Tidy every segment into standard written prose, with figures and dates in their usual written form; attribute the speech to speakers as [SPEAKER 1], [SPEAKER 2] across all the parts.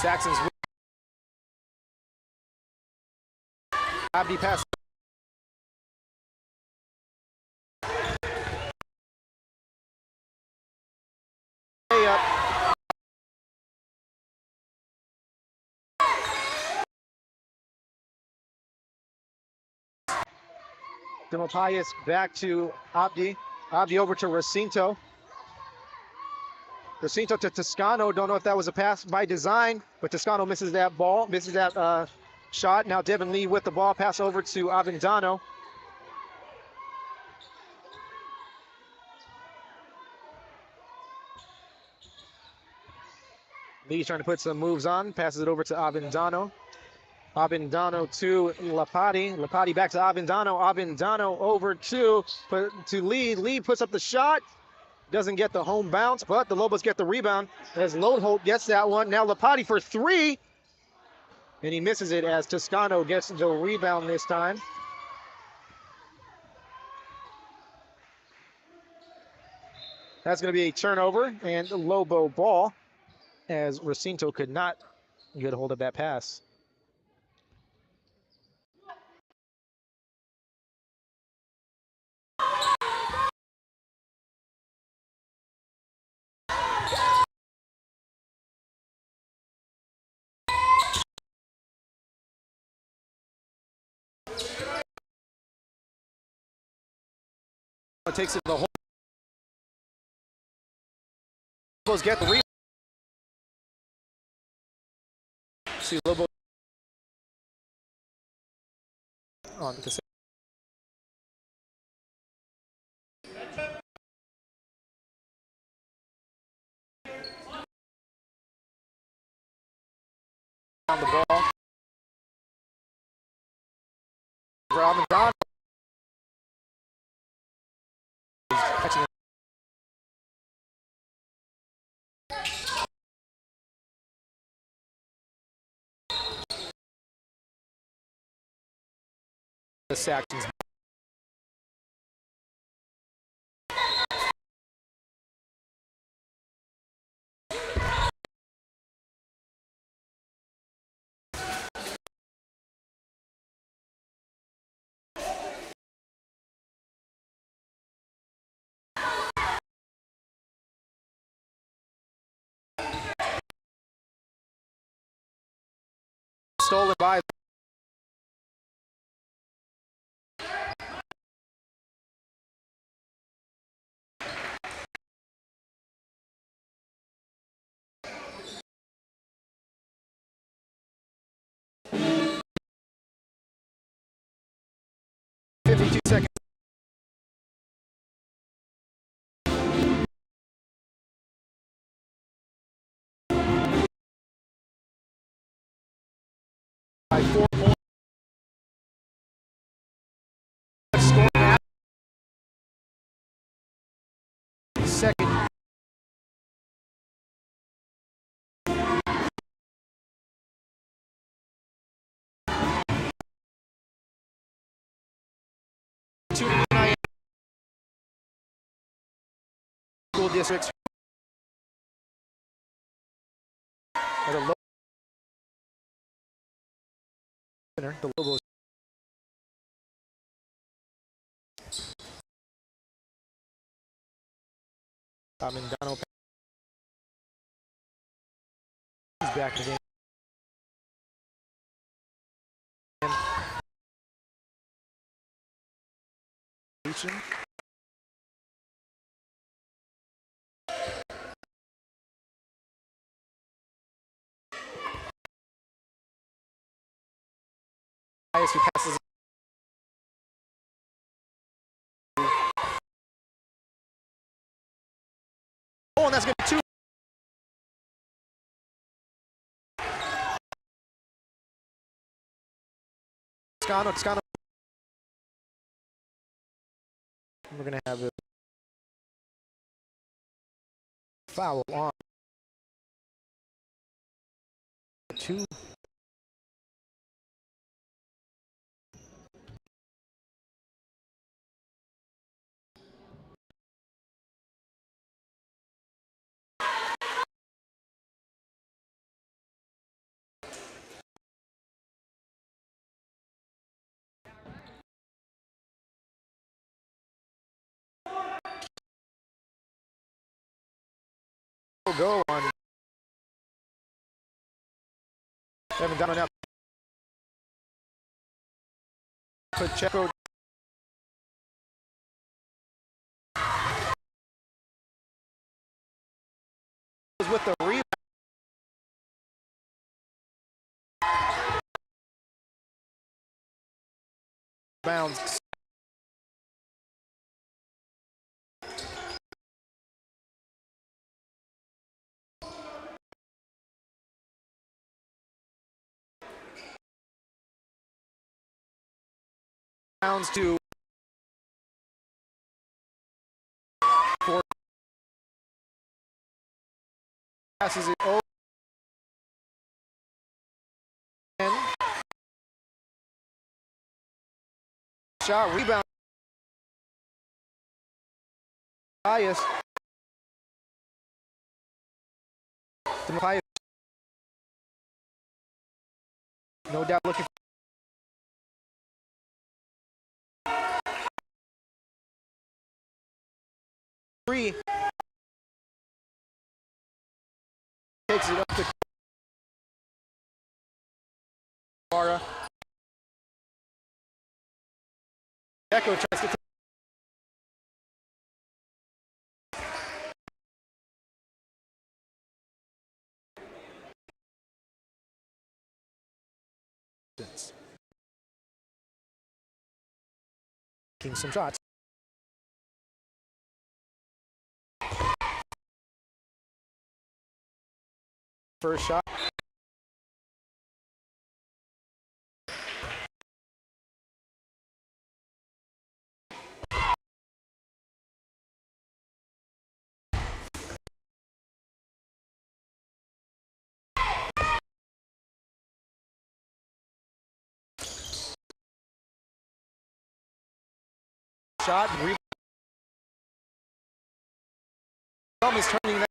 [SPEAKER 1] Saxons. Abdi pass. Up. Demopaius back to Abdi. Abdi over to Recinto. Recinto to Toscano. Don't know if that was a pass by design, but Toscano misses that ball, misses that shot. Now Devin Lee with the ball. Pass over to Avendano. Lee's trying to put some moves on. Passes it over to Avendano. Avendano to Lapati. Lapati back to Avendano. Avendano over to Lee. Lee puts up the shot. Doesn't get the home bounce, but the Lobos get the rebound as Lodeholt gets that one. Now Lapati for three. And he misses it as Toscano gets the rebound this time. That's going to be a turnover and a Lobo ball as Recinto could not get a hold of that pass. It takes it to the hole. Lobos get the rebound. See Lobos on the on the ball. Avendano catching it. The Saxons. Stolen by seconds. By 4 points. Scoring out. Second. School districts. At a low center, the Lobos. Avendano is back again. Who passes oh, and that's going to be 2. Toscano. We're going to have a foul on 2. Go on. Avendano now. Pacheco. With the rebound. Bounds. Bounds to 4. Passes it over. Shot, rebound. Matthias. To Matthias. No doubt looking for 3. Takes it up to Loara. Echo tries to taking some shots. First shot. Shot, rebound. Thumb is turning that.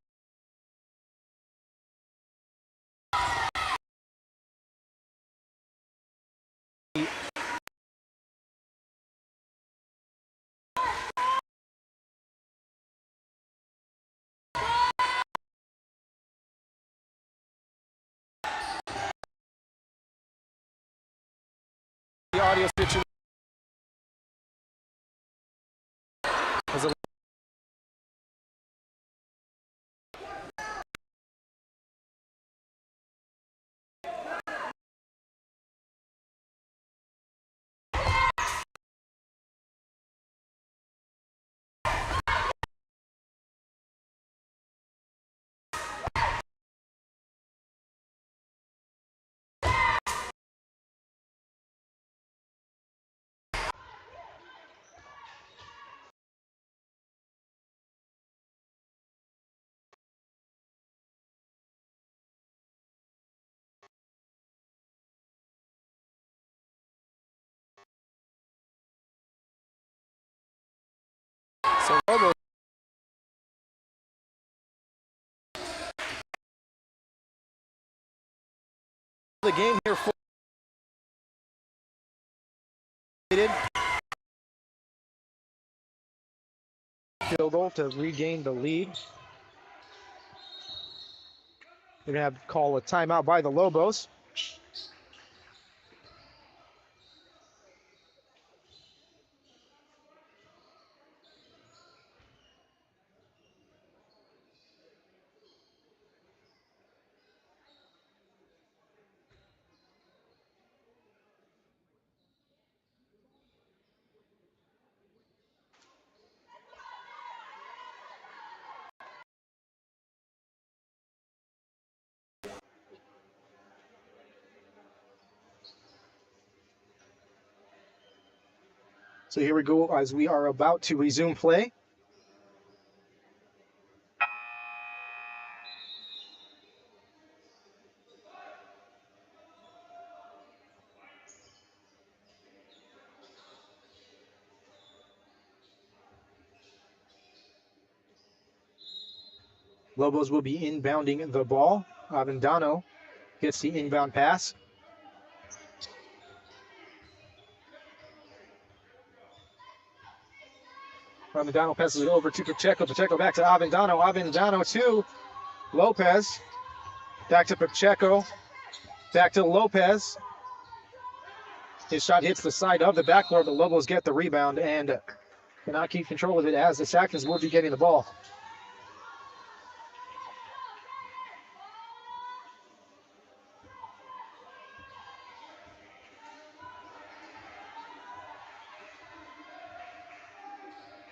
[SPEAKER 1] The audio situation was a so Lobos. The game here for field goal to regain the lead. We're gonna have to call a timeout by the Lobos. So here we go as we are about to resume play. Lobos will be inbounding the ball. Avendano gets the inbound pass. Avendano passes it over to Pacheco. Pacheco back to Avendano. Avendano 2. Lopez. Back to Pacheco. Back to Lopez. His shot hits the side of the backboard, but Lobos get the rebound and cannot keep control of it as the Saxons will be getting the ball.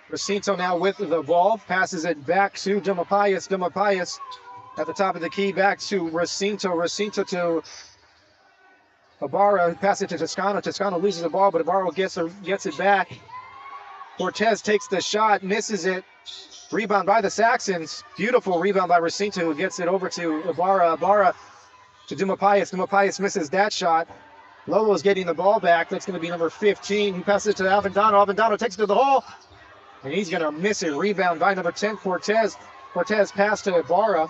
[SPEAKER 1] Racinto now with the ball, passes it back to Demapias. Demapias at the top of the key, back to Racinto. Racinto to Ibarra, passes it to Toscano. Toscano loses the ball, but Ibarra gets it back. Cortez takes the shot, misses it. Rebound by the Saxons. Beautiful rebound by Racinto, who gets it over to Ibarra. Ibarra to Demapias. Demapias misses that shot. Lolo's getting the ball back. That's going to be number 15. He passes it to Avendano. Avendano takes it to the hole. And he's going to miss it. Rebound by number 10, Cortez. Cortez pass to Ibarra.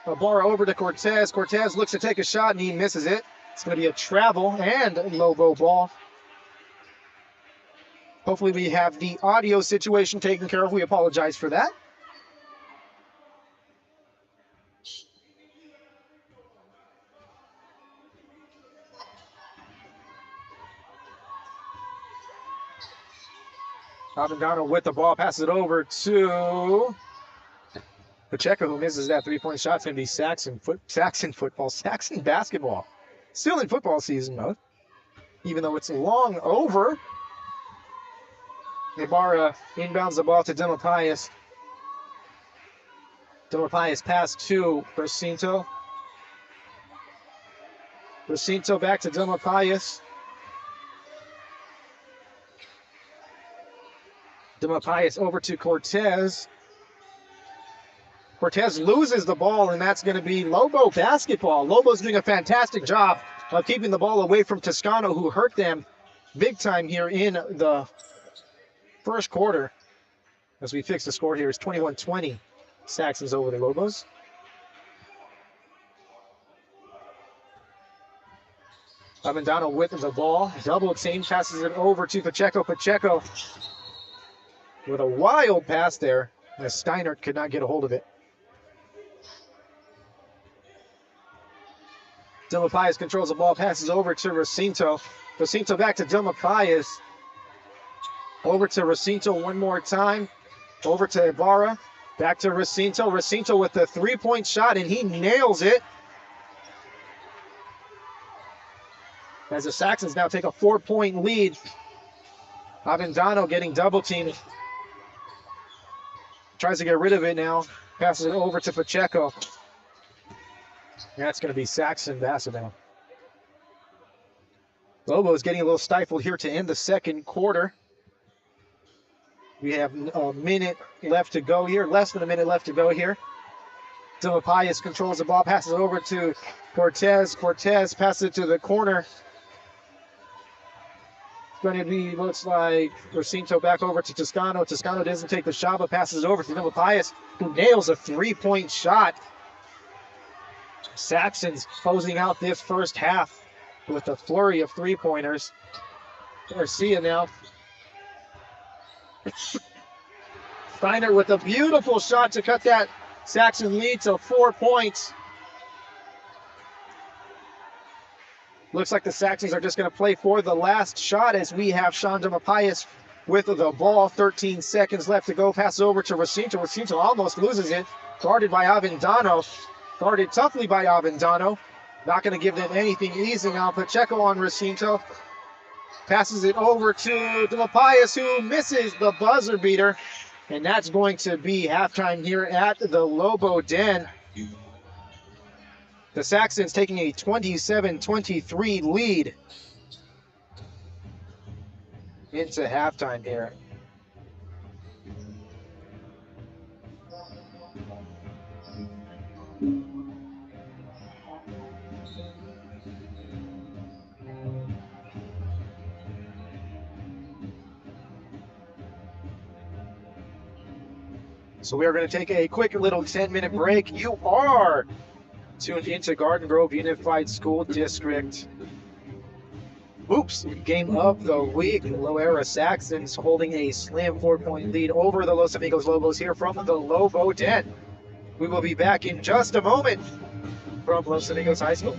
[SPEAKER 1] Ibarra over to Cortez. Cortez looks to take a shot, and he misses it. It's going to be a travel and Lobo ball. Hopefully we have the audio situation taken care of. We apologize for that. Avendano with the ball, passes it over to Pacheco, who misses that three-point shot. It's going to be Saxon basketball. Still in football season mode, even though it's long over. Ibarra inbounds the ball to Demapias. Demapias pass to Racinto. Racinto back to Demapias. Demapias over to Cortez. Cortez loses the ball, and that's going to be Lobo basketball. Lobo's doing a fantastic job of keeping the ball away from Toscano, who hurt them big time here in the first quarter. As we fix the score here, it's 21-20. Saxons over the Lobos. Avendano with the ball. Double team, passes it over to Pacheco. Pacheco with a wild pass there, as Steinert could not get a hold of it. Demapias controls the ball, passes over to Racinto. Racinto back to Demapias. Over to Racinto one more time. Over to Ibarra. Back to Racinto. Racinto with the three-point shot, and he nails it. As the Saxons now take a 4-point lead. Avendano getting double-teamed. Tries to get rid of it now. Passes it over to Pacheco. And that's going to be Saxon basketball. Lobos getting a little stifled here to end the second quarter. We have a minute left to go here, less than a minute left to go here. Demapias controls the ball, passes it over to Cortez. Cortez passes it to the corner. It's going to be, looks like, Racinto back over to Toscano. Toscano doesn't take the shot, but passes it over to Demapias, who nails a three-point shot. Saxons closing out this first half with a flurry of three-pointers. Garcia now. Steiner with a beautiful shot to cut that Saxon lead to 4 points. Looks like the Saxons are just going to play for the last shot as we have Sean Demapias with the ball. 13 seconds left to go. Pass over to Racinto. Racinto almost loses it. Guarded by Avendano. Guarded toughly by Avendano. Not going to give them anything easy now. Pacheco on Racinto. Passes it over to Demapias, who misses the buzzer beater. And that's going to be halftime here at the Lobo Den. The Saxons taking a 27-23 lead into halftime here. So we are going to take a quick little 10-minute break. You are tuned into Garden Grove Unified School District. Oops, game of the week. Loara Saxons holding a slim 4-point lead over the Los Amigos Lobos here from the Lobo Den. We will be back in just a moment from Los Amigos High School.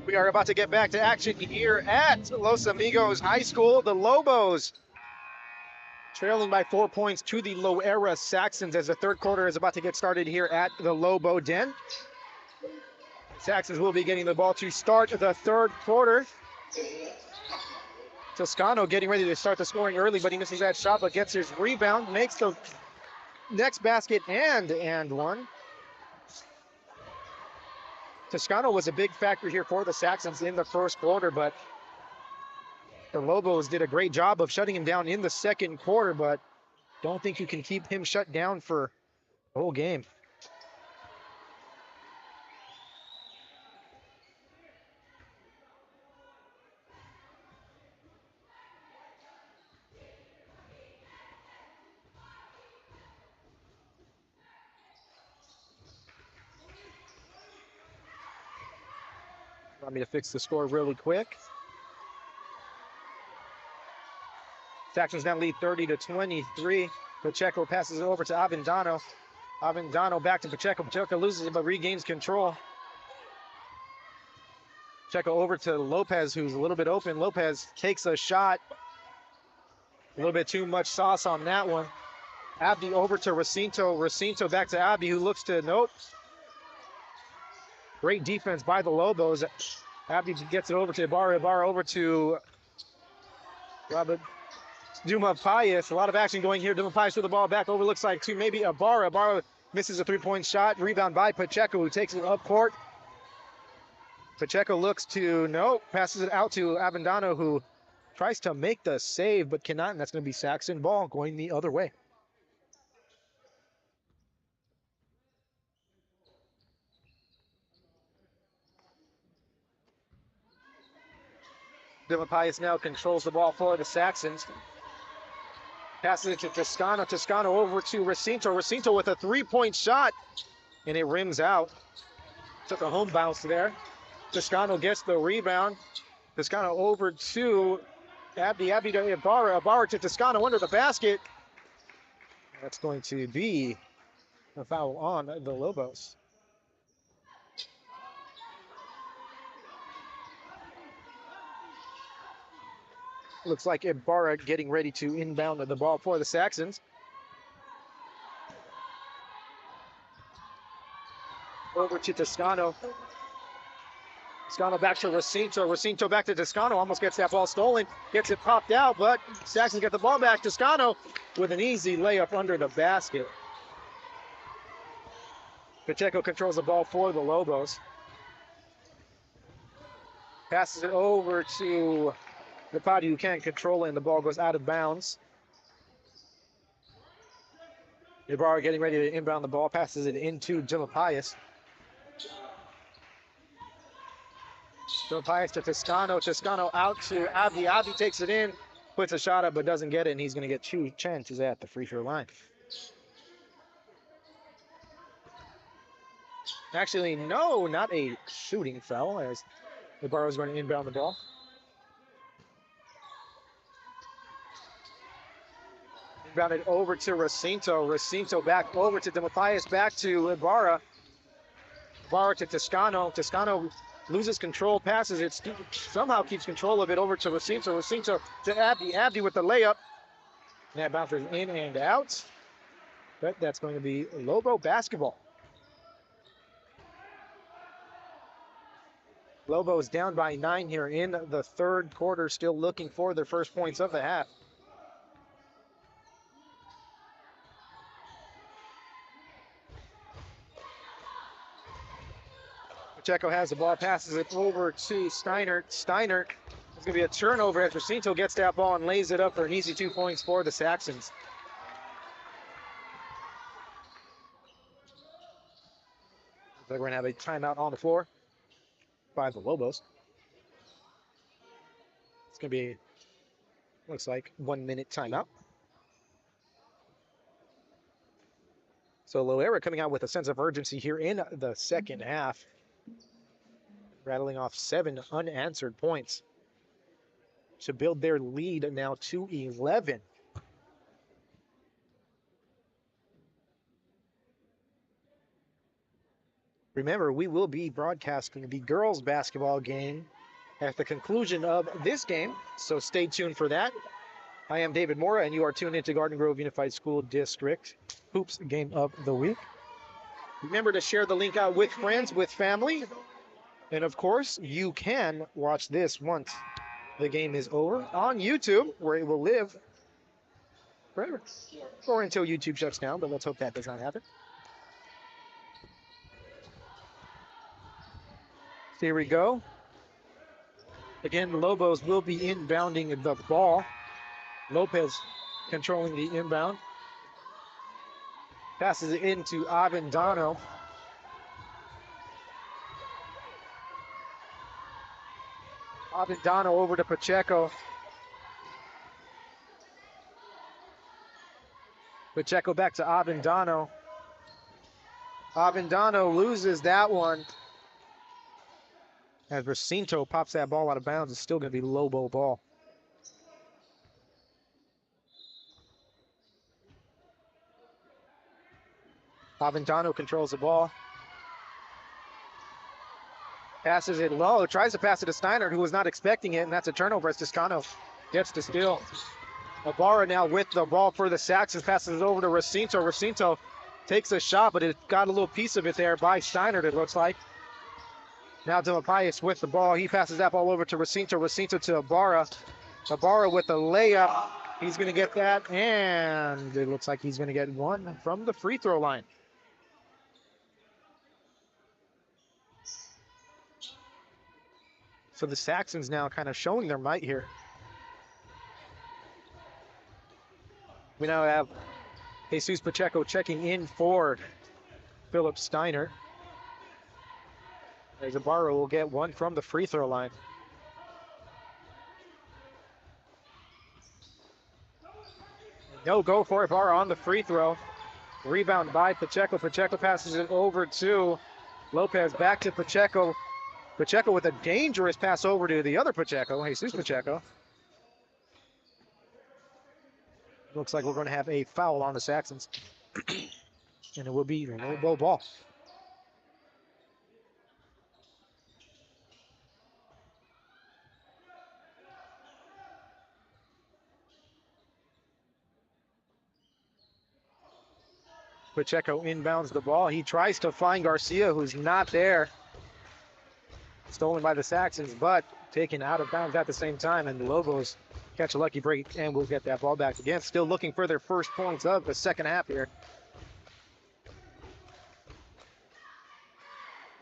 [SPEAKER 1] We are about to get back to action here at Los Amigos High School. The Lobos trailing by 4 points to the Loara Saxons as the third quarter is about to get started here at the Lobo Den. Saxons will be getting the ball to start the third quarter. Toscano getting ready to start the scoring early, but he misses that shot, but gets his rebound, makes the next basket and one. Toscano was a big factor here for the Saxons in the first quarter, but the Lobos did a great job of shutting him down in the second quarter, but don't think you can keep him shut down for the whole game. Want me to fix the score really quick. Saxons now lead 30-23. Pacheco passes it over to Avendano. Avendano back to Pacheco. Pacheco loses it but regains control. Pacheco over to Lopez, who's a little bit open. Lopez takes a shot. A little bit too much sauce on that one. Abdi over to Recinto. Recinto back to Abdi, who looks to, nope. Great defense by the Lobos. Abdi gets it over to Ibarra. Ibarra over to Robert Duma Pius. A lot of action going here. Duma Pius with the ball back over. Looks like to maybe Ibarra. Ibarra misses a three-point shot. Rebound by Pacheco, who takes it up court. Pacheco looks to, nope. Passes it out to Avendano, who tries to make the save, but cannot. And that's going to be Saxon ball going the other way. Pius now controls the ball for the Saxons. Passes it to Toscano. Toscano over to Recinto. Recinto with a three-point shot, and it rims out. Took a home bounce there. Toscano gets the rebound. Toscano over to Abdi. Abdi to Ibarra. Ibarra to Toscano under the basket. That's going to be a foul on the Lobos. Looks like Ibarra getting ready to inbound the ball for the Saxons. Over to Toscano. Toscano back to Recinto. Recinto back to Toscano. Almost gets that ball stolen. Gets it popped out, but Saxons get the ball back. Toscano with an easy layup under the basket. Pacheco controls the ball for the Lobos. Passes it over to Rapati, who can't control it, and the ball goes out of bounds. Ibarra getting ready to inbound the ball, passes it into Jamapias. Jamapias to Toscano. Toscano out to Abdi. Abdi takes it in, puts a shot up, but doesn't get it, and he's going to get 2 chances at the free throw line. Actually, no, not a shooting foul, as Ibarra is going to inbound the ball. Inbounded over to Recinto. Recinto back over to Demapias, back to Ibarra. Ibarra to Toscano. Toscano loses control, passes it, somehow keeps control of it over to Recinto. Recinto to Abdi. Abdi with the layup. And that bounces in and out. But that's going to be Lobo basketball. Lobos down by 9 here in the third quarter, still looking for their first points of the half. Pacheco has the ball, passes it over to Steiner. Steiner, it's going to be a turnover as Recinto gets that ball and lays it up for an easy 2 points for the Saxons. Looks like we're going to have a timeout on the floor by the Lobos. It's going to be, looks like, 1 minute timeout. So Loara coming out with a sense of urgency here in the second half, rattling off 7 unanswered points to build their lead now to 11. Remember, we will be broadcasting the girls' basketball game at the conclusion of this game, so stay tuned for that. I am David Mora, and you are tuned into Garden Grove Unified School District Hoops Game of the Week. Remember to share the link out with friends, with family, and of course, you can watch this once the game is over on YouTube, where it will live forever, or until YouTube shuts down, but let's hope that does not happen. Here we go. Again, Lobos will be inbounding the ball. Lopez controlling the inbound. Passes it into Avendano. Avendano over to Pacheco. Pacheco back to Avendano. Avendano loses that one. As Recinto pops that ball out of bounds, it's still going to be Lobo ball. Avendano controls the ball. Passes it low, tries to pass it to Steiner, who was not expecting it, and that's a turnover as Toscano gets the steal. Ibarra now with the ball for the Saxons, passes it over to Recinto. Recinto takes a shot, but it got a little piece of it there by Steiner, it looks like. Now Demapias with the ball. He passes that ball over to Recinto. Recinto to Ibarra. Ibarra with the layup. He's going to get that, and it looks like he's going to get one from the free throw line. So the Saxons now kind of showing their might here. We now have Jesus Pacheco checking in for Philip Steiner. As Ibarra will get one from the free throw line. No go for Ibarra on the free throw. Rebound by Pacheco. Pacheco passes it over to Lopez. Back to Pacheco. Pacheco with a dangerous pass over to the other Pacheco, Jesus Pacheco. Looks like we're going to have a foul on the Saxons. And it will be Lobo ball. Pacheco inbounds the ball. He tries to find Garcia, who's not there. Stolen by the Saxons, but taken out of bounds at the same time, and the Lobos catch a lucky break and will get that ball back again. Still looking for their first points of the second half here.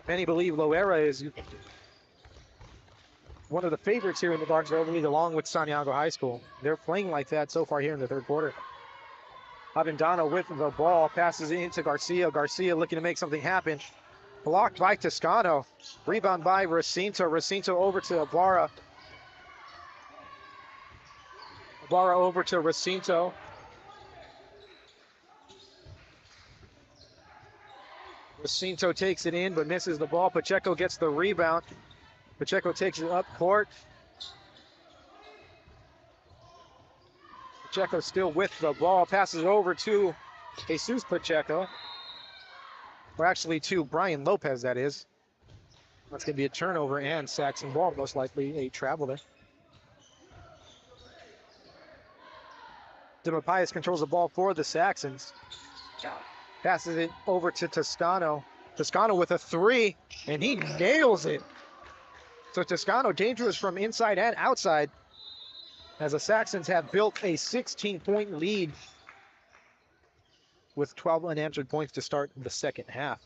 [SPEAKER 1] Many believe Loara is one of the favorites here in the Garden Grove League, along with Santiago High School. They're playing like that so far here in the third quarter. Avendano with the ball, passes it into Garcia. Garcia looking to make something happen. Blocked by Toscano. Rebound by Recinto. Recinto over to Ibarra. Ibarra over to Recinto. Recinto takes it in but misses the ball. Pacheco gets the rebound. Pacheco takes it up court. Pacheco still with the ball. Passes over to Jesus Pacheco. Or actually to Brian Lopez, that is. That's going to be a turnover and Saxon ball, most likely a travel there. Demapias controls the ball for the Saxons. Passes it over to Toscano. Toscano with a three, and he nails it. So Toscano dangerous from inside and outside, as the Saxons have built a 16-point lead with 12 unanswered points to start the second half.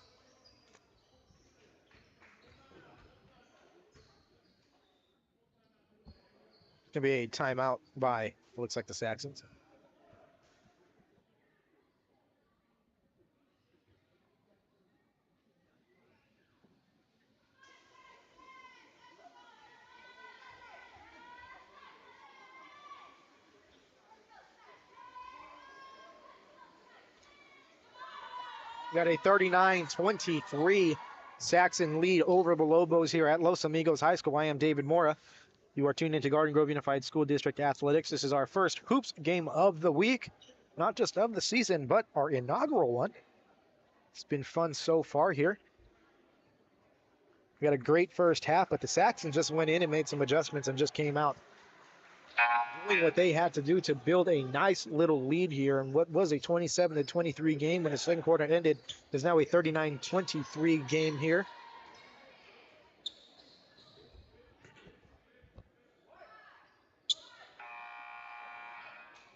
[SPEAKER 1] It's going to be a timeout by, looks like, the Saxons. Got a 39-23 Saxon lead over the Lobos here at Los Amigos High School. I am David Mora. You are tuned into Garden Grove Unified School District Athletics. This is our first hoops game of the week, not just of the season, but our inaugural one. It's been fun so far here. We got a great first half, but the Saxons just went in and made some adjustments and just came out doing what they had to do to build a nice little lead here. And what was a 27-23 game when the second quarter ended is now a 39-23 game here.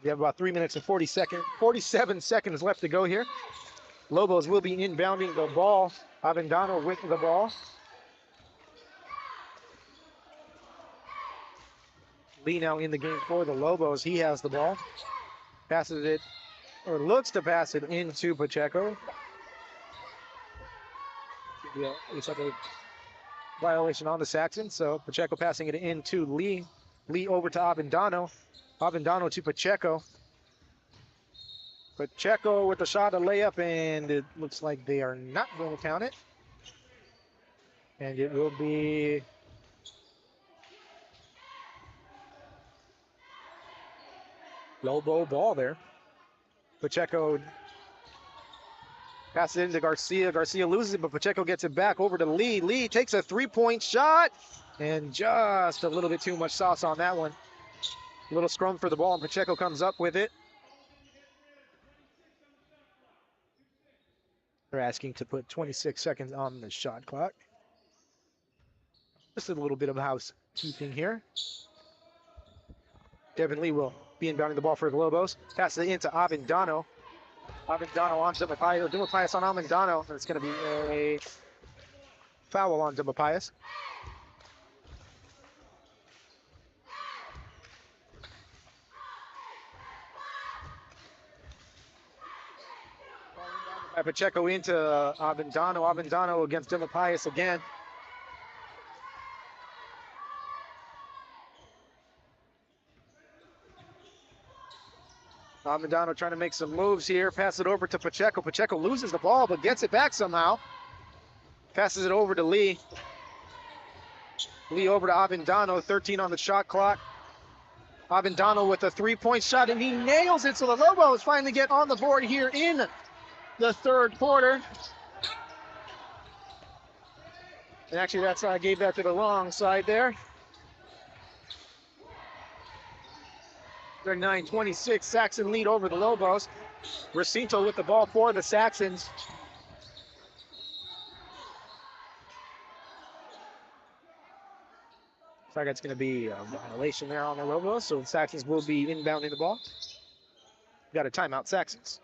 [SPEAKER 1] We have about 3 minutes and 47 seconds left to go here. Lobos will be inbounding the ball. Avendano with the ball. Lee now in the game for the Lobos. He has the ball. Passes it, or looks to pass it into Pacheco. It's like a violation on the Saxons. So Pacheco passing it into Lee. Lee over to Avendano. Avendano to Pacheco. Pacheco with the shot, a layup, and it looks like they are not going to count it. And it will be Lobo ball there. Pacheco passes it into Garcia. Garcia loses it, but Pacheco gets it back over to Lee. Lee takes a three-point shot, and just a little bit too much sauce on that one. A little scrum for the ball, and Pacheco comes up with it. They're asking to put 26 seconds on the shot clock. Just a little bit of housekeeping here. Devin Lee will be inbounding the ball for the Lobos. Passes it into Avendano. Avendano on Matthias. Matthias on Avendano. It's going to be a foul on Matthias. Pacheco into Avendano. Avendano against Matthias again. Avendano trying to make some moves here. Pass it over to Pacheco. Pacheco loses the ball, but gets it back somehow. Passes it over to Lee. Lee over to Avendano. 13 on the shot clock. Avendano with a three-point shot, and he nails it. So the Lobos finally get on the board here in the third quarter. And actually, I gave that to the wrong side there. 39-26, Saxon lead over the Lobos. Recinto with the ball for the Saxons. Looks like it's going to be a violation there on the Lobos, so the Saxons will be inbounding the ball. Got a timeout, Saxons.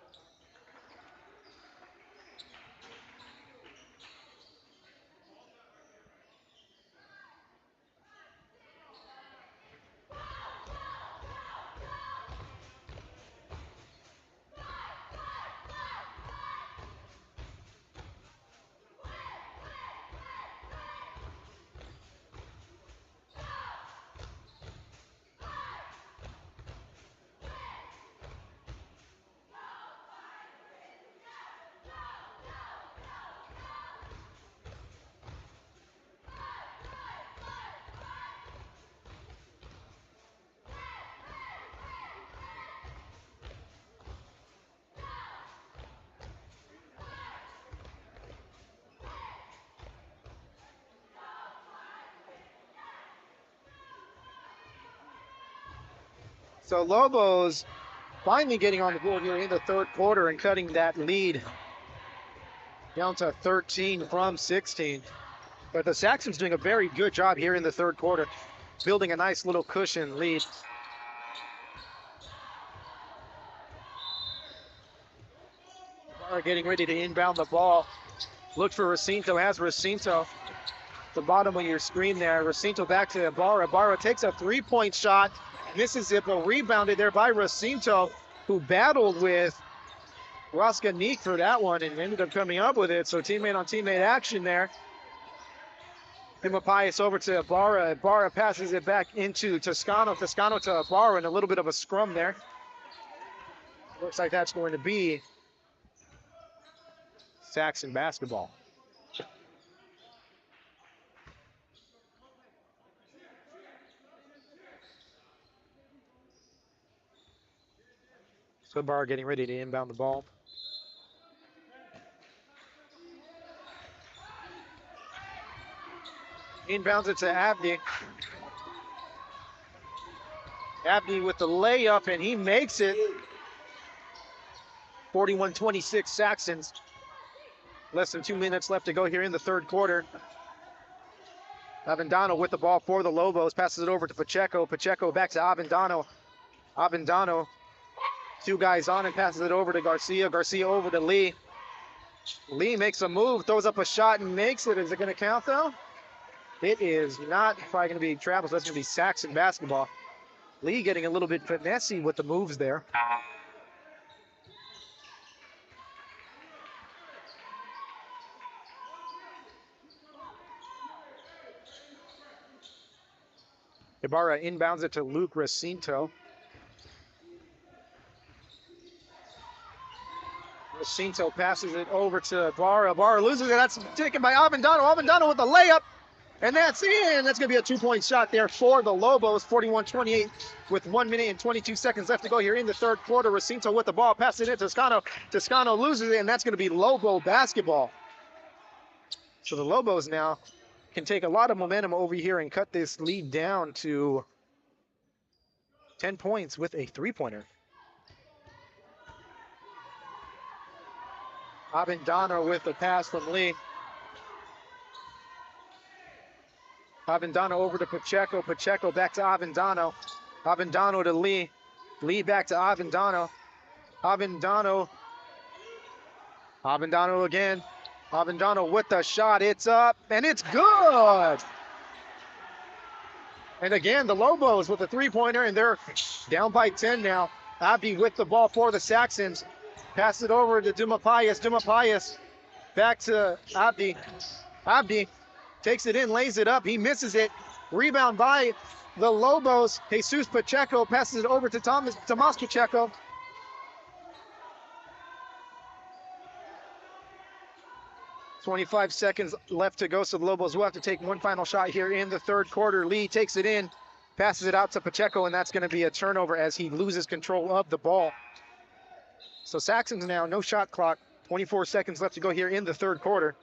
[SPEAKER 1] So Lobos finally getting on the board here in the third quarter and cutting that lead down to 13 from 16. But the Saxons doing a very good job here in the third quarter, building a nice little cushion lead. Are getting ready to inbound the ball. Look for Recinto. Has Recinto. The bottom of your screen there. Recinto back to Ibarra. Ibarra takes a three-point shot. Misses it, but rebounded there by Recinto, who battled with Roskanik for that one and ended up coming up with it. So teammate on teammate action there. Matthias over to Ibarra. Ibarra passes it back into Toscano. Toscano to Ibarra, and a little bit of a scrum there. Looks like that's going to be Saxon basketball. So Ibarra getting ready to inbound the ball. Inbounds it to Abdi. Abdi with the layup, and he makes it. 41-26 Saxons. Less than 2 minutes left to go here in the third quarter. Avendano with the ball for the Lobos. Passes it over to Pacheco. Pacheco back to Avendano. Avendano, 2 guys on and passes it over to Garcia. Garcia over to Lee. Lee makes a move, throws up a shot and makes it. Is it going to count though? It is not probably going to be Travis. That's going to be Saxon basketball. Lee getting a little bit finessey with the moves there. Ibarra inbounds it to Luke Racinto. Racinto passes it over to Ibarra. Ibarra loses it. That's taken by Avendano. Avendano with the layup. And that's in. That's going to be a 2-point shot there for the Lobos. 41-28 with 1 minute and 22 seconds left to go here in the third quarter. Racinto with the ball. Passes it in Toscano. Toscano loses it, and that's going to be Lobo basketball. So the Lobos now can take a lot of momentum over here and cut this lead down to 10 points with a 3-pointer. Avendano with the pass from Lee. Avendano over to Pacheco. Pacheco back to Avendano. Avendano to Lee. Lee back to Avendano. Avendano. Avendano again. Avendano with the shot. It's up and it's good. And again, the Lobos with a 3-pointer, and they're down by 10 now. Abdi with the ball for the Saxons. Pass it over to Dumapayas. Dumapayas back to Abdi. Abdi takes it in, lays it up. He misses it. Rebound by the Lobos. Jesus Pacheco passes it over to Tomas Pacheco. .25 seconds left to go, so the Lobos will have to take one final shot here in the third quarter. Lee takes it in, passes it out to Pacheco, and that's going to be a turnover as he loses control of the ball. So Saxons now, no shot clock. 24 seconds left to go here in the third quarter.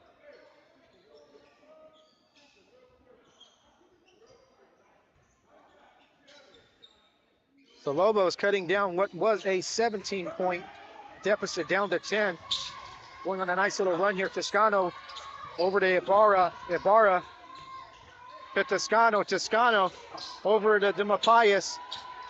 [SPEAKER 1] The Lobos cutting down what was a 17-point deficit down to 10. Going on a nice little run here. Toscano over to Ibarra. Ibarra to Toscano. Toscano over to Dumapayas.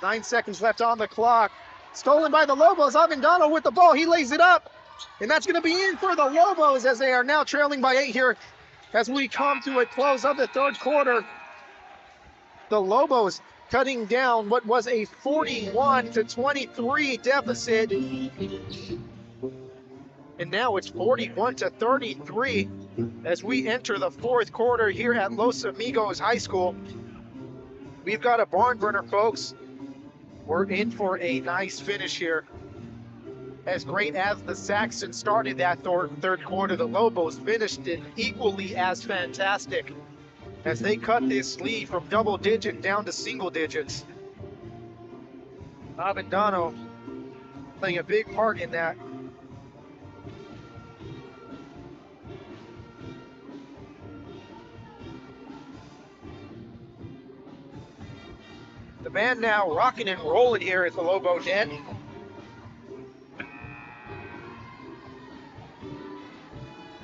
[SPEAKER 1] 9 seconds left on the clock. Stolen by the Lobos. Avendano with the ball. He lays it up. And that's going to be in for the Lobos as they are now trailing by 8 here as we come to a close of the third quarter. The Lobos cutting down what was a 41-23 deficit. And now it's 41-33 as we enter the fourth quarter here at Los Amigos High School. We've got a barn burner, folks. We're in for a nice finish here. As great as the Saxons started that third quarter, the Lobos finished it equally as fantastic as they cut this lead from double digit down to single digits. Avendano playing a big part in that. The band now rocking and rolling here at the Lobo Den.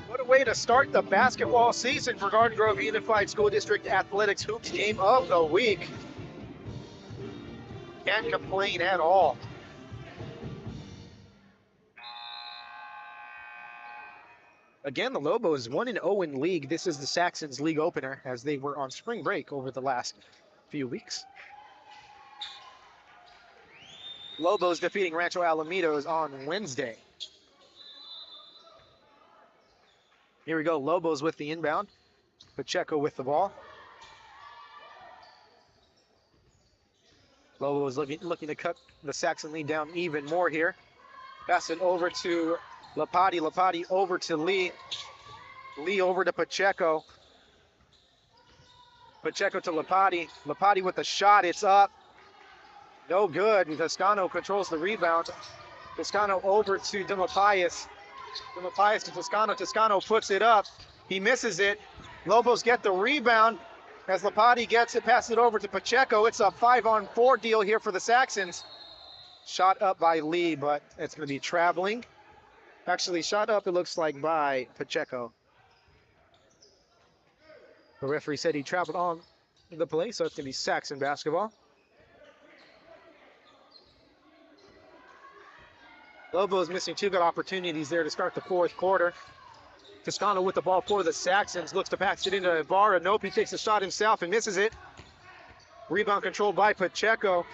[SPEAKER 1] What a way to start the basketball season for Garden Grove Unified School District Athletics Hoops Game of the Week. Can't complain at all. Again, the Lobos 1-0 in league. This is the Saxons league opener as they were on spring break over the last few weeks. Lobos defeating Rancho Alamitos on Wednesday. Here we go, Lobos with the inbound. Pacheco with the ball. Lobos looking to cut the Saxon lead down even more here. Pass it over to Lapati. Lapati over to Lee. Lee over to Pacheco. Pacheco to Lapati. Lapati with the shot. It's up. No good. Toscano controls the rebound. Toscano over to Dumapayas. Dumapayas to Toscano. Toscano puts it up. He misses it. Lobos get the rebound. As Lopati gets it, passes it over to Pacheco. It's a 5-on-4 deal here for the Saxons. Shot up by Lee, but it's going to be traveling. Actually, shot up, it looks like, by Pacheco. The referee said he traveled on the play, so it's going to be Saxon basketball. Lobos missing 2 good opportunities there to start the 4th quarter. Toscano with the ball for the Saxons, looks to pass it into Ibarra. Nope, he takes a shot himself and misses it. Rebound controlled by Pacheco.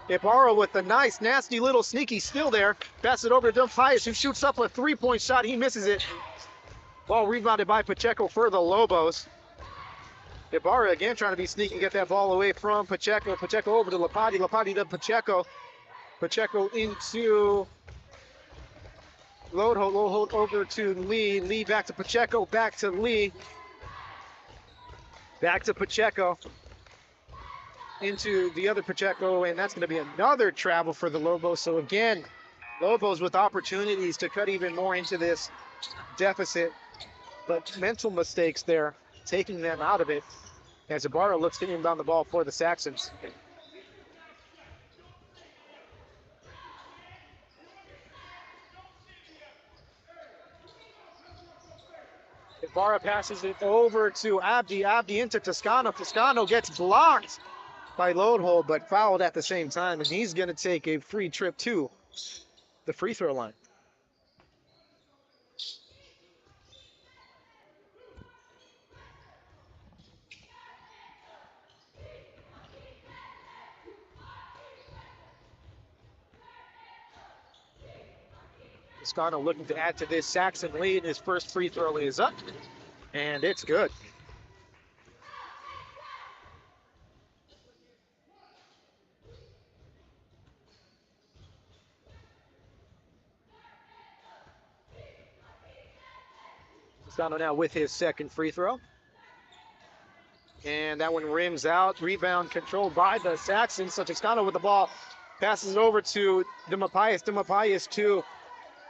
[SPEAKER 1] Ibarra with the nice, nasty little sneaky steal there. Pass it over to Dumpias, who shoots up a 3-point shot. He misses it. Ball rebounded by Pacheco for the Lobos. Ibarra again trying to be sneaky, get that ball away from Pacheco. Pacheco over to Lopati. Lopati to Pacheco. Pacheco into Load hold over to Lee. Lee back to Pacheco, back to Lee. Back to Pacheco. Into the other Pacheco, and that's going to be another travel for the Lobos. So again, Lobos with opportunities to cut even more into this deficit, but mental mistakes there, taking them out of it, as Ibarra looks to inbound the ball for the Saxons. Ibarra passes it over to Abdi. Abdi into Toscano. Toscano gets blocked by Loadhold, but fouled at the same time, and he's going to take a free trip to the free throw line. Toscano looking to add to this Saxon lead. His first free throw is up, and it's good. Toscano now with his second free throw. And that one rims out. Rebound controlled by the Saxons. So Toscano with the ball. Passes it over to Dimapayas. Dimapayas to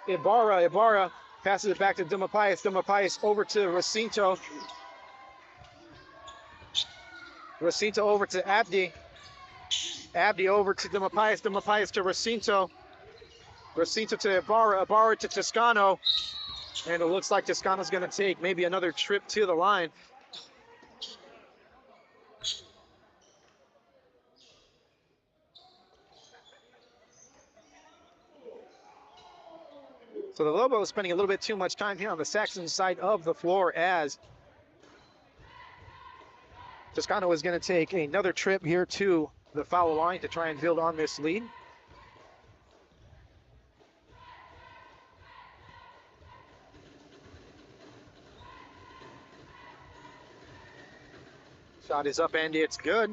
[SPEAKER 1] Ibarra. Ibarra passes it back to Dimapayas. Dimapayas over to Recinto. Recinto over to Abdi. Abdi over to Dimapayas. Dimapayas to Recinto. Recinto to Ibarra. Ibarra to Toscano. And it looks like Toscano's going to take maybe another trip to the line. So the Lobos spending a little bit too much time here on the Saxon side of the floor, as Toscano is going to take another trip here to the foul line to try and build on this lead. Shot is up and it's good.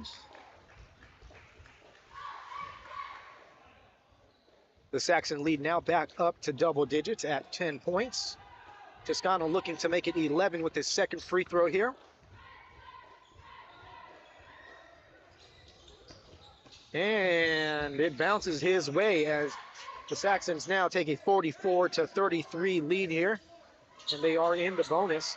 [SPEAKER 1] The Saxon lead now back up to double digits at 10 points. Toscano looking to make it 11 with his second free throw here. And it bounces his way as the Saxons now take a 44-33 lead here. And they are in the bonus.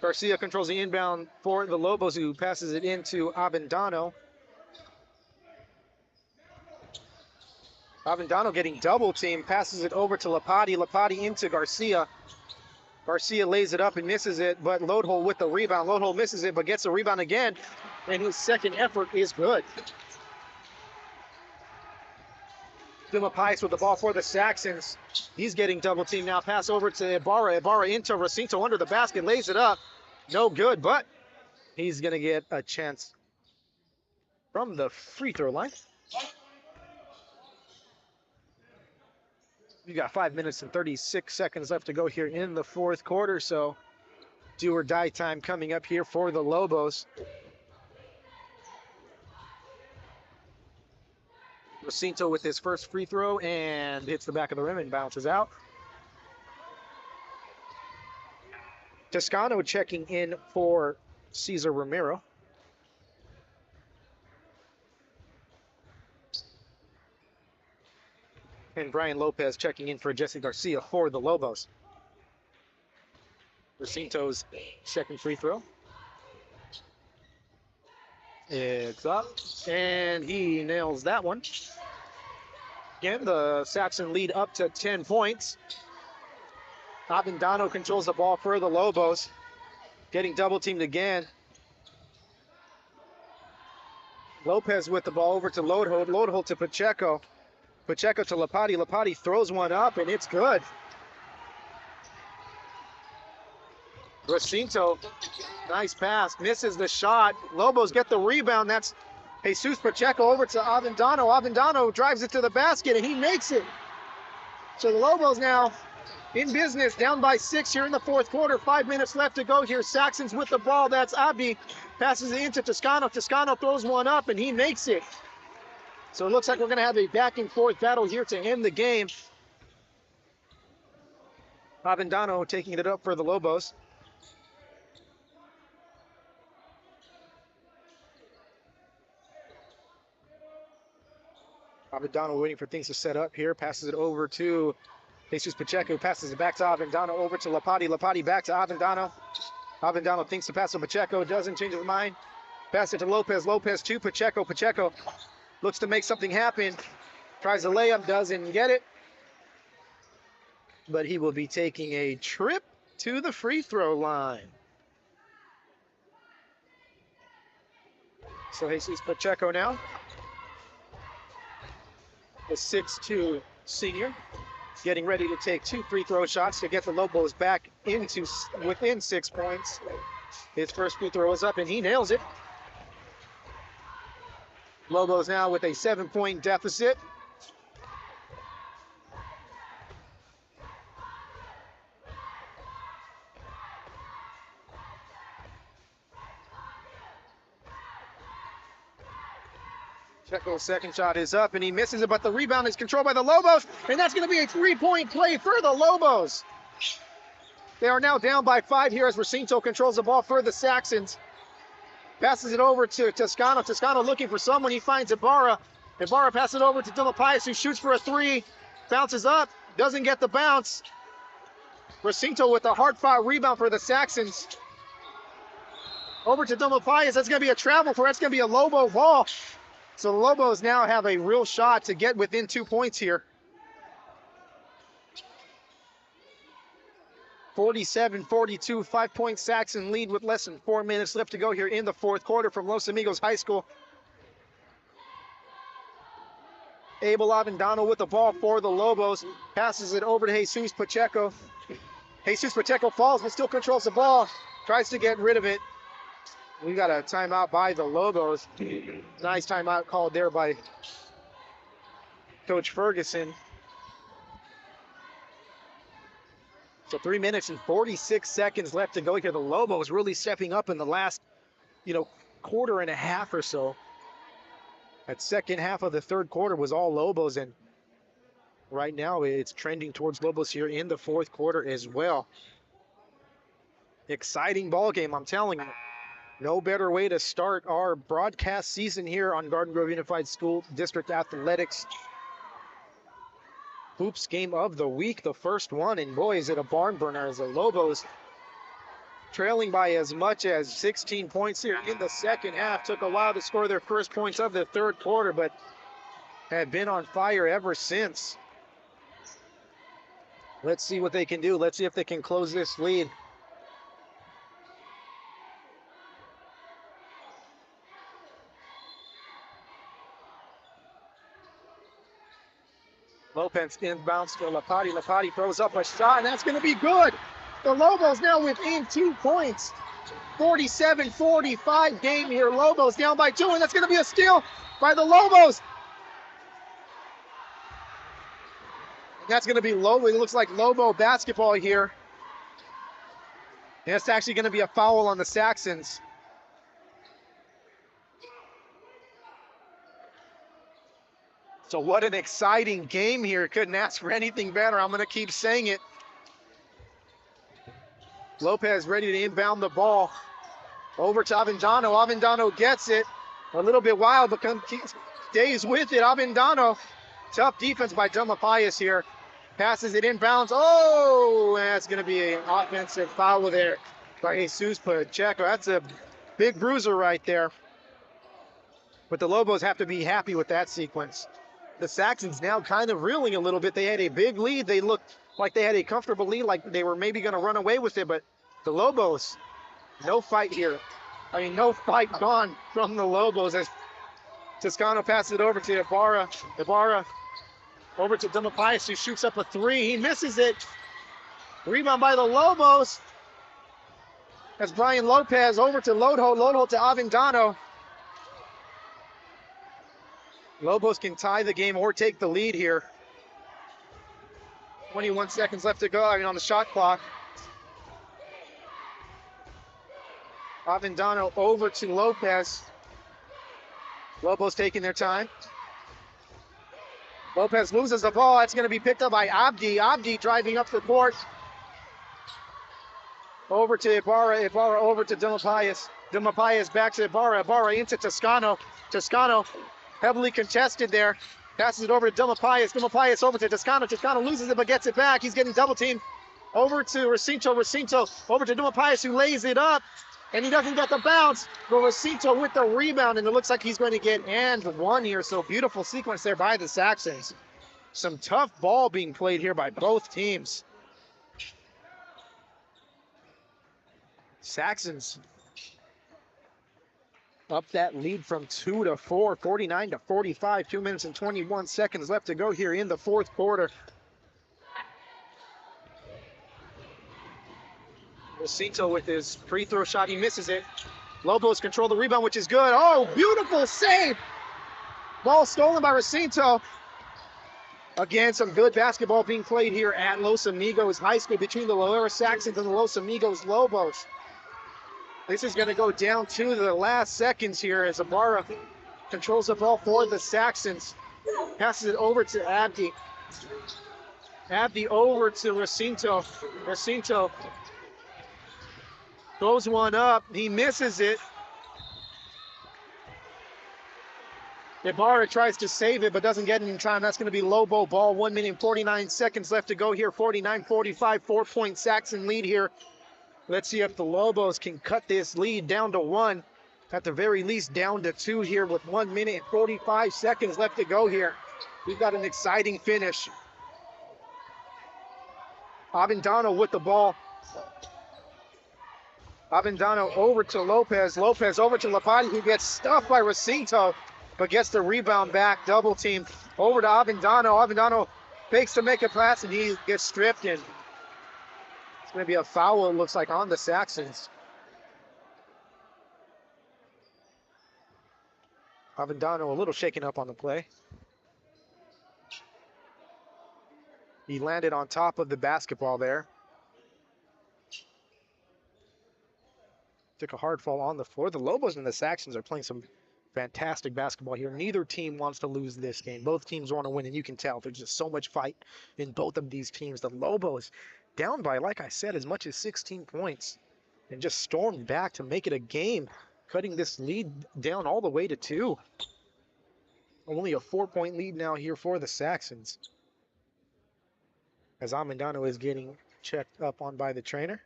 [SPEAKER 1] Garcia controls the inbound for the Lobos, who passes it into Avendano. Avendano getting double teamed, passes it over to Lopati. Lopati into Garcia. Garcia lays it up and misses it, but Loadhold with the rebound. Loadhold misses it, but gets the rebound again, and his second effort is good. Dimapayas with the ball for the Saxons. He's getting double teamed now. Pass over to Ibarra. Ibarra into Recinto under the basket, lays it up. No good, but he's going to get a chance from the free throw line. We've got 5 minutes and 36 seconds left to go here in the fourth quarter, so do or die time coming up here for the Lobos. Recinto with his first free throw and hits the back of the rim and bounces out. Toscano checking in for Cesar Romero. And Brian Lopez checking in for Jesse Garcia for the Lobos. Jacinto's second free throw. It's up, and he nails that one. Again, the Saxon lead up to 10 points. Avendano controls the ball for the Lobos, getting double teamed again. Lopez with the ball over to Loadhold. Loadhold to Pacheco. Pacheco to Lapati. Lapati throws one up, and it's good. Jacinto, nice pass, misses the shot. Lobos get the rebound. That's Jesus Pacheco over to Avendano. Avendano drives it to the basket, and he makes it. So the Lobos now in business, down by 6 here in the fourth quarter. 5 minutes left to go here. Saxons with the ball. That's Abi. Passes it into Toscano. Toscano throws one up, and he makes it. So it looks like we're going to have a back and forth battle here to end the game. Avendano taking it up for the Lobos. Avendano waiting for things to set up here. Passes it over to Jesus Pacheco. Passes it back to Avendano. Over to Lapati. Lapati back to Avendano. Avendano thinks to pass to Pacheco. Doesn't change his mind. Pass it to Lopez. Lopez to Pacheco. Pacheco looks to make something happen. Tries a layup. Doesn't get it. But he will be taking a trip to the free throw line. So Jesus Pacheco now, the 6'2" senior, getting ready to take 2 free throw shots to get the Lobos back into within 6 points. His first free throw is up, and he nails it. Lobos now with a 7-point deficit. Pacheco's second shot is up, and he misses it, but the rebound is controlled by the Lobos, and that's going to be a 3-point play for the Lobos. They are now down by 5 here as Jacinto controls the ball for the Saxons. Passes it over to Toscano. Toscano looking for someone. He finds Ibarra. Ibarra passes it over to Delapias, who shoots for a 3. Bounces up. Doesn't get the bounce. Jacinto with a hard-fought rebound for the Saxons. Over to Delapias. That's going to be a travel for. That's going to be a Lobo ball. So the Lobos now have a real shot to get within 2 points here. 47-42, 5-point Saxon lead with less than 4 minutes left to go here in the fourth quarter from Los Amigos High School. Abel Avendano with the ball for the Lobos. Passes it over to Jesus Pacheco. Jesus Pacheco falls but still controls the ball. Tries to get rid of it. We got a timeout by the Lobos. Nice timeout called there by Coach Ferguson. So 3 minutes and 46 seconds left to go here. The Lobos really stepping up in the last, quarter and a half or so. That second half of the third quarter was all Lobos, and right now it's trending towards Lobos here in the fourth quarter as well. Exciting ball game, I'm telling you. No better way to start our broadcast season here on Garden Grove Unified School District Athletics. Hoops game of the week, the first one, and boy, is it a barn burner as the Lobos trailing by as much as 16 points here in the second half. Took a while to score their first points of the third quarter, but have been on fire ever since. Let's see what they can do. Let's see if they can close this lead. Lopez inbounds to Lapati. Lapati throws up a shot, and that's going to be good. The Lobos now within 2 points. 47-45 game here. Lobos down by 2, and that's going to be a steal by the Lobos. And that's going to be Lobo. It looks like Lobo basketball here. And it's actually going to be a foul on the Saxons. So what an exciting game here. Couldn't ask for anything better. I'm going to keep saying it. Lopez ready to inbound the ball. Over to Avendano. Avendano gets it. A little bit wild, but stays with it. Avendano. Tough defense by Delapias here. Passes it inbounds. Oh, that's going to be an offensive foul there by Jesus Pacheco. That's a big bruiser right there. But the Lobos have to be happy with that sequence. The Saxons now kind of reeling a little bit. They had a big lead. They looked like they had a comfortable lead, like they were maybe going to run away with it. But the Lobos, no fight here. I mean, no fight gone from the Lobos as Toscano passes it over to Ibarra. Ibarra over to Demapias, who shoots up a three. He misses it. Rebound by the Lobos. That's Brian Lopez over to Lodho. Lodho to Avendano. Lobos can tie the game or take the lead here. 21 seconds left to go, on the shot clock. Avendano over to Lopez. Lobos taking their time. Lopez loses the ball. That's going to be picked up by Abdi. Abdi driving up the court. Over to Ibarra. Ibarra over to Demapias. Demapias back to Ibarra. Ibarra into Toscano. Toscano heavily contested there. Passes it over to Demapias. Demapias over to Toscano. Toscano loses it but gets it back. He's getting double teamed. Over to Recinto. Recinto over to Demapias, who lays it up. And he doesn't get the bounce. But Recinto with the rebound, and it looks like he's going to get and one here. So beautiful sequence there by the Saxons. Some tough ball being played here by both teams. Saxons up that lead from 2 to 4, 49 to 45. 2 minutes and 21 seconds left to go here in the fourth quarter. Recinto with his free throw shot, he misses it. Lobos control the rebound, which is good. Oh, beautiful save. Ball stolen by Recinto. Again, some good basketball being played here at Los Amigos High School between the Loara Saxons and the Los Amigos Lobos. This is going to go down to the last seconds here as Ibarra controls the ball for the Saxons. Passes it over to Abdi. Abdi over to Recinto. Recinto throws one up. He misses it. Ibarra tries to save it but doesn't get it in time. That's going to be Lobo ball. 1 minute and 49 seconds left to go here. 49-45, 4-point Saxon lead here. Let's see if the Lobos can cut this lead down to 1. At the very least down to 2 here with 1 minute and 45 seconds left to go here. We've got an exciting finish. Avendano with the ball. Avendano over to Lopez. Lopez over to Lapati, who gets stuffed by Recinto, but gets the rebound back. Double team over to Avendano. Avendano fakes to make a pass, and he gets stripped in. It's going to be a foul, it looks like, on the Saxons. Avendano a little shaken up on the play. He landed on top of the basketball there. Took a hard fall on the floor. The Lobos and the Saxons are playing some fantastic basketball here. Neither team wants to lose this game. Both teams want to win, and you can tell there's just so much fight in both of these teams. The Lobos down by, like I said, as much as 16 points and just stormed back to make it a game, cutting this lead down all the way to 2. Only a 4-point lead now here for the Saxons, as Avendano is getting checked up on by the trainer.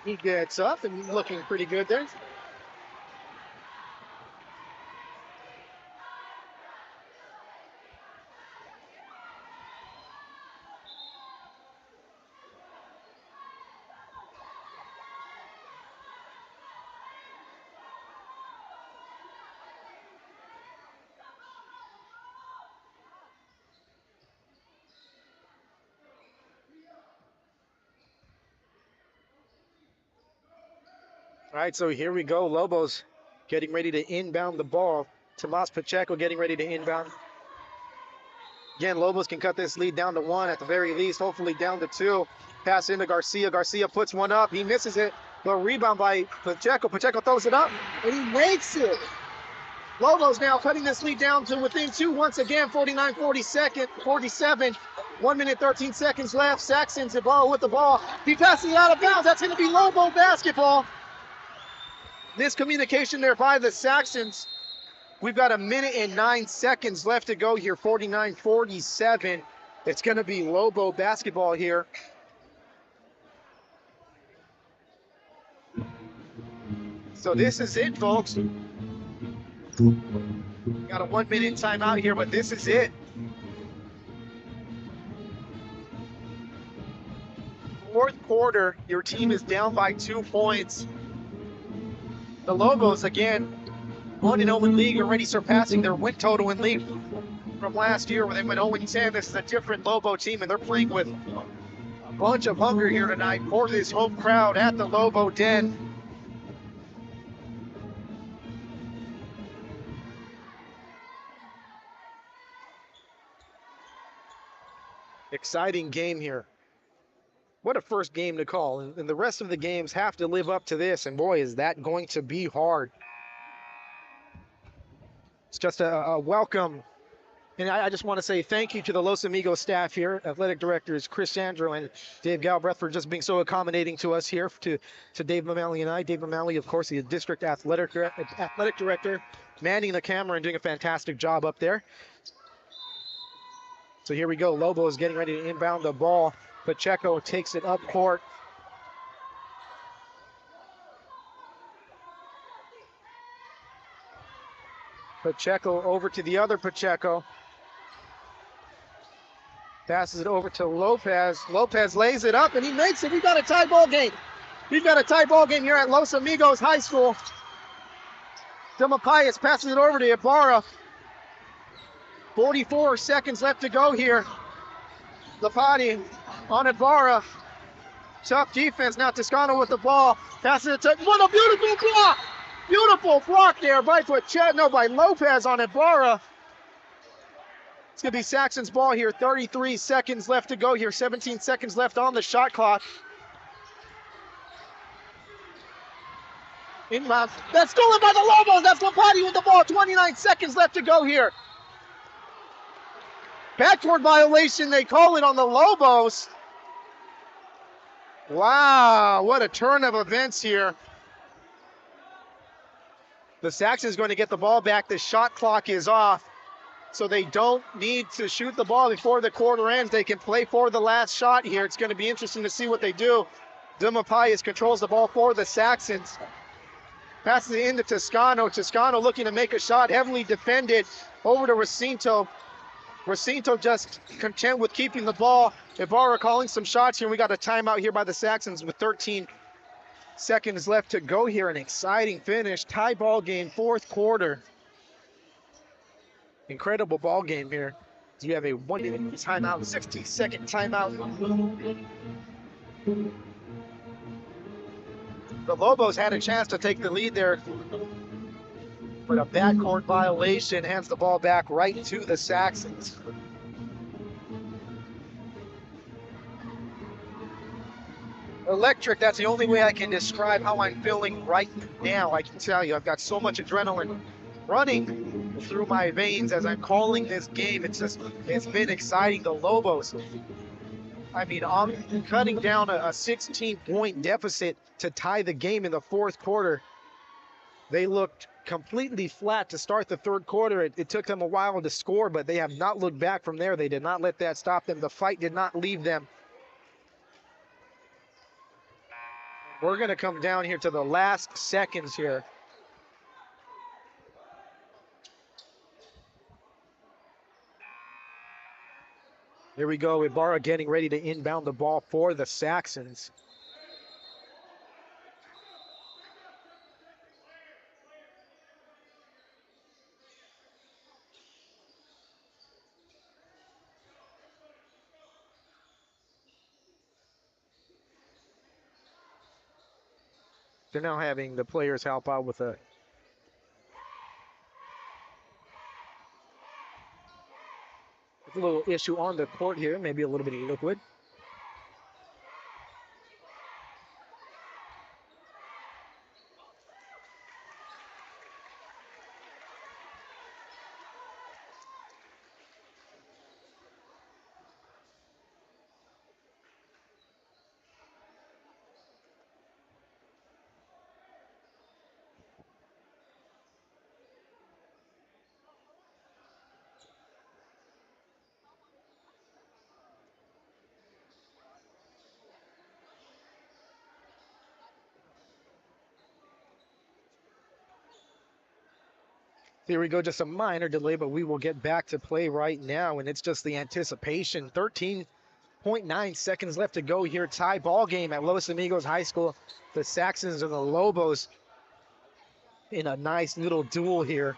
[SPEAKER 1] He gets up and looking pretty good there. All right, so here we go. Lobos getting ready to inbound the ball. Tomas Pacheco getting ready to inbound. Again, Lobos can cut this lead down to 1 at the very least, hopefully down to 2. Pass into Garcia. Garcia puts one up. He misses it. The rebound by Pacheco. Pacheco throws it up, and he makes it. Lobos now cutting this lead down to within 2 once again, 49-47. 1 minute, 13 seconds left. Saxons Ibarra with the ball. He passes it out of bounds. That's going to be Lobo basketball. Miscommunication there by the Saxons. We've got 1:09 left to go here, 49-47. It's going to be Lobo basketball here. So this is it, folks. Got a 1 minute timeout here, but this is it. Fourth quarter, your team is down by 2 points. The Lobos, again, 1-0 in league, already surpassing their win total in league from last year where they went 0-10. This is a different Lobo team, and they're playing with a bunch of hunger here tonight for this home crowd at the Lobo Den. Exciting game here. What a first game to call, and the rest of the games have to live up to this, and boy, is that going to be hard. It's just a welcome, and I just want to say thank you to the Los Amigos staff here, athletic directors Chris Andrew and Dave Galbraith for just being so accommodating to us here, to Dave Mamali and I. Dave Mamali, of course, the district athletic director, manning the camera and doing a fantastic job up there. So here we go, Lobos getting ready to inbound the ball. Pacheco takes it up court. Pacheco over to the other Pacheco. Passes it over to Lopez. Lopez lays it up and he makes it. We've got a tie ball game. We've got a tie ball game here at Los Amigos High School. Demapayas passes it over to Ibarra. 44 seconds left to go here. Lapati on Ibarra. Tough defense now. Toscano with the ball. Passes it to, what a beautiful block! Beautiful block there by by Lopez on Ibarra. It's going to be Saxons ball here. 33 seconds left to go here. 17 seconds left on the shot clock. Inbound. That's stolen by the Lobos. That's Lapati with the ball. 29 seconds left to go here. Backboard violation, they call it on the Lobos. Wow, what a turn of events here. The Saxons going to get the ball back. The shot clock is off, so they don't need to shoot the ball before the quarter ends. They can play for the last shot here. It's going to be interesting to see what they do. Demapayas controls the ball for the Saxons. Passes it into Toscano. Toscano looking to make a shot, heavily defended. Over to Racinto. Racinto just content with keeping the ball. Ibarra calling some shots here. We got a timeout here by the Saxons with 13 seconds left to go here. An exciting finish. Tie ball game, fourth quarter. Incredible ball game here. You have a 1 minute timeout, 60-second timeout. The Lobos had a chance to take the lead there, but a backcourt violation hands the ball back right to the Saxons. Electric, that's the only way I can describe how I'm feeling right now. I can tell you, I've got so much adrenaline running through my veins as I'm calling this game. It's been exciting. The Lobos, I mean, I'm cutting down a 16-point deficit to tie the game in the fourth quarter. They looked completely flat to start the third quarter. It took them a while to score, but they have not looked back from there. They did not let that stop them. The fight did not leave them. We're going to come down here to the last seconds here. Here we go. Ibarra getting ready to inbound the ball for the Saxons. They're now having the players help out with a little issue on the court here, maybe a little bit of liquid. Here we go, just a minor delay, but we will get back to play right now, and it's just the anticipation. 13.9 seconds left to go here. Tie ball game at Los Amigos High School. The Saxons and the Lobos in a nice little duel here.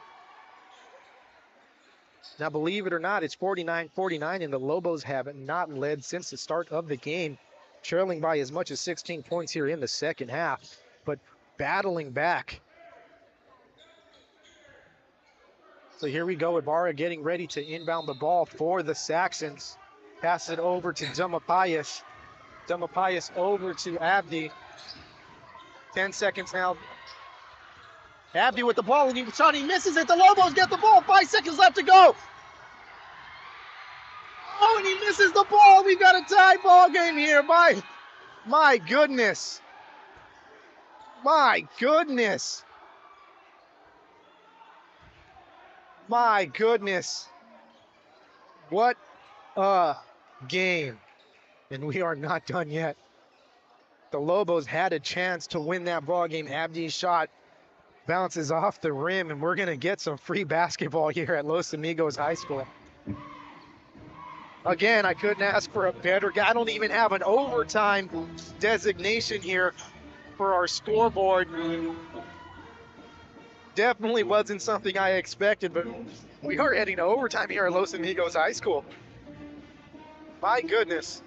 [SPEAKER 1] Now, believe it or not, it's 49-49, and the Lobos have not led since the start of the game, trailing by as much as 16 points here in the second half, but battling back. So here we go, Ibarra getting ready to inbound the ball for the Saxons. Pass it over to Dumapayas. Dumapayas over to Abdi. 10 seconds now. Abdi with the ball, and he misses it. The Lobos get the ball. 5 seconds left to go. Oh, and he misses the ball. We've got a tie ball game here. My goodness. My goodness. My goodness. What a game. And we are not done yet. The Lobos had a chance to win that ball game. Abdi's shot bounces off the rim, and we're going to get some free basketball here at Los Amigos High School. Again, I couldn't ask for a better guy. I don't even have an overtime designation here for our scoreboard. Definitely wasn't something I expected, but we are heading to overtime here at Los Amigos High School. My goodness.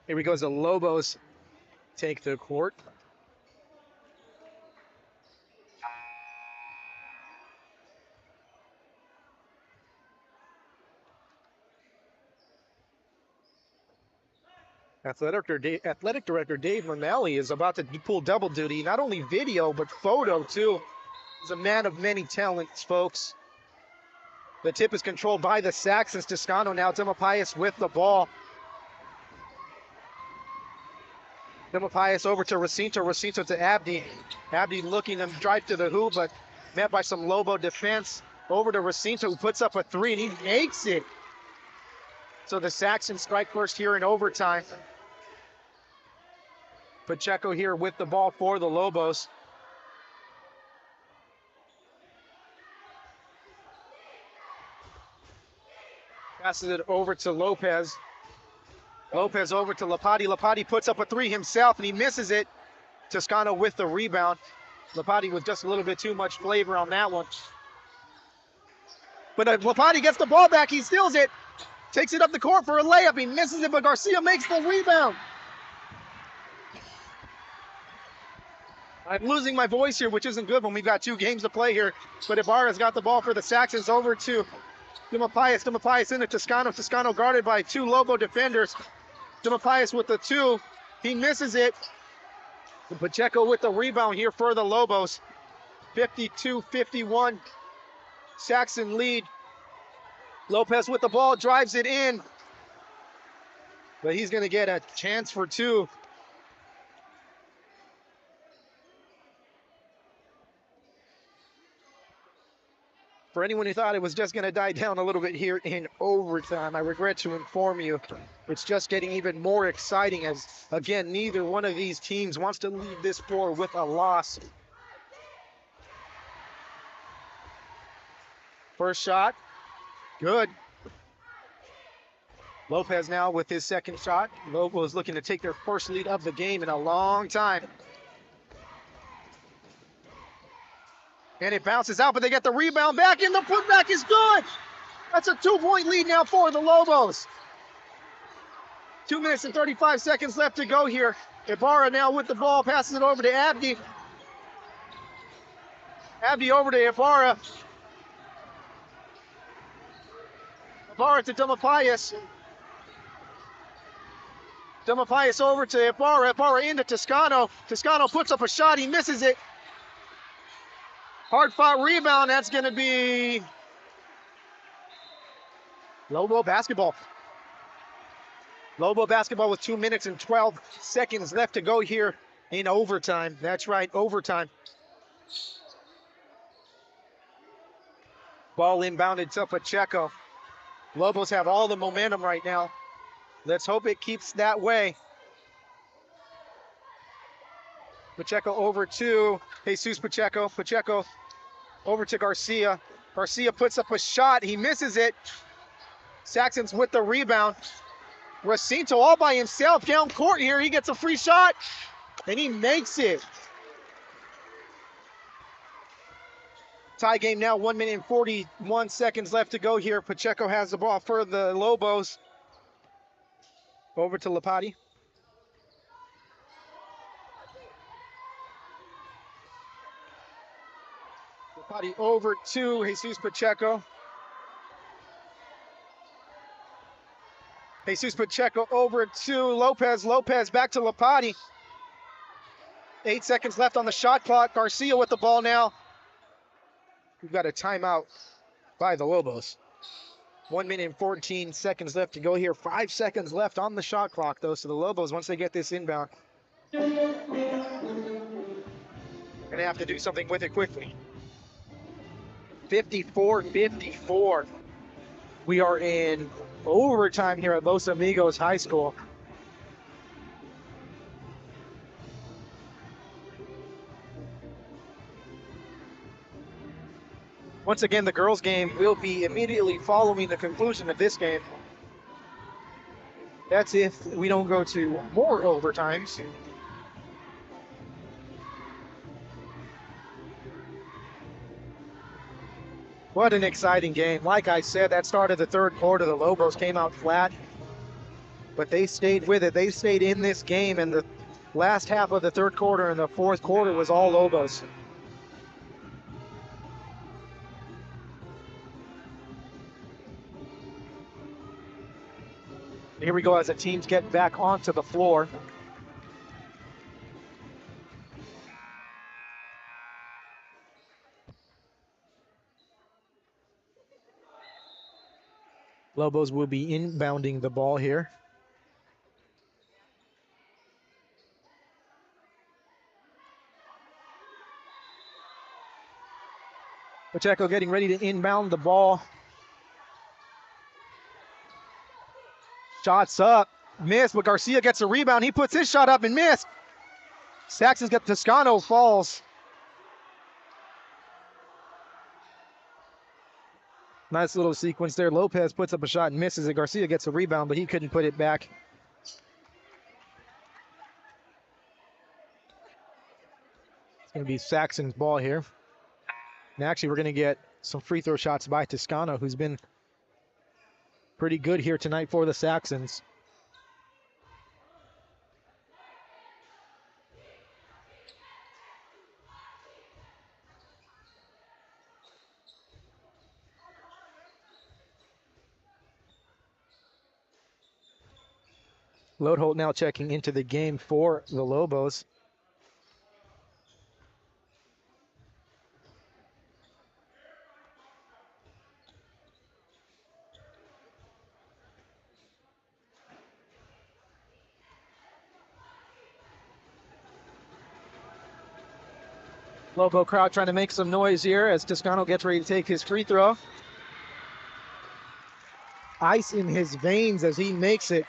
[SPEAKER 1] Here we go as the Lobos take the court. Athletic Director Dave Manelli is about to pull double duty, not only video, but photo too. He's a man of many talents, folks. The tip is controlled by the Saxons. Toscano now, Dumapayas with the ball. Dumapayas over to Recinto, Recinto to Abdi. Abdi looking to drive to the hoop, but met by some Lobo defense. Over to Recinto, who puts up a three, and he makes it. So the Saxons strike first here in overtime. Pacheco here with the ball for the Lobos. Passes it over to Lopez. Lopez over to Lapati. Lapati puts up a three himself, and he misses it. Toscano with the rebound. Lapati with just a little bit too much flavor on that one. But Lapati gets the ball back. He steals it. Takes it up the court for a layup. He misses it, but Garcia makes the rebound. I'm losing my voice here, which isn't good when we've got 2 games to play here. But Ibarra's got the ball for the Saxons over to Dumapayas. Dumapayas into Toscano. Toscano guarded by 2 Lobo defenders. Dumapayas with the 2. He misses it. And Pacheco with the rebound here for the Lobos. 52-51. Saxon lead. Lopez with the ball, drives it in. But he's going to get a chance for 2. For anyone who thought it was just going to die down a little bit here in overtime, I regret to inform you, it's just getting even more exciting as, again, neither one of these teams wants to leave this floor with a loss. First shot, good. Lopez now with his second shot. Lobo is looking to take their first lead of the game in a long time. And it bounces out, but they get the rebound back, and the putback is good. That's a 2-point lead now for the Lobos. 2 minutes and 35 seconds left to go here. Ibarra now with the ball, passes it over to Abdi. Abdi over to Ibarra. Ibarra to Dumapayas. Dumapayas over to Ibarra. Ibarra into Toscano. Toscano puts up a shot, he misses it. Hard fought rebound, that's gonna be Lobo basketball. Lobo basketball with 2 minutes and 12 seconds left to go here in overtime. That's right, overtime. Ball inbounded to Pacheco. Lobos have all the momentum right now. Let's hope it keeps that way. Pacheco over to Jesus Pacheco. Pacheco over to Garcia. Garcia puts up a shot. He misses it. Saxons with the rebound. Racinto all by himself down court here. He gets a free shot, and he makes it. Tie game now, 1 minute and 41 seconds left to go here. Pacheco has the ball for the Lobos. Over to Lapati. Lapati over to Jesus Pacheco. Jesus Pacheco over to Lopez. Lopez back to Lapati. 8 seconds left on the shot clock. Garcia with the ball now. We've got a timeout by the Lobos. 1 minute and 14 seconds left to go here. 5 seconds left on the shot clock, though. So the Lobos, once they get this inbound, going to have to do something with it quickly. 54-54. We are in overtime here at Los Amigos High School. Once again, the girls' game will be immediately following the conclusion of this game. That's if we don't go to more overtimes. What an exciting game. Like I said, that started the third quarter. The Lobos came out flat, but they stayed with it. They stayed in this game, and the last half of the third quarter and the fourth quarter was all Lobos. Here we go as the teams get back onto the floor. Lobos will be inbounding the ball here. Pacheco getting ready to inbound the ball. Shots up, missed, but Garcia gets a rebound. He puts his shot up and missed. Saxons get Toscano falls. Nice little sequence there. Lopez puts up a shot and misses it. Garcia gets a rebound, but he couldn't put it back. It's going to be Saxon's ball here. And actually, we're going to get some free throw shots by Toscano, who's been pretty good here tonight for the Saxons. Lodeholt now checking into the game for the Lobos. Lobo crowd trying to make some noise here as Toscano gets ready to take his free throw. Ice in his veins as he makes it.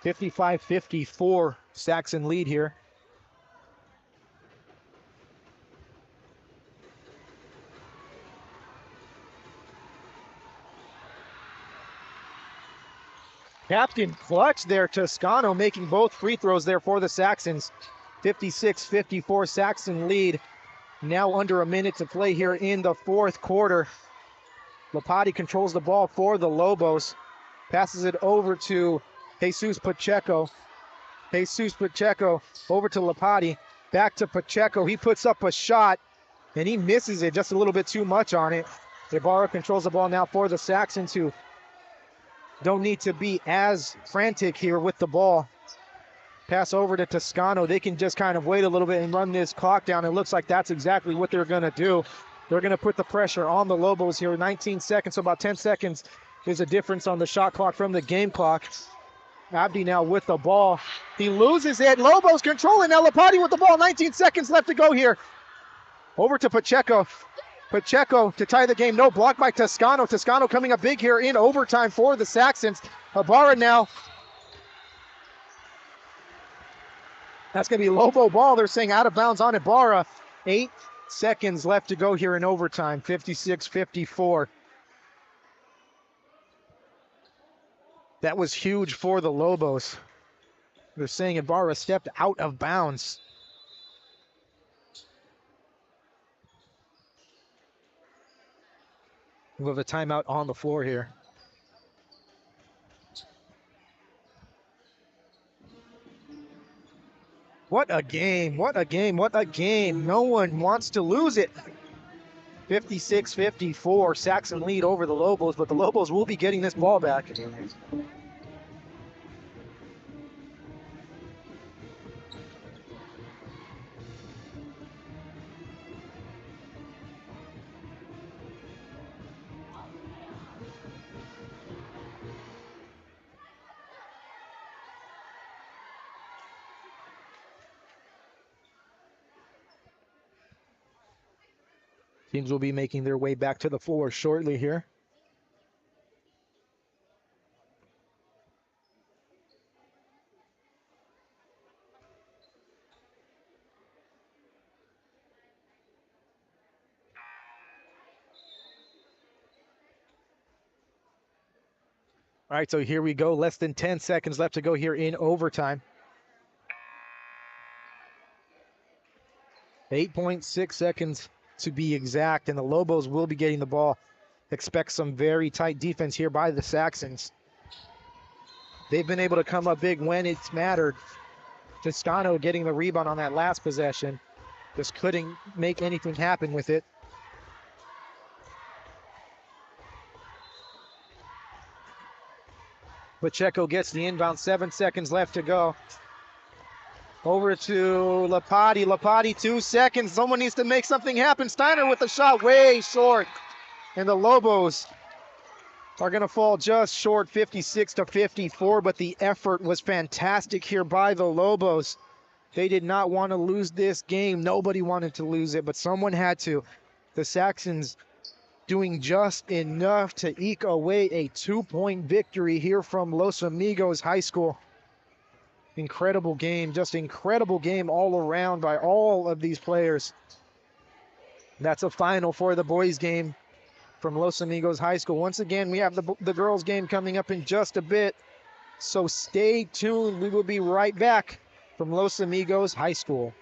[SPEAKER 1] 55-54 Saxon lead here. Captain clutch there, Toscano making both free throws there for the Saxons. 56-54 Saxon lead. Now under a minute to play here in the fourth quarter. Lapati controls the ball for the Lobos. Passes it over to Jesus Pacheco. Jesus Pacheco over to Lapati. Back to Pacheco. He puts up a shot and he misses it just a little bit too much on it. Ibarra controls the ball now for the Saxons, who don't need to be as frantic here with the ball. Pass over to Toscano. They can just kind of wait a little bit and run this clock down. It looks like that's exactly what they're going to do. They're going to put the pressure on the Lobos here. 19 seconds, so about 10 seconds is a difference on the shot clock from the game clock. Abdi now with the ball. He loses it. Lobos controlling now. Lapati with the ball. 19 seconds left to go here. Over to Pacheco. Pacheco to tie the game. No, blocked by Toscano. Toscano coming up big here in overtime for the Saxons. Ibarra now. That's going to be Lobo ball. They're saying out of bounds on Ibarra. 8 seconds left to go here in overtime. 56-54. That was huge for the Lobos. They're saying Ibarra stepped out of bounds. We have a timeout on the floor here. What a game, what a game, what a game. No one wants to lose it. 56-54, Saxon lead over the Lobos, but the Lobos will be getting this ball back. Teams will be making their way back to the floor shortly here. All right, so here we go. Less than 10 seconds left to go here in overtime. 8.6 seconds to be exact, and the Lobos will be getting the ball. Expect some very tight defense here by the Saxons. They've been able to come up big when it's mattered. Toscano getting the rebound on that last possession. Just couldn't make anything happen with it. Pacheco gets the inbound, 7 seconds left to go. Over to Lapati. Lapati, 2 seconds. Someone needs to make something happen. Steiner with the shot way short. And the Lobos are going to fall just short, 56-54, but the effort was fantastic here by the Lobos. They did not want to lose this game. Nobody wanted to lose it, but someone had to. The Saxons doing just enough to eke away a 2-point victory here from Los Amigos High School. Incredible game, just incredible game all around by all of these players. That's a final for the boys game from Los Amigos High School. Once again, we have the girls game coming up in just a bit, so stay tuned. We will be right back from Los Amigos High School.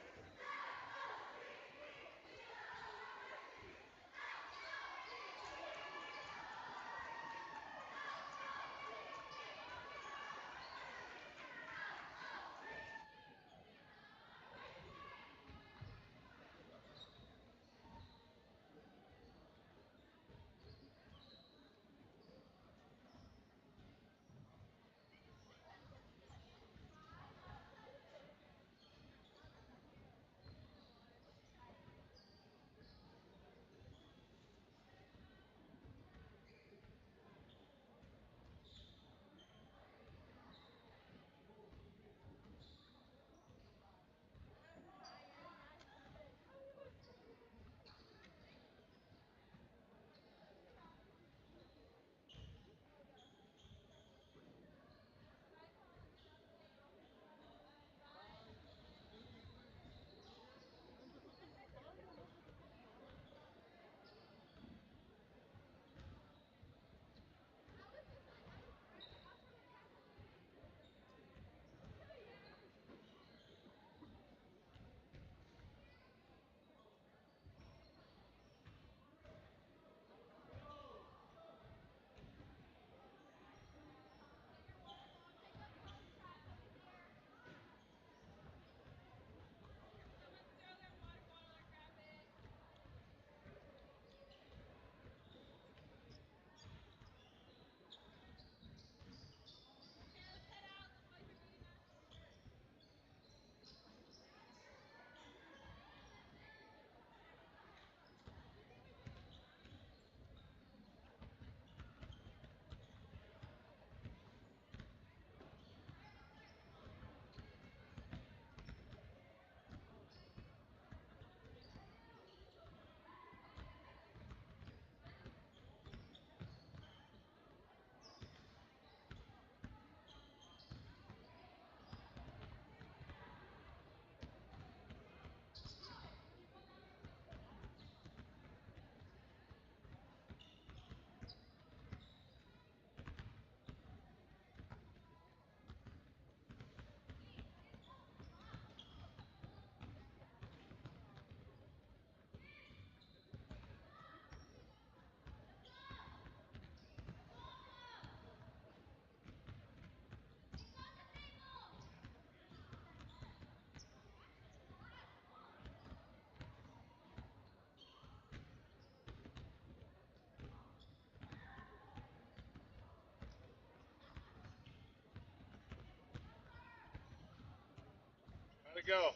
[SPEAKER 2] go.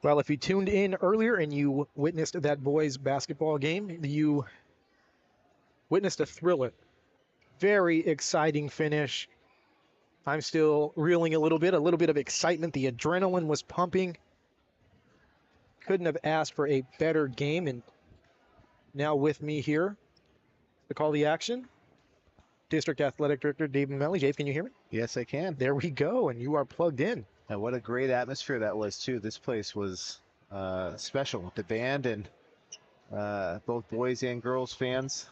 [SPEAKER 1] Well, if you tuned in earlier and you witnessed that boys basketball game, you witnessed a thriller. Very exciting finish. I'm still reeling a little bit of excitement. The adrenaline was pumping. Couldn't have asked for a better game. And now with me here to call the action, District Athletic Director Dave Melly. Dave, can you hear me?
[SPEAKER 2] Yes, I can.
[SPEAKER 1] There we go, and you are plugged in.
[SPEAKER 2] And what a great atmosphere that was, too. This place was special with the band and both boys and girls fans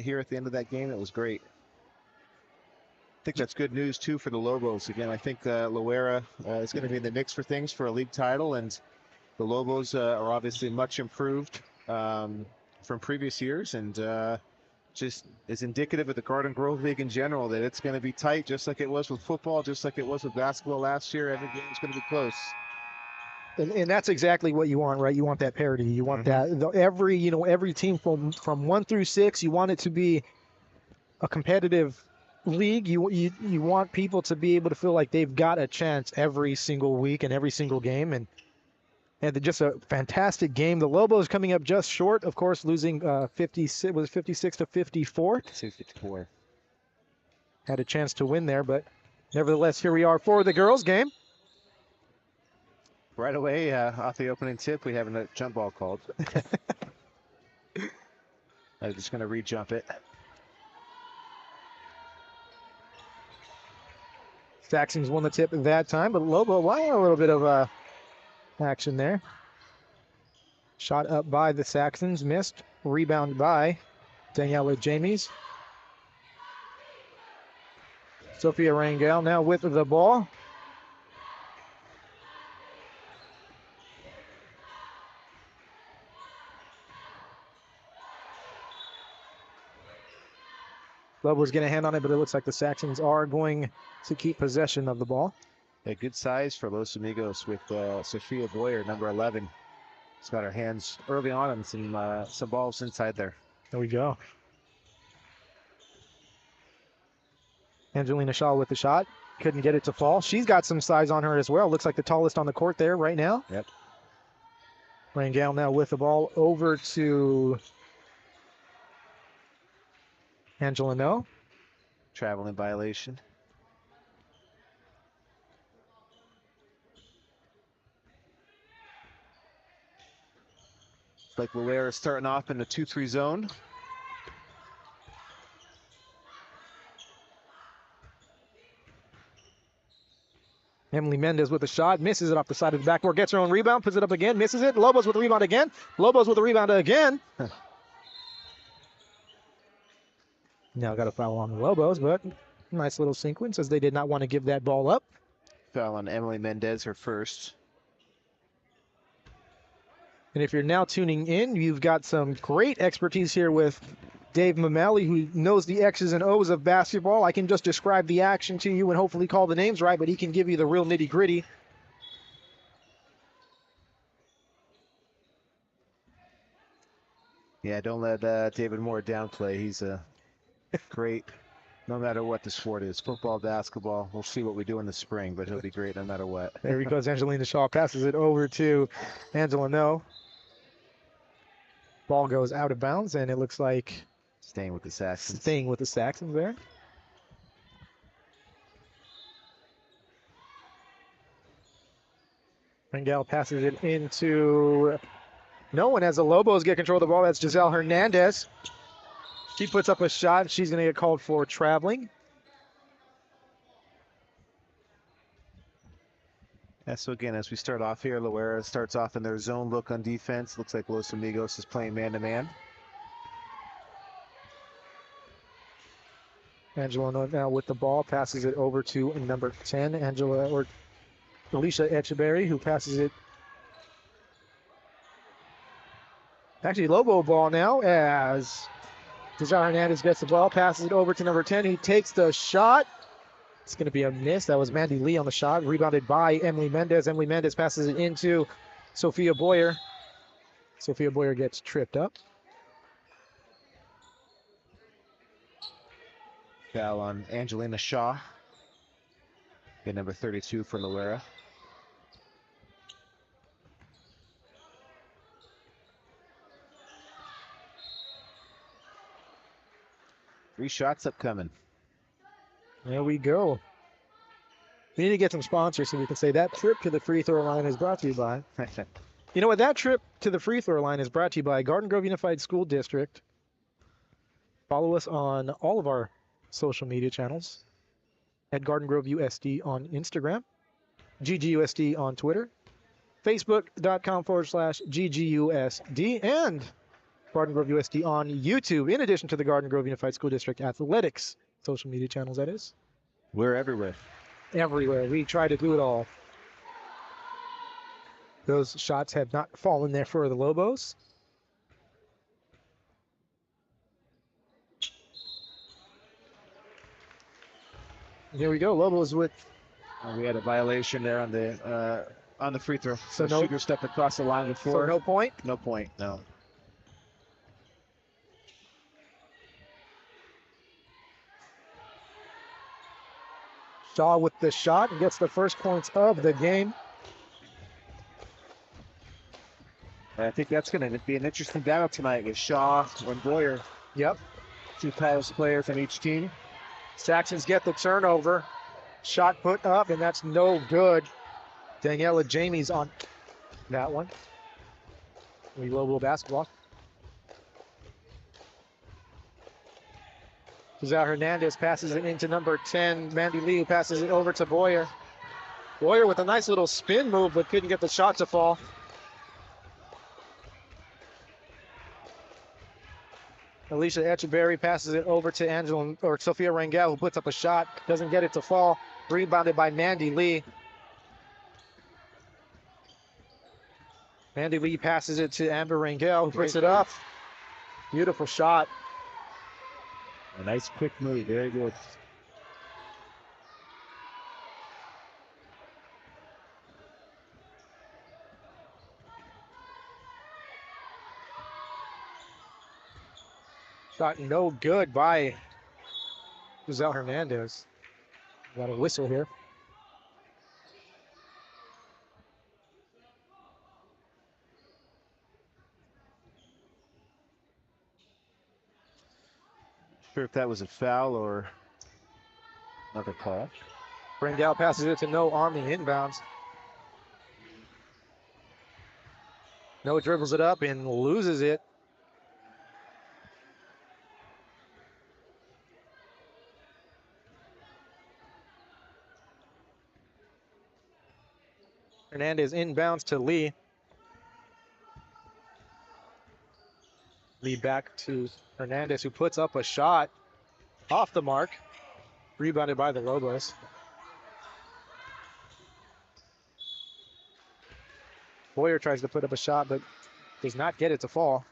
[SPEAKER 2] here at the end of that game. It was great. I think that's good news, too, for the Lobos. Again, I think Loara is going to be in the mix for things for a league title, and the Lobos are obviously much improved from previous years, and just is indicative of the Garden Grove League in general, that it's going to be tight, just like it was with football, just like it was with basketball last year. Every game's going to be close.
[SPEAKER 1] And that's exactly what you want, right? You want that parity. You want that every team from 1 through 6. You want it to be a competitive league. You want people to be able to feel like they've got a chance every single week and every single game. And just a fantastic game. The Lobos coming up just short, of course, losing 56 to 54.
[SPEAKER 2] 54.
[SPEAKER 1] Had a chance to win there, but nevertheless, here we are for the girls' game.
[SPEAKER 2] Right away, off the opening tip, we have a jump ball called. I'm just going to re-jump it.
[SPEAKER 1] Saxons won the tip at that time, but Lobo, wow, a little bit of action there. Shot up by the Saxons, missed. Rebound by Daniela Jamies. Sophia Rangel now with the ball. Lobos get a hand on it, but it looks like the Saxons are going to keep possession of the ball.
[SPEAKER 2] A good size for Los Amigos with Sophia Boyer, number 11. She's got her hands early on and some balls inside there.
[SPEAKER 1] There we go. Angelina Shaw with the shot. Couldn't get it to fall. She's got some size on her as well. Looks like the tallest on the court there right now.
[SPEAKER 2] Yep.
[SPEAKER 1] Rangel now with the ball over to Angela No.
[SPEAKER 2] Traveling violation. It's like Loara is starting off in the 2-3 zone.
[SPEAKER 1] Emily Mendez with a shot, misses it off the side of the backboard, gets her own rebound, puts it up again, misses it. Lobos with the rebound again. Lobos with the rebound again. Now got a foul on the Lobos, but nice little sequence as they did not want to give that ball up.
[SPEAKER 2] Foul on Emily Mendez, her first.
[SPEAKER 1] And if you're now tuning in, you've got some great expertise here with Dave Mameli, who knows the X's and O's of basketball. I can just describe the action to you and hopefully call the names right, but he can give you the real nitty-gritty.
[SPEAKER 2] Yeah, don't let David Moore downplay. He's a great, no matter what the sport is. Football, basketball, we'll see what we do in the spring, but he'll be great no matter what.
[SPEAKER 1] There he goes. Angelina Shaw passes it over to Angela No. Ball goes out of bounds, and it looks like
[SPEAKER 2] Staying with the Saxons.
[SPEAKER 1] Staying with the Saxons there. Rangel passes it into no one as the Lobos get control of the ball. That's Giselle Hernandez. She puts up a shot. She's going to get called for traveling.
[SPEAKER 2] Yeah, so again, as we start off here, Loara starts off in their zone look on defense. Looks like Los Amigos is playing man-to-man.
[SPEAKER 1] Angela now with the ball, passes it over to number 10, Alicia Echeberry, who passes it. Actually, Lobo ball now as Giselle Hernandez gets the ball, passes it over to number 10. He takes the shot. It's going to be a miss. That was Mandy Lee on the shot, rebounded by Emily Mendez. Emily Mendez passes it into Sophia Boyer. Sophia Boyer gets tripped up.
[SPEAKER 2] Foul on Angelina Shaw. Get number 32 for Loara. 3 shots upcoming.
[SPEAKER 1] There we go. We need to get some sponsors so we can say that trip to the free throw line is brought to you by. You know what? That trip to the free throw line is brought to you by Garden Grove Unified School District. Follow us on all of our social media channels at Garden Grove USD on Instagram, GGUSD on Twitter, Facebook.com/GGUSD, and Garden Grove USD on YouTube, in addition to the Garden Grove Unified School District Athletics social media channels, that is.
[SPEAKER 2] We're everywhere.
[SPEAKER 1] Everywhere. We try to do it all. Those shots have not fallen there for the Lobos. Here we go. Lobos with.
[SPEAKER 2] We had a violation there on the free throw.
[SPEAKER 1] So
[SPEAKER 2] So
[SPEAKER 1] no-
[SPEAKER 2] Sugar stepped across the line before.
[SPEAKER 1] So no point.
[SPEAKER 2] No point. No.
[SPEAKER 1] Shaw with the shot and gets the first points of the game.
[SPEAKER 2] I think that's going to be an interesting battle tonight with Shaw and Boyer,
[SPEAKER 1] Yep.
[SPEAKER 2] 2 tallest players on each team.
[SPEAKER 1] Saxons get the turnover. Shot put up, and that's no good. Daniela Jamie's on that one. We Lobo basketball. Giselle Hernandez passes it into number 10. Mandy Lee passes it over to Boyer. Boyer with a nice little spin move, but couldn't get the shot to fall. Alicia Echeverry passes it over to Angela or Sophia Rangel, who puts up a shot, doesn't get it to fall. Rebounded by Mandy Lee. Mandy Lee passes it to Amber Rangel, who puts it up. Beautiful shot.
[SPEAKER 2] A nice quick move. Very good.
[SPEAKER 1] Shot no good by Giselle Hernandez. Got a whistle here.
[SPEAKER 2] Sure if that was a foul or another call.
[SPEAKER 1] Rangel passes it to No Army inbounds. No dribbles it up and loses it. Hernandez inbounds to Lee. Lee back to Hernandez, who puts up a shot off the mark. Rebounded by the Lobos. Boyer tries to put up a shot, but does not get it to fall.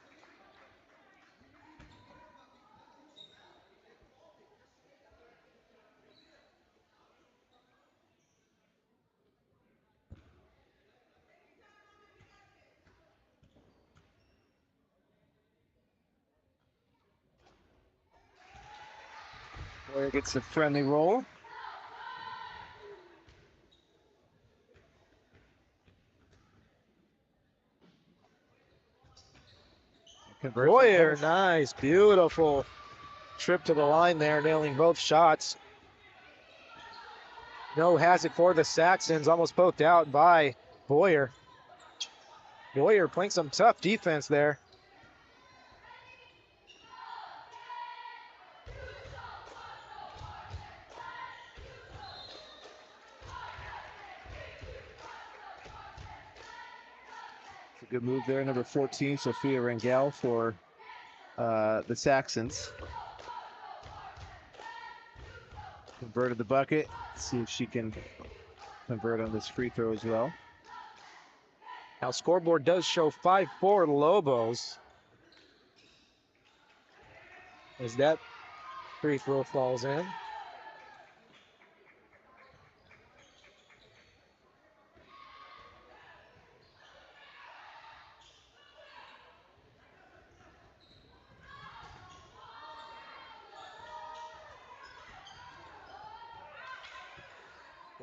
[SPEAKER 2] Boyer gets a friendly roll.
[SPEAKER 1] Boyer, nice, beautiful trip to the line there, nailing both shots. No has it for the Saxons, almost poked out by Boyer. Boyer playing some tough defense there.
[SPEAKER 2] It's a good move there. Number 14, Sophia Rangel for the Saxons. Converted the bucket. See if she can convert on this free throw as well.
[SPEAKER 1] Now scoreboard does show 5-4 Lobos. As that free throw falls in.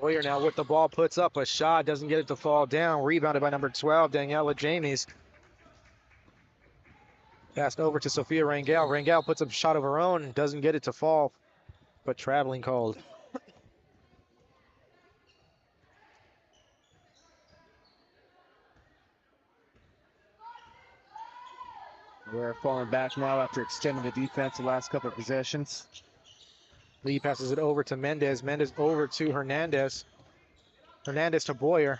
[SPEAKER 1] Boyer now with the ball, puts up a shot, doesn't get it to fall down. Rebounded by number 12, Daniela Jamies. Passed over to Sophia Rangel. Rangel puts up a shot of her own, doesn't get it to fall, but traveling called.
[SPEAKER 2] We're falling back now after extending the defense the last couple of possessions.
[SPEAKER 1] Lee passes it over to Mendez. Mendez over to Hernandez. Hernandez to Boyer.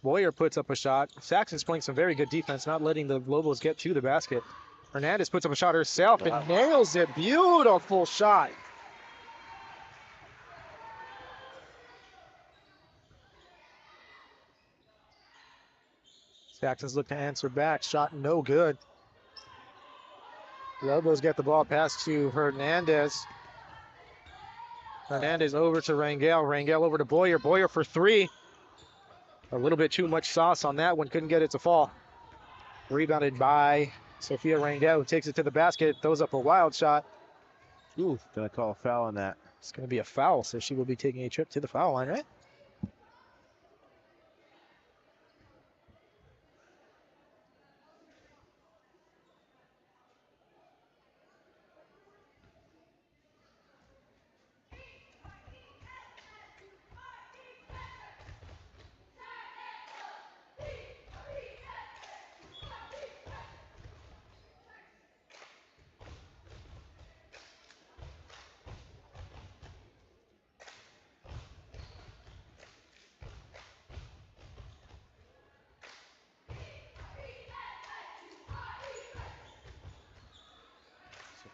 [SPEAKER 1] Boyer puts up a shot. Saxon's playing some very good defense, not letting the Lobos get to the basket. Hernandez puts up a shot herself and nails it. Beautiful shot. Saxons look to answer back. Shot no good. Lobos get the ball passed to Hernandez. Hernandez over to Rangel. Rangel over to Boyer. Boyer for three. A little bit too much sauce on that one. Couldn't get it to fall. Rebounded by Sophia Rangel, who takes it to the basket. Throws up a wild shot.
[SPEAKER 2] Ooh, gonna call a foul on that.
[SPEAKER 1] It's going to be a foul, so she will be taking a trip to the foul line, right?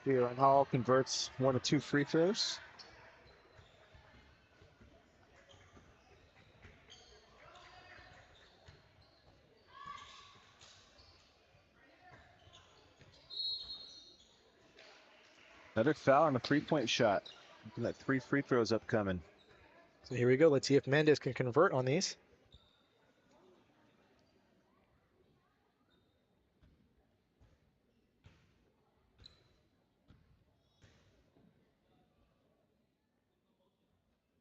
[SPEAKER 2] Sophia Hall converts 1 of 2 free throws. Another foul on a 3-point shot. Looking at 3 free throws upcoming.
[SPEAKER 1] So here we go. Let's see if Mendez can convert on these.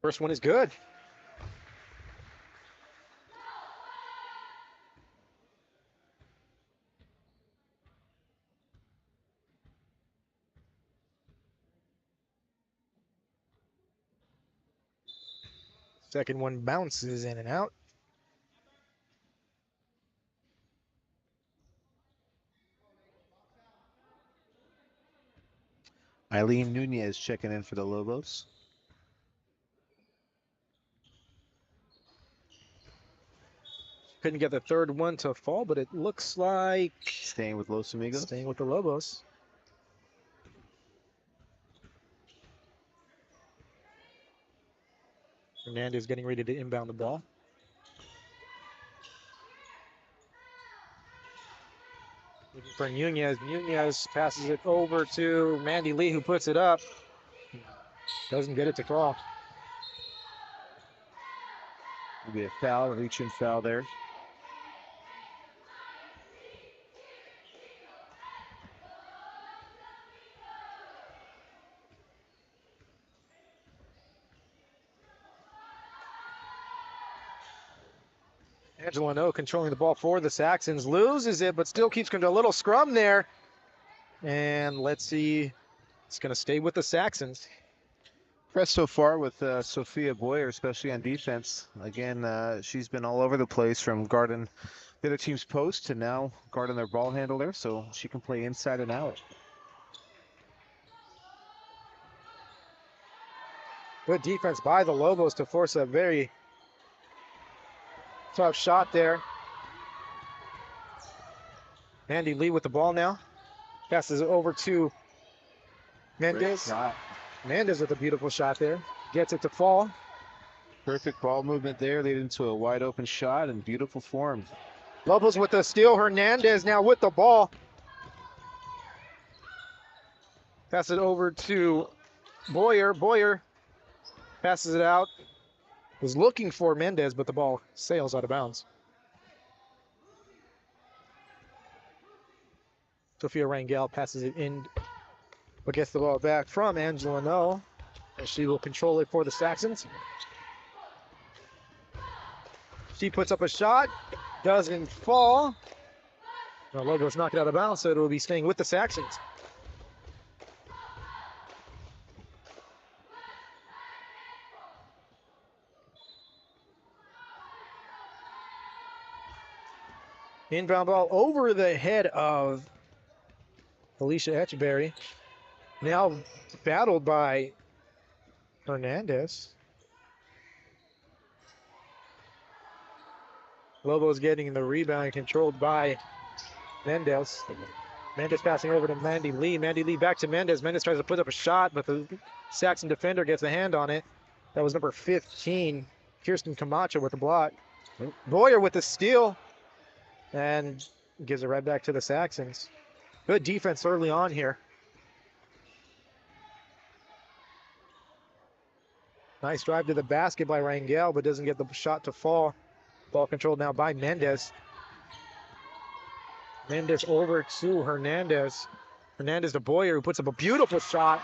[SPEAKER 1] First one is good. Second one bounces in and out.
[SPEAKER 2] Eileen Nunez checking in for the Lobos.
[SPEAKER 1] Couldn't get the third one to fall, but it looks like
[SPEAKER 2] Staying with Los Amigos.
[SPEAKER 1] staying with the Lobos. Hernandez getting ready to inbound the ball. Looking for Nunez. Nunez passes it over to Mandy Lee, who puts it up. Doesn't get it to fall.
[SPEAKER 2] Will be a foul, a reach-in foul there.
[SPEAKER 1] Angela No controlling the ball for the Saxons. Loses it, but still keeps going to a little scrum there. And let's see. It's going to stay with the Saxons.
[SPEAKER 2] Impressed so far with Sophia Boyer, especially on defense. Again, she's been all over the place from guarding the other team's post to now guarding their ball handler, so she can play inside and out.
[SPEAKER 1] Good defense by the Lobos to force a very tough shot there. Mandy Lee with the ball now. Passes it over to Mendez. Mendez with a beautiful shot there. Gets it to fall.
[SPEAKER 2] Perfect ball movement there, leading to a wide open shot and beautiful form.
[SPEAKER 1] Lobos with the steal. Hernandez now with the ball. Pass it over to Boyer. Boyer passes it out. Was looking for Mendez, but the ball sails out of bounds. Sophia Rangel passes it in, but gets the ball back from Angela No, and she will control it for the Saxons. She puts up a shot, doesn't fall. The Lobos knock it out of bounds, so it will be staying with the Saxons. Inbound ball over the head of Alicia Etchberry. Now battled by Hernandez. Lobos getting the rebound, controlled by Mendez. Mendez passing over to Mandy Lee. Mandy Lee back to Mendez. Mendez tries to put up a shot, but the Saxon defender gets a hand on it. That was number 15, Kirsten Camacho with the block. Boyer with the steal and gives it right back to the Saxons. Good defense early on here. Nice drive to the basket by Rangel, but doesn't get the shot to fall. Ball controlled now by Mendez. Mendez over to Hernandez. Hernandez to Boyer, who puts up a beautiful shot.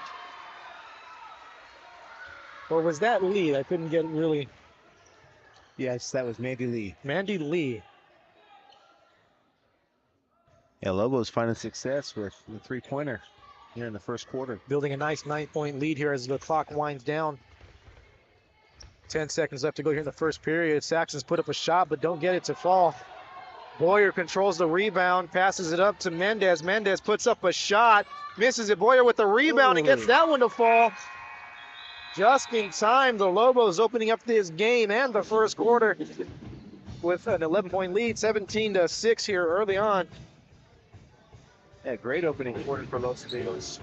[SPEAKER 1] Or was that Lee? I couldn't get really.
[SPEAKER 2] Yes, that was Mandy Lee.
[SPEAKER 1] Mandy Lee.
[SPEAKER 2] Yeah, Lobos finding success with the three-pointer here in the first quarter.
[SPEAKER 1] Building a nice 9-point lead here as the clock winds down. 10 seconds left to go here in the first period. Saxons put up a shot, but don't get it to fall. Boyer controls the rebound, passes it up to Mendez. Mendez puts up a shot, misses it. Boyer with the rebound and gets that one to fall. Just in time, the Lobos opening up this game and the first quarter with an 11-point lead, 17-6 here early on.
[SPEAKER 2] Yeah, great opening quarter for Los Amigos.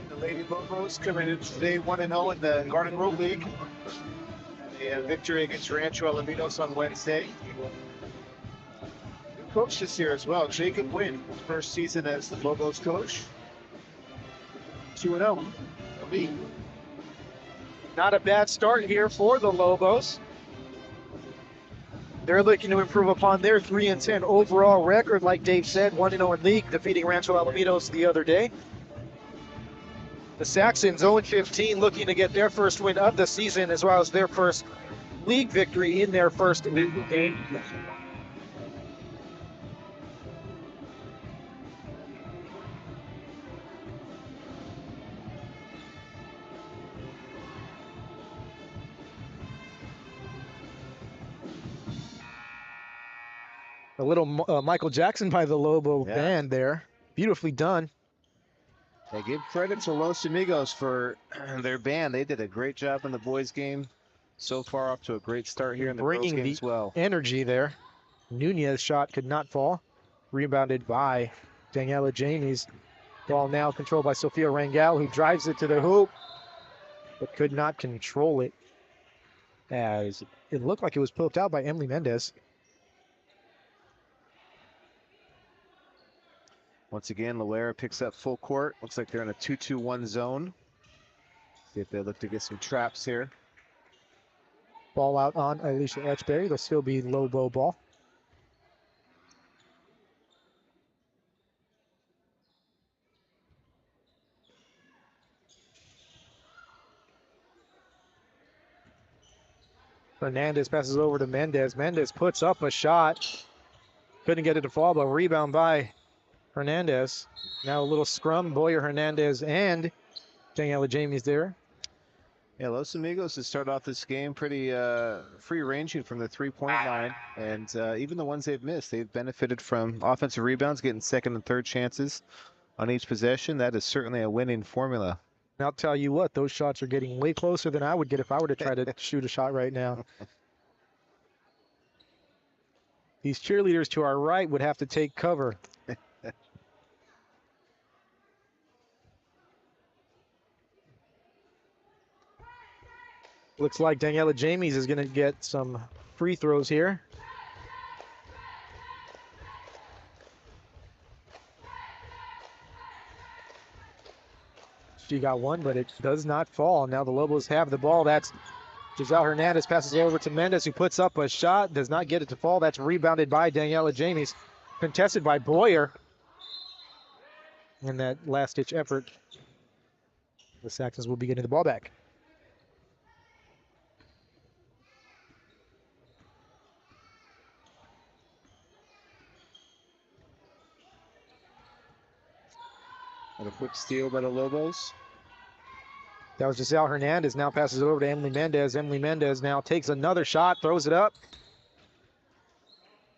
[SPEAKER 2] The Lady Lobos coming in today 1-0 in the Garden Grove League. A victory against Rancho Alamitos on Wednesday. New coach this year as well, Jacob Wynn, first season as the Lobos coach. 2-0. League.
[SPEAKER 1] Not a bad start here for the Lobos. They're looking to improve upon their 3-10 overall record, like Dave said, 1-0 in league, defeating Rancho Alamitos the other day. The Saxons 0-15, looking to get their first win of the season, as well as their first league victory in their first league game. A little Michael Jackson by the Lobo band there. Beautifully done.
[SPEAKER 2] They give credit to Los Amigos for their band. They did a great job in the boys' game. So far off to a great start here in the girls' game as well.
[SPEAKER 1] Energy there. Nunez shot could not fall. Rebounded by Daniela Jamies. Ball now controlled by Sofia Rangel, who drives it to the hoop, but could not control it, as it looked like it was poked out by Emily Mendez.
[SPEAKER 2] Once again, Loara picks up full court. Looks like they're in a 2-2-1 zone. See if they look to get some traps here.
[SPEAKER 1] Ball out on Alicia Etchberry. There'll still be Lobo ball. Hernandez passes over to Mendez. Mendez puts up a shot. Couldn't get it to fall, but rebound by Hernandez. Now a little scrum. Boyer, Hernandez, and Daniela Jamies there.
[SPEAKER 2] Yeah, Los Amigos has started off this game pretty free-ranging from the three-point line, and even the ones they've missed, they've benefited from offensive rebounds, getting second and third chances on each possession. That is certainly a winning formula.
[SPEAKER 1] And I'll tell you what, those shots are getting way closer than I would get if I were to try to shoot a shot right now. These cheerleaders to our right would have to take cover. Looks like Daniela Jamies is going to get some free throws here. She got one, but it does not fall. Now the Lobos have the ball. That's Giselle Hernandez, passes it over to Mendez, who puts up a shot, does not get it to fall. That's rebounded by Daniela Jamies, contested by Boyer. In that last-ditch effort, the Saxons will be getting the ball back.
[SPEAKER 2] And a quick steal by the Lobos.
[SPEAKER 1] That was Giselle Hernandez. Now passes it over to Emily Mendez. Emily Mendez now takes another shot, throws it up.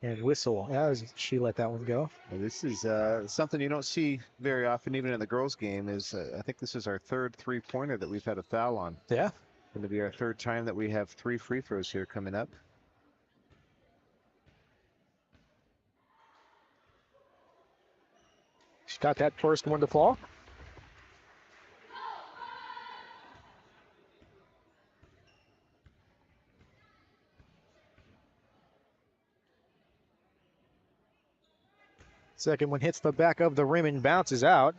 [SPEAKER 1] And whistle. She let that one go.
[SPEAKER 2] Well, this is something you don't see very often, even in the girls' game. Is I think this is our third three-pointer that we've had a foul on.
[SPEAKER 1] Yeah.
[SPEAKER 2] Going to be our third time that we have 3 free throws here coming up.
[SPEAKER 1] She got that first one to fall. Second one hits the back of the rim and bounces out.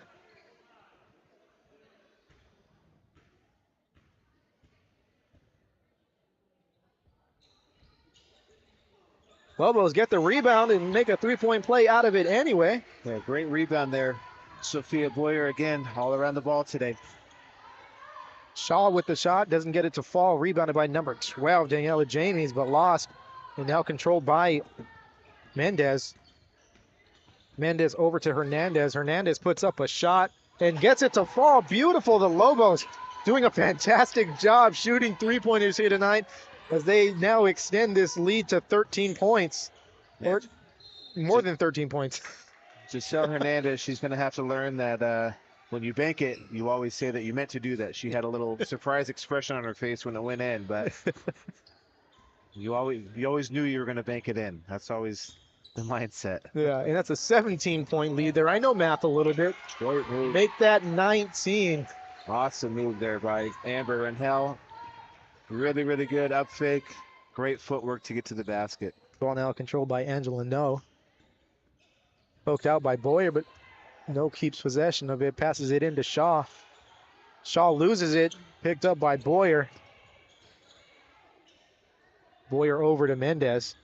[SPEAKER 1] Lobos get the rebound and make a three-point play out of it anyway.
[SPEAKER 2] Yeah, great rebound there. Sophia Boyer again, all around the ball today.
[SPEAKER 1] Shaw with the shot, doesn't get it to fall. Rebounded by number 12, Daniela James, but lost. And now controlled by Mendez. Mendez over to Hernandez. Hernandez puts up a shot and gets it to fall. Beautiful. The Lobos doing a fantastic job shooting three-pointers here tonight as they now extend this lead to 13 points. Or more than 13 points.
[SPEAKER 2] Giselle Hernandez, she's going to have to learn that when you bank it, you always say that you meant to do that. She had a little surprise expression on her face when it went in, but you always knew you were going to bank it in. That's always the mindset.
[SPEAKER 1] Yeah, and that's a 17-point lead there. I know math a little bit. Make that 19.
[SPEAKER 2] Awesome move there by Amber and Hell. Really, really good up fake. Great footwork to get to the basket.
[SPEAKER 1] Ball now controlled by Angela No. Poked out by Boyer, but No keeps possession of it. Passes it into Shaw. Shaw loses it. Picked up by Boyer. Boyer over to Mendez.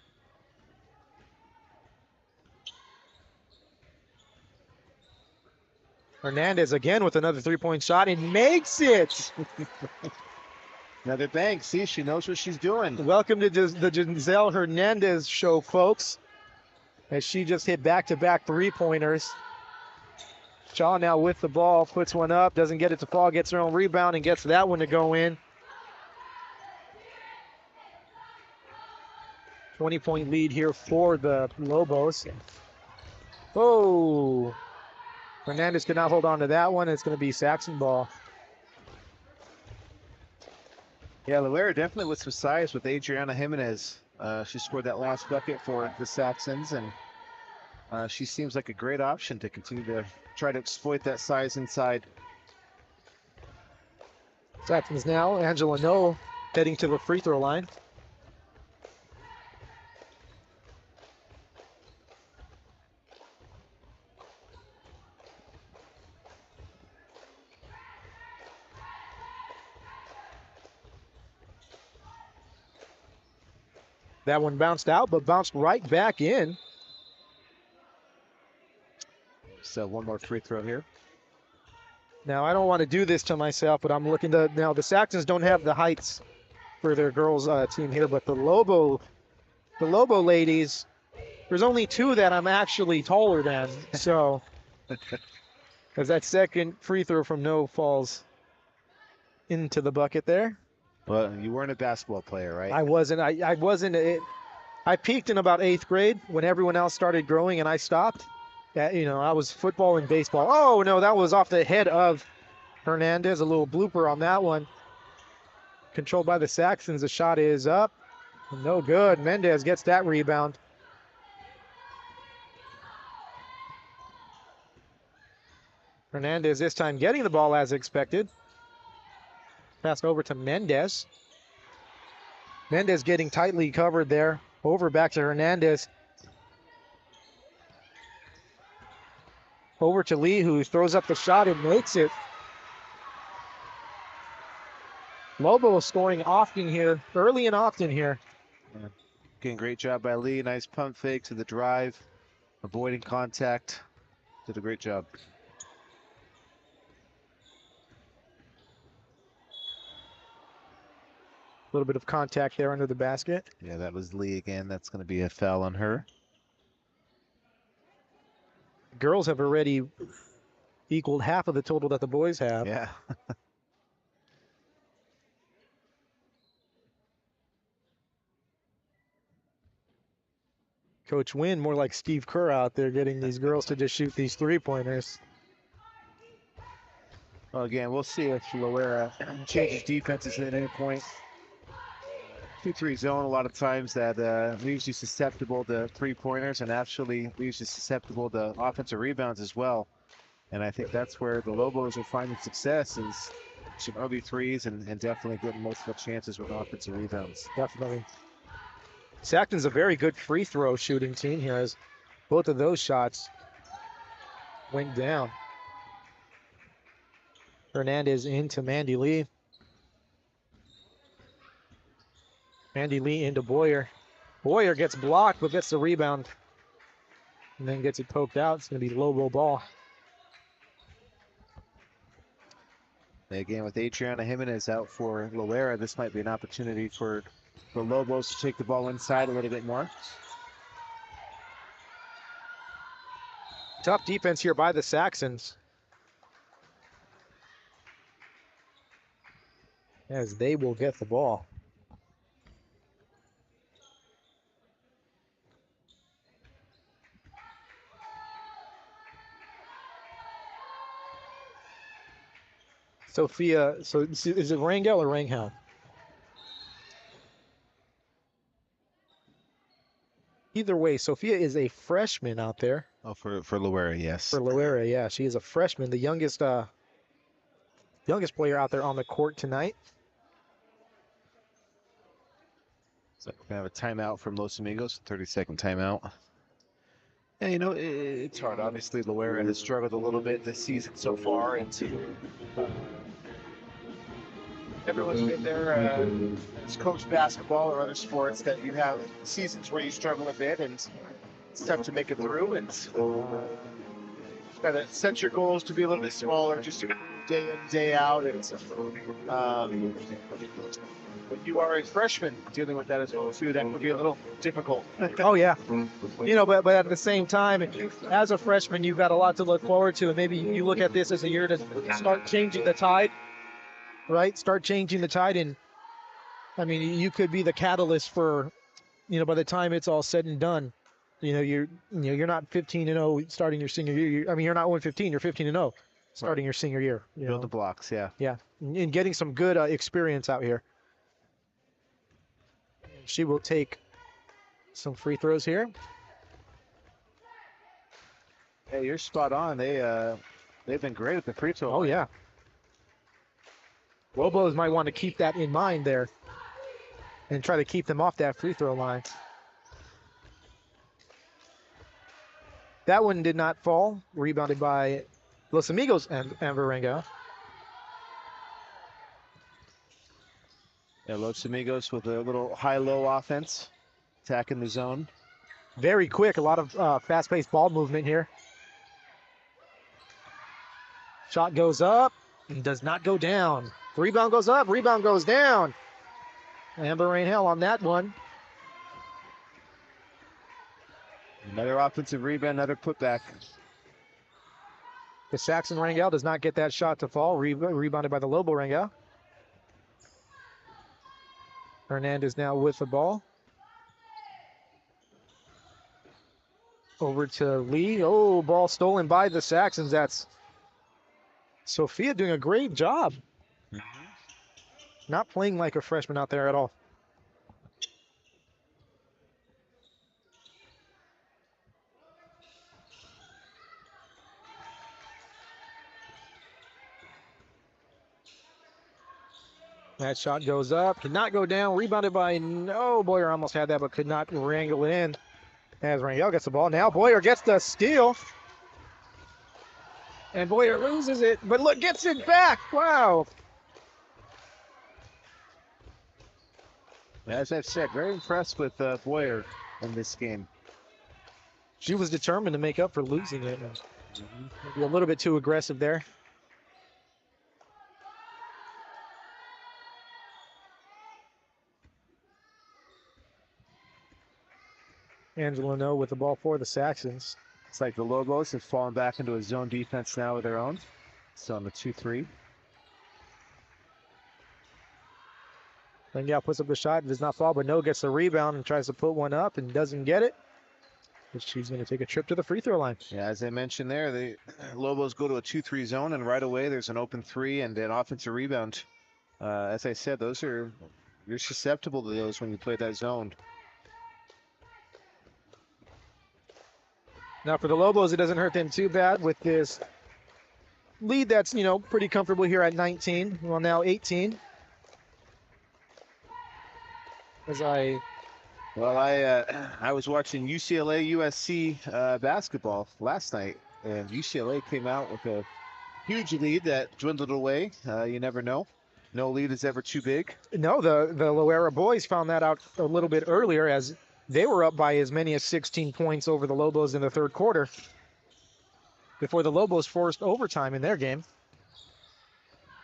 [SPEAKER 1] Hernandez again with another three-point shot and makes it.
[SPEAKER 2] Another bank. See, she knows what she's doing.
[SPEAKER 1] Welcome to the Giselle Hernandez show, folks. As she just hit back-to-back three-pointers. Shaw now with the ball, puts one up, doesn't get it to fall, gets her own rebound and gets that one to go in. 20-point lead here for the Lobos. Oh, Hernandez could not hold on to that one. It's going to be Saxon ball.
[SPEAKER 2] Yeah, Loara definitely with some size with Adriana Jimenez. She scored that last bucket for the Saxons, and she seems like a great option to continue to try to exploit that size inside.
[SPEAKER 1] Saxons now, Angela No heading to the free throw line. That one bounced out, but bounced right back in.
[SPEAKER 2] So one more free throw here.
[SPEAKER 1] Now, I don't want to do this to myself, but I'm looking to, now the Saxons don't have the heights for their girls team here, but the Lobo ladies, there's only two that I'm actually taller than. So, as that second free throw from No falls into the bucket there.
[SPEAKER 2] Well, you weren't a basketball player, right?
[SPEAKER 1] I wasn't. I wasn't. I peaked in about 8th grade when everyone else started growing and I stopped. I was football and baseball. Oh, no, that was off the head of Hernandez. A little blooper on that one. Controlled by the Saxons. The shot is up. No good. Mendez gets that rebound. Hernandez this time getting the ball as expected. Passed over to Mendez. Mendez getting tightly covered there. Over back to Hernandez. Over to Lee, who throws up the shot and makes it. Lobo scoring often here, early and often here.
[SPEAKER 2] Yeah. Again, great job by Lee. Nice pump fake to the drive, avoiding contact. Did a great job.
[SPEAKER 1] A little bit of contact there under the basket.
[SPEAKER 2] Yeah, that was Lee again. That's going to be a foul on her.
[SPEAKER 1] Girls have already equaled half of the total that the boys have.
[SPEAKER 2] Yeah.
[SPEAKER 1] Coach Wynn, more like Steve Kerr out there, getting these girls to just shoot these three-pointers.
[SPEAKER 2] Well, again, we'll see if Loara changes defenses at any point. 2-3 zone, a lot of times that leaves you susceptible to three-pointers and actually leaves you susceptible to offensive rebounds as well. And I think that's where the Lobos are finding success, is some early threes and definitely getting multiple chances with offensive rebounds.
[SPEAKER 1] Definitely. Saxon's a very good free throw shooting team here, as both of those shots went down. Hernandez into Mandy Lee. Mandy Lee into Boyer. Boyer gets blocked, but gets the rebound. And then gets it poked out. It's going to be Lobo ball.
[SPEAKER 2] Again, with Adriana Jimenez out for Loara, this might be an opportunity for the Lobos to take the ball inside a little bit more.
[SPEAKER 1] Tough defense here by the Saxons, as they will get the ball. Sophia, so is it Rangel or Rangel? Either way, Sophia is a freshman out there.
[SPEAKER 2] Oh, for Loara, yes.
[SPEAKER 1] For Loara, yeah. She is a freshman, the youngest player out there on the court tonight.
[SPEAKER 2] So we're going to have a timeout from Los Amigos, 30-second timeout. Yeah, you know, it's hard. Obviously, Loara has struggled a little bit this season so far, and everyone's been there as coach basketball or other sports that you have seasons where you struggle a bit, and it's tough to make it through. And got to set your goals to be a little bit smaller, just day in, day out. And when you are a freshman dealing with that as well too, that would be a little difficult.
[SPEAKER 1] Oh yeah, you know, but at the same time, as a freshman, you've got a lot to look forward to, and maybe you look at this as a year to start changing the tide, right? Start changing the tide, and I mean, you could be the catalyst for, you know, by the time it's all said and done, you're not 15-0 starting your senior year. I mean, you're not 1-15, you're 15-0 starting your senior year.
[SPEAKER 2] Build the blocks, yeah.
[SPEAKER 1] Yeah, and getting some good experience out here. She will take some free throws here.
[SPEAKER 2] Hey, you're spot on. They've been great at the free throw line.
[SPEAKER 1] Oh yeah. Lobos might want to keep that in mind there and try to keep them off that free throw line. That one did not fall. Rebounded by Los Amigos and Varenga.
[SPEAKER 2] Yeah, Los Amigos with a little high-low offense, attacking the zone.
[SPEAKER 1] Very quick, a lot of fast-paced ball movement here. Shot goes up and does not go down. Rebound goes up, rebound goes down. Amber Rainhell on that one.
[SPEAKER 2] Another offensive rebound, another putback.
[SPEAKER 1] The Saxon Rangel does not get that shot to fall. Rebounded by the Lobo Rangel. Hernandez now with the ball. Over to Lee. Oh, ball stolen by the Saxons. That's Sophia doing a great job. Not playing like a freshman out there at all. That shot goes up, could not go down. Rebounded by, no, Boyer almost had that, but could not wrangle it in. As Rangel gets the ball. Now Boyer gets the steal. And Boyer loses it, but look, gets it back. Wow.
[SPEAKER 2] As I've said, very impressed with Boyer in this game.
[SPEAKER 1] She was determined to make up for losing it. Maybe a little bit too aggressive there. Angela No with the ball for the Saxons.
[SPEAKER 2] It's like the Lobos have fallen back into a zone defense now of their own. So on the 2-3.
[SPEAKER 1] Rangel puts up the shot, does not fall, but no, gets the rebound and tries to put one up and doesn't get it. But she's going to take a trip to the free throw line.
[SPEAKER 2] Yeah, as I mentioned there, the Lobos go to a 2-3 zone, and right away there's an open three and an offensive rebound. As I said, you're susceptible to those when you play that zone.
[SPEAKER 1] Now for the Lobos, it doesn't hurt them too bad with this lead that's, pretty comfortable here at 19. Well, now 18.
[SPEAKER 2] I was watching UCLA USC basketball last night, and UCLA came out with a huge lead that dwindled away. You never know. No lead is ever too big.
[SPEAKER 1] No, the Loara boys found that out a little bit earlier as they were up by as many as 16 points over the Lobos in the third quarter before the Lobos forced overtime in their game.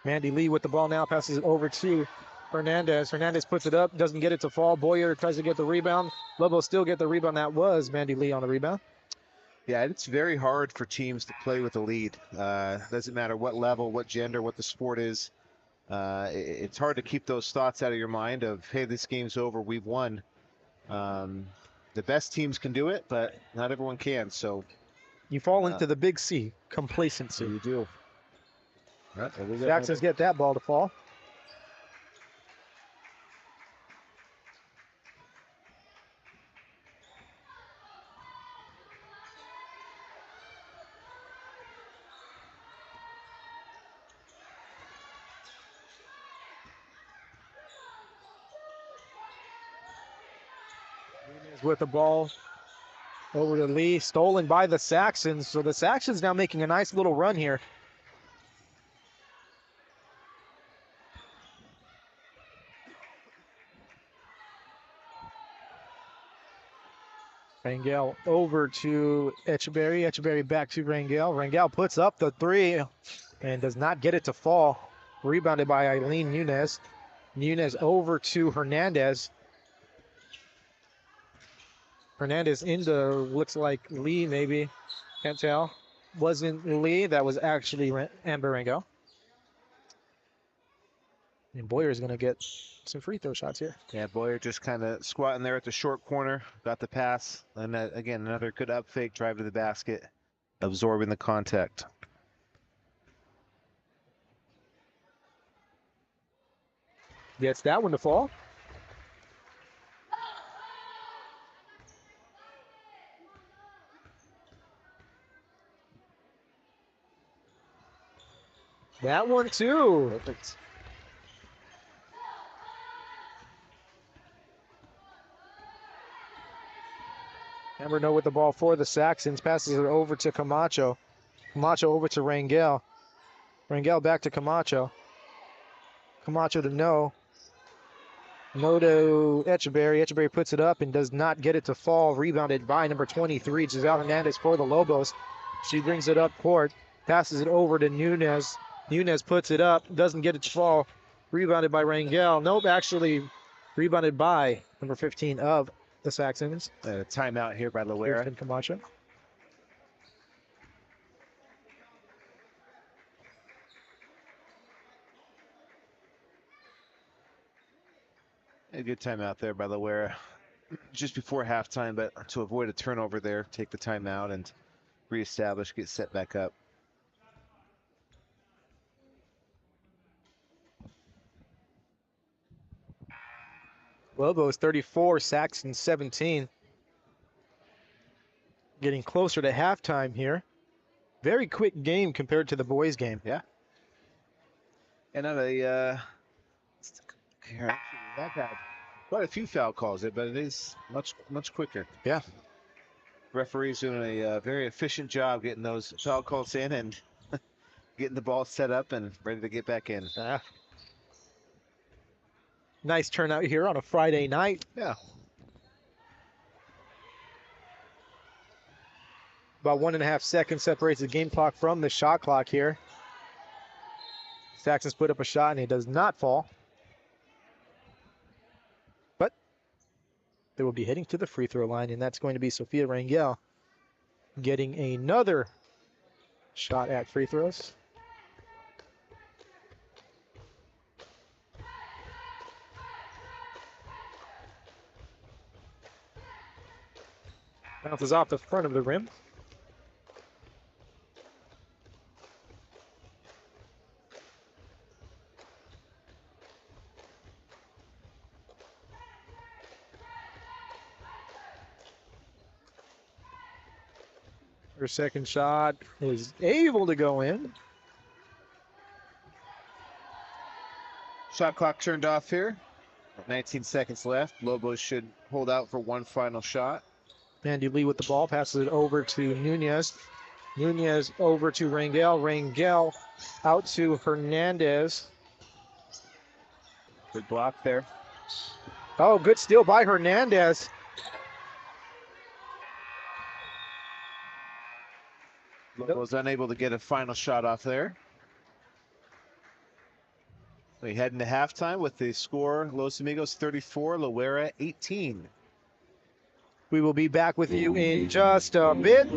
[SPEAKER 1] Mandy Lee with the ball now, passes it over to Hernandez. Hernandez puts it up, doesn't get it to fall. Boyer tries to get the rebound. Lobos still get the rebound. That was Mandy Lee on the rebound.
[SPEAKER 2] Yeah, it's very hard for teams to play with a lead. Doesn't matter what level, what gender, what the sport is. It's hard to keep those thoughts out of your mind of, hey, this game's over, we've won. The best teams can do it, but not everyone can. So
[SPEAKER 1] you fall into the big C, complacency.
[SPEAKER 2] You do. Right,
[SPEAKER 1] Saxons get that ball to fall. With the ball over to Lee, stolen by the Saxons. So the Saxons now making a nice little run here. Rangel over to Echeverry. Echeverry back to Rangel. Rangel puts up the three and does not get it to fall. Rebounded by Eileen Nunez. Nunez over to Hernandez. Hernandez into, looks like Lee maybe. Can't tell. Wasn't Lee, that was actually Amber Rangel. And Boyer is going to get some free throw shots here.
[SPEAKER 2] Yeah, Boyer just kind of squatting there at the short corner, got the pass, and again, another good up fake, drive to the basket, absorbing the contact.
[SPEAKER 1] Gets that one to fall. That one too.
[SPEAKER 2] Perfect.
[SPEAKER 1] Amber with the ball for the Saxons, passes it over to Camacho. Camacho over to Rangel. Rangel back to Camacho. Camacho to No. No to Echeverry. Echeverry puts it up and does not get it to fall. Rebounded by number 23, Giselle Hernandez for the Lobos. She brings it up court, passes it over to Nunez. Nunez puts it up, doesn't get it to fall. Rebounded by Rangel. Nope, actually rebounded by number 15 of the Saxons.
[SPEAKER 2] Timeout here by Loara.
[SPEAKER 1] And Camacho.
[SPEAKER 2] A good timeout there by Loara. Just before halftime, but to avoid a turnover there, take the timeout and reestablish, get set back up.
[SPEAKER 1] Lobos 34, Saxons 17. Getting closer to halftime here. Very quick game compared to the boys' game.
[SPEAKER 2] Yeah. And not a that bad. Quite a few foul calls, but it is much quicker.
[SPEAKER 1] Yeah.
[SPEAKER 2] Referees doing a very efficient job getting those foul calls in and getting the ball set up and ready to get back in.
[SPEAKER 1] Nice turnout here on a Friday night.
[SPEAKER 2] Yeah.
[SPEAKER 1] About 1.5 seconds separates the game clock from the shot clock here. Saxons put up a shot and it does not fall. But they will be heading to the free throw line, and that's going to be Sophia Rangel. getting another shot at free throws. Bounces off the front of the rim. Her second shot is able to go in.
[SPEAKER 2] Shot clock turned off here. 19 seconds left. Lobos should hold out for one final shot.
[SPEAKER 1] Mandy Lee with the ball, passes it over to Nunez. Nunez over to Rangel. Rangel out to Hernandez.
[SPEAKER 2] Good block there.
[SPEAKER 1] Oh, good steal by Hernandez.
[SPEAKER 2] Lobos unable to get a final shot off there. We head into halftime with the score: Los Amigos 34, Loara 18.
[SPEAKER 1] We will be back with you in just a bit.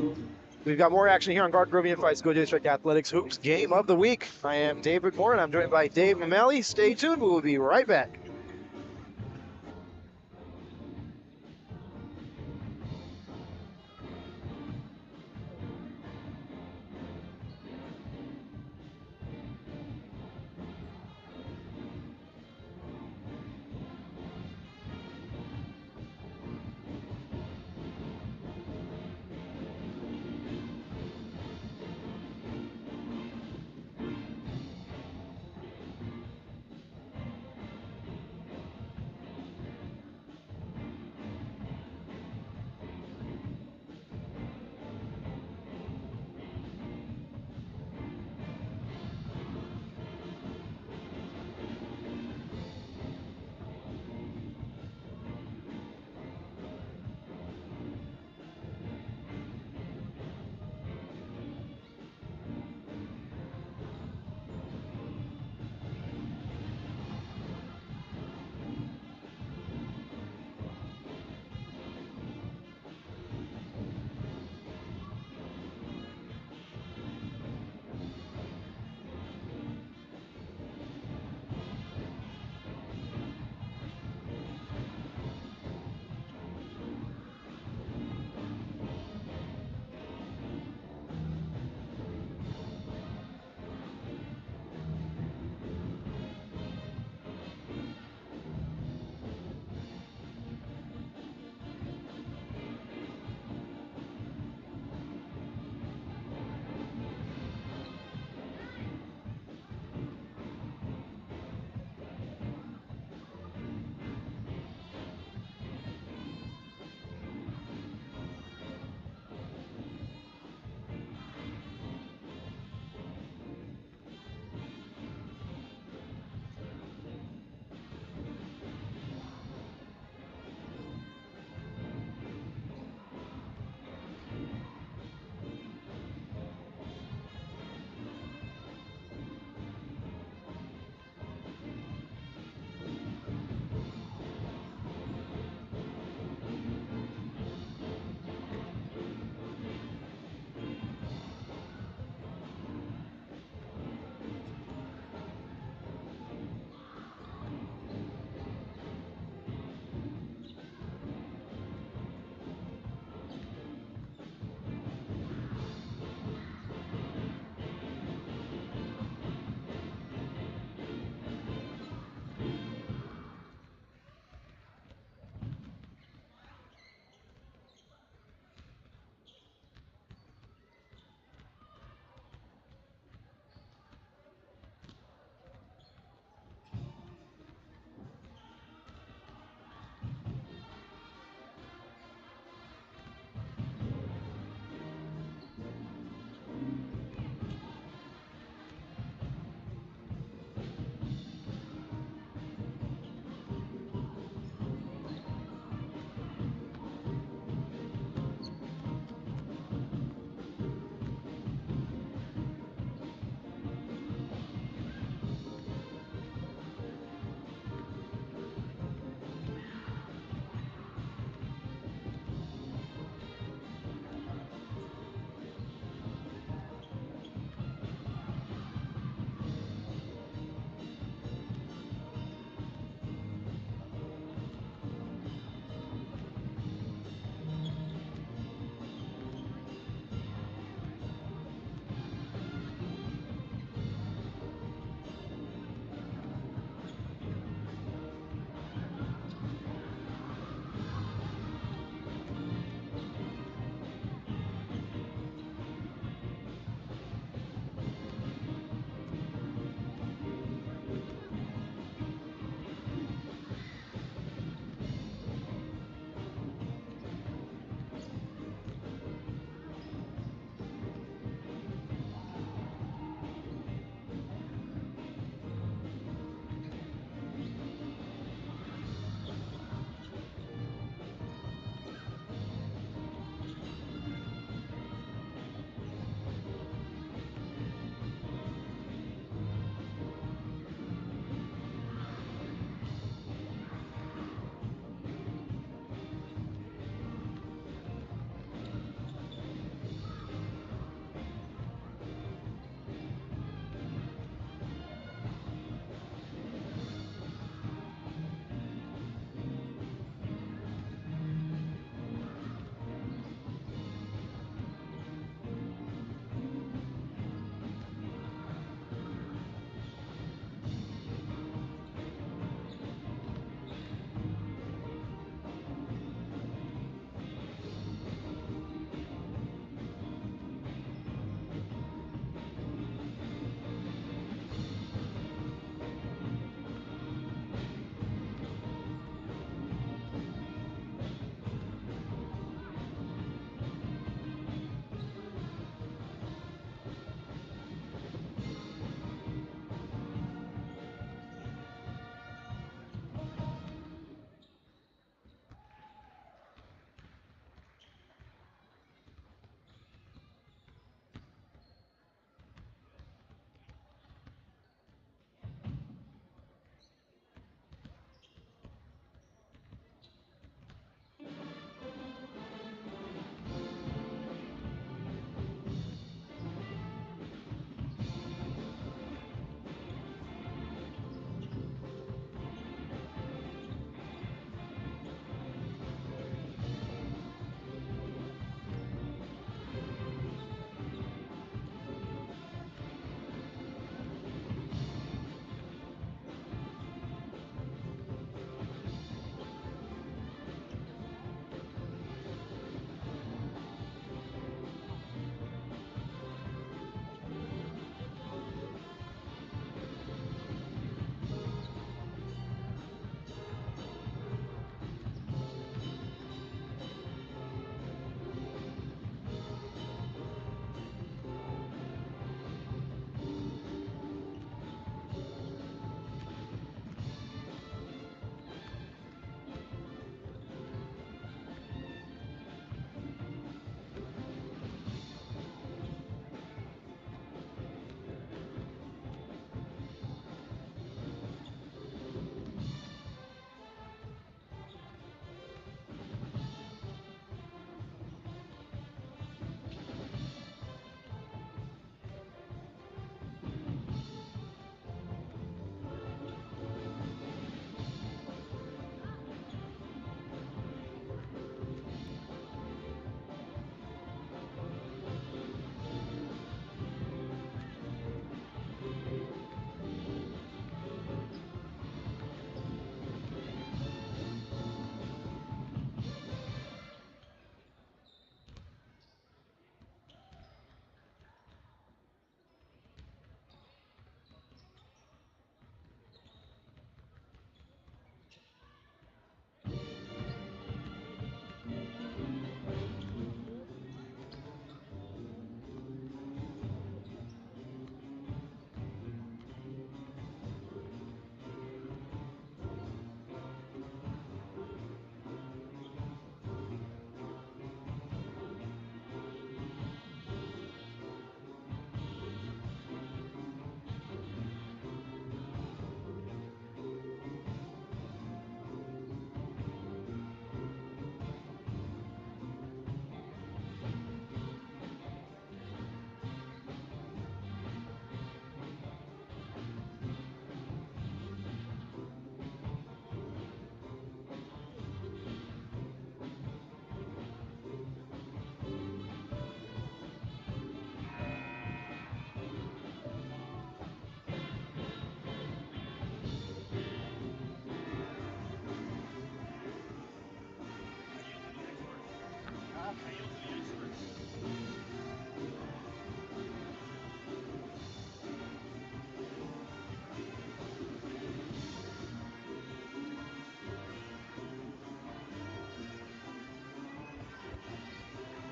[SPEAKER 1] We've got more action here on Guard Grovian Fights Go District Athletics Hoops Game of the Week. I am David Moore, and I'm joined by Dave Mameli. Stay tuned. We will be right back.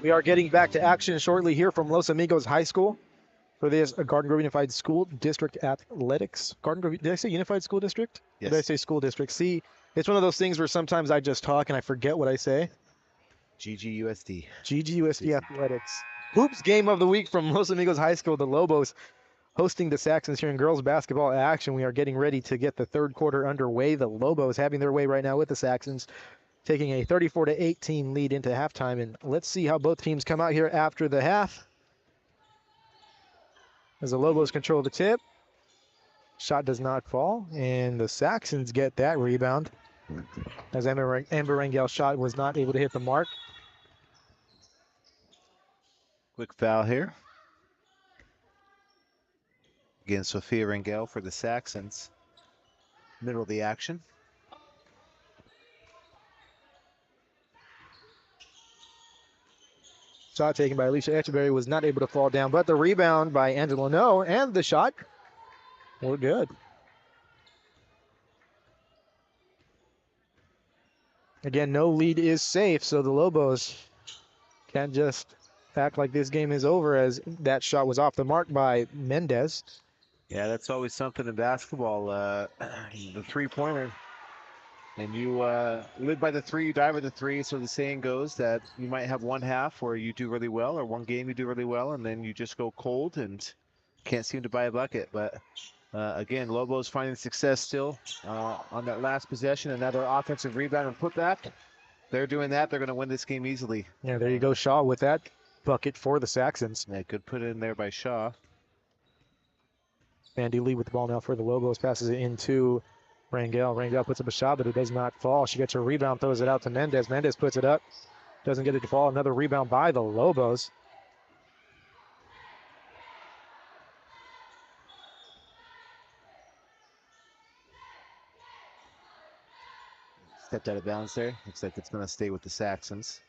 [SPEAKER 1] We are getting back to action shortly here from Los Amigos High School for this Garden Grove Unified School District Athletics. Garden Grove, did I say Unified School District?
[SPEAKER 2] Yes.
[SPEAKER 1] Or did I say school district? See, it's one of those things where sometimes I just talk and I forget what I say.
[SPEAKER 2] GGUSD.
[SPEAKER 1] GGUSD Athletics. Hoops game of the week from Los Amigos High School. The Lobos hosting the Saxons here in girls basketball action. We are getting ready to get the third quarter underway. The Lobos having their way right now with the Saxons, taking a 34-18 lead into halftime. And let's see how both teams come out here after the half. As the Lobos control the tip. Shot does not fall, and the Saxons get that rebound. As Amber Rangel's shot was not able to hit the mark.
[SPEAKER 2] Quick foul here. Again, Sophia Rangel for the Saxons. Middle of the action.
[SPEAKER 1] Shot taken by Alicia Etcheberry was not able to fall down, but the rebound by Angela No and the shot were good. Again, no lead is safe, so the Lobos can't just act like this game is over, as that shot was off the mark by Mendez.
[SPEAKER 2] Yeah, that's always something in basketball. The three-pointer. And you live by the three, you die by the three. So the saying goes that you might have one half where you do really well, or one game you do really well, and then you just go cold and can't seem to buy a bucket. But again, Lobos finding success still on that last possession. Another offensive rebound and putback. They're doing that. They're going to win this game easily.
[SPEAKER 1] Yeah, there you go, Shaw with that bucket for the Saxons.
[SPEAKER 2] Yeah, good put in there by Shaw.
[SPEAKER 1] Mandy Lee with the ball now for the Lobos, passes it into Rangel. Rangel puts up a shot, but it does not fall. She gets her rebound, throws it out to Mendez. Mendez puts it up, doesn't get it to fall. Another rebound by the Lobos.
[SPEAKER 2] Stepped out of bounds there. Looks like it's going to stay with the Saxons.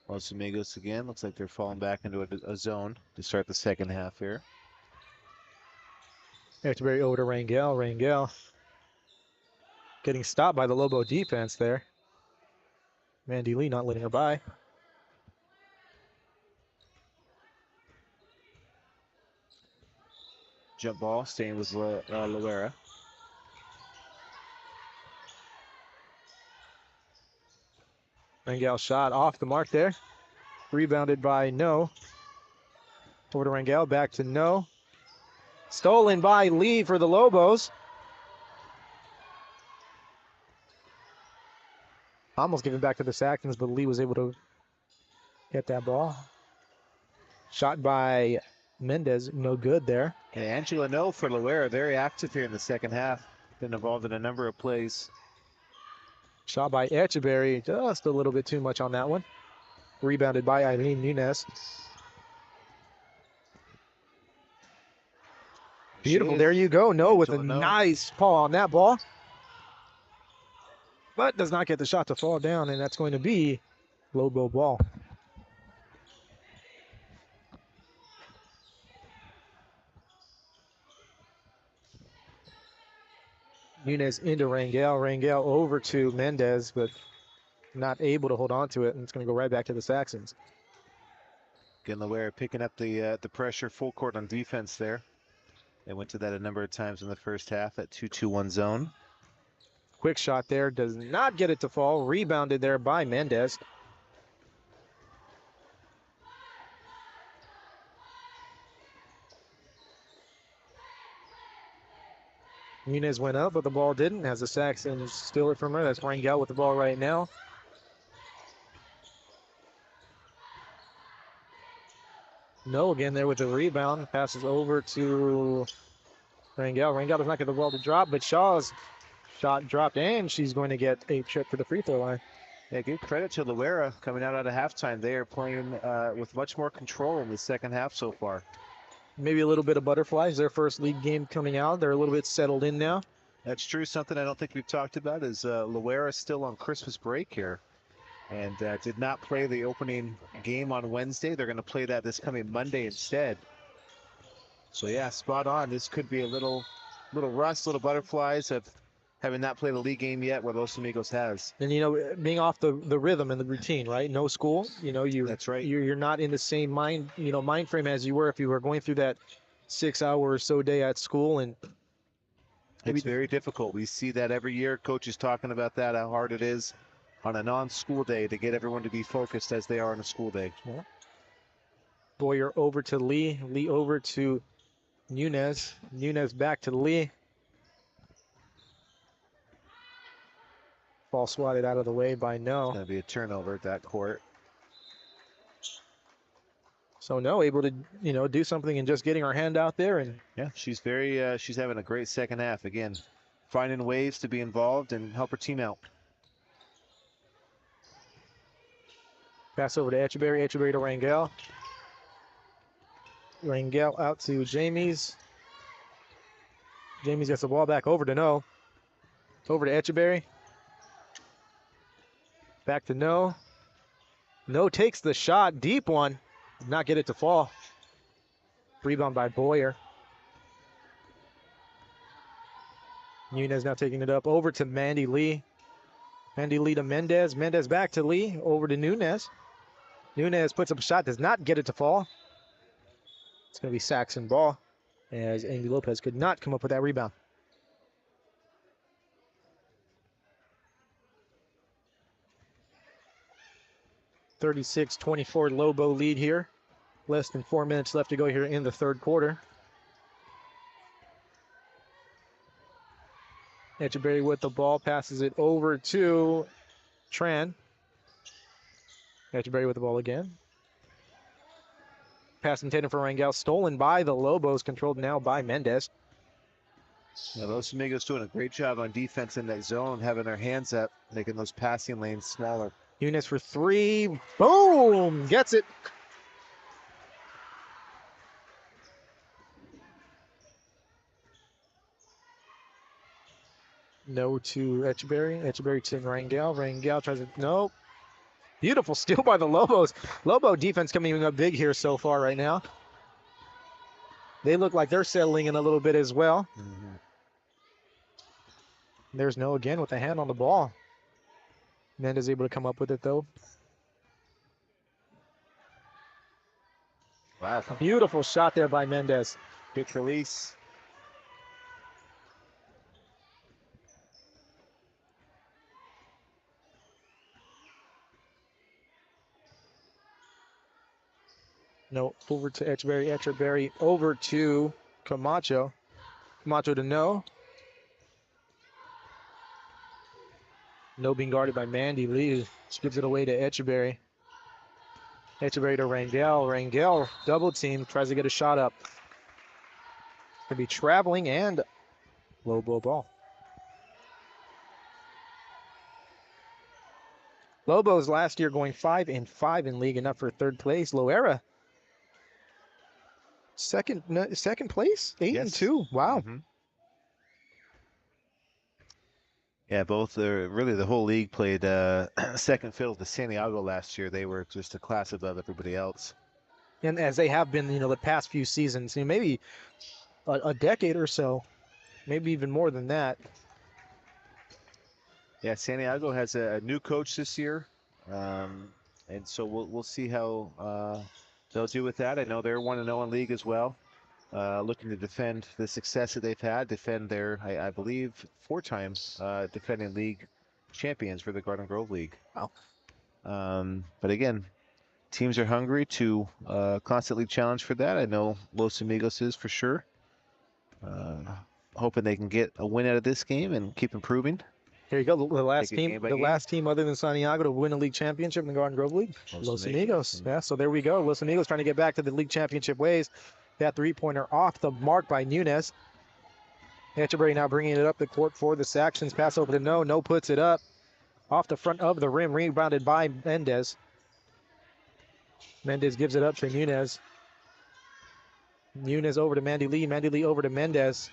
[SPEAKER 2] Los Amigos again. Looks like they're falling back into a zone to start the second half here.
[SPEAKER 1] Etcheberry over to Rangel. Rangel getting stopped by the Lobo defense there. Mandy Lee not letting her by.
[SPEAKER 2] Jump ball staying with Loara.
[SPEAKER 1] Rangel shot off the mark there. Rebounded by No. Over to Rangel, back to No. Stolen by Lee for the Lobos. Almost given back to the Saxons, but Lee was able to get that ball. Shot by Mendez, no good there.
[SPEAKER 2] And Angela No for Loara, very active here in the second half. Been involved in a number of plays.
[SPEAKER 1] Shot by Etcheberry, just a little bit too much on that one. Rebounded by Eileen Nunez. Beautiful, there you go. No with a nice paw on that ball. But does not get the shot to fall down, and that's going to be Lobo ball. Nunez into Rangel. Rangel over to Mendez, but not able to hold on to it, and it's going to go right back to the Saxons.
[SPEAKER 2] Again, Loara picking up the pressure full court on defense there. They went to that a number of times in the first half, that 2-2-1 zone.
[SPEAKER 1] Quick shot there, does not get it to fall. Rebounded there by Mendez. Nunez went up, but the ball didn't, as the Saxons steal it from her. That's Rangel with the ball right now. No again there with the rebound. Passes over to Rangel. Rangel does not get the ball to drop, but Shaw's shot dropped, and she's going to get a trip for the free throw line.
[SPEAKER 2] Yeah, give credit to Loara coming out of halftime. They are playing with much more control in the second half so far.
[SPEAKER 1] Maybe a little bit of butterflies. Their first league game coming out. They're a little bit settled in now.
[SPEAKER 2] That's true. Something I don't think we've talked about is Loara still on Christmas break here. and did not play the opening game on Wednesday. They're going to play that this coming Monday instead. So yeah, spot on. This could be a little rust, little butterflies of having not played a league game yet, where Los Amigos has.
[SPEAKER 1] And being off the rhythm and the routine, right? No school.
[SPEAKER 2] That's right.
[SPEAKER 1] You're not in the same mind frame as you were if you were going through that 6 hour or so day at school. And
[SPEAKER 2] it's very difficult. We see that every year. Coaches talking about that, how hard it is on a non-school day to get everyone to be focused as they are on a school day.
[SPEAKER 1] Yeah. Boyer over to Lee. Lee over to Nunez. Nunez back to Lee. Ball swatted out of the way by No.
[SPEAKER 2] It's going to be a turnover at that court.
[SPEAKER 1] So No able to, do something and just getting her hand out there. And
[SPEAKER 2] yeah, she's she's having a great second half. Again, finding ways to be involved and help her team out.
[SPEAKER 1] Pass over to Echeverry. Echeverry to Rangel. Rangel out to Jamies. Jamies gets the ball back over to No. Over to Echeverry. Back to No. No takes the shot. Deep one. Did not get it to fall. Rebound by Boyer. Nunez now taking it up over to Mandy Lee. Mandy Lee to Mendez. Mendez back to Lee. Over to Nunez. Nunez puts up a shot. Does not get it to fall. It's going to be Saxon ball, as Amy Lopez could not come up with that rebound. (36-24) Lobo lead here. Less than 4 minutes left to go here in the third quarter. Echeverry with the ball, passes it over to Tran. Echeverry with the ball again. Pass intended for Rangel, stolen by the Lobos, controlled now by Mendez.
[SPEAKER 2] Yeah, Los Amigos doing a great job on defense in that zone, having their hands up, making those passing lanes smaller.
[SPEAKER 1] Nunez for three. Boom! Gets it. No to Echeverry. Echeverry to Rangel. Rangel tries to, no. Beautiful steal by the Lobos. Lobo defense coming up big here so far right now. They look like they're settling in a little bit as well.
[SPEAKER 2] Mm-hmm.
[SPEAKER 1] There's No again with the hand on the ball. Mendez able to come up with it though.
[SPEAKER 2] Wow.
[SPEAKER 1] Beautiful shot there by Mendez.
[SPEAKER 2] Quick release.
[SPEAKER 1] No, over to Echeverry. Echeverry over to Camacho. Camacho to No. No being guarded by Mandy Lee. She gives it away to Echeverry. Echeverry to Rangel. Rangel double team, tries to get a shot up. Could be traveling and Lobo ball. Lobos last year going 5-5 in league, enough for third place. Loara, second place, 8-2. Wow.
[SPEAKER 2] Mm-hmm. Yeah, both really the whole league played second fiddle to Santiago last year. They were just a class above everybody else.
[SPEAKER 1] And as they have been, the past few seasons, maybe a decade or so, maybe even more than that.
[SPEAKER 2] Yeah, Santiago has a new coach this year, and so we'll see how they'll do with that. I know they're 1-0 in league as well, looking to defend the success that they've had, defend their, I believe, 4 times defending league champions for the Garden Grove League.
[SPEAKER 1] Wow.
[SPEAKER 2] But again, teams are hungry to constantly challenge for that. I know Los Amigos is for sure. Hoping they can get a win out of this game and keep improving.
[SPEAKER 1] Here you go, the last team other than Santiago to win a league championship in the Garden Grove League. Los Amigos. Yeah, so there we go. Los Amigos trying to get back to the league championship ways. That three-pointer off the mark by Nunez. Echeverry now bringing it up the court for the Saxons. Pass over to No. No puts it up. Off the front of the rim, rebounded by Mendez. Mendez gives it up to Nunez. Nunez over to Mandy Lee. Mandy Lee over to Mendez.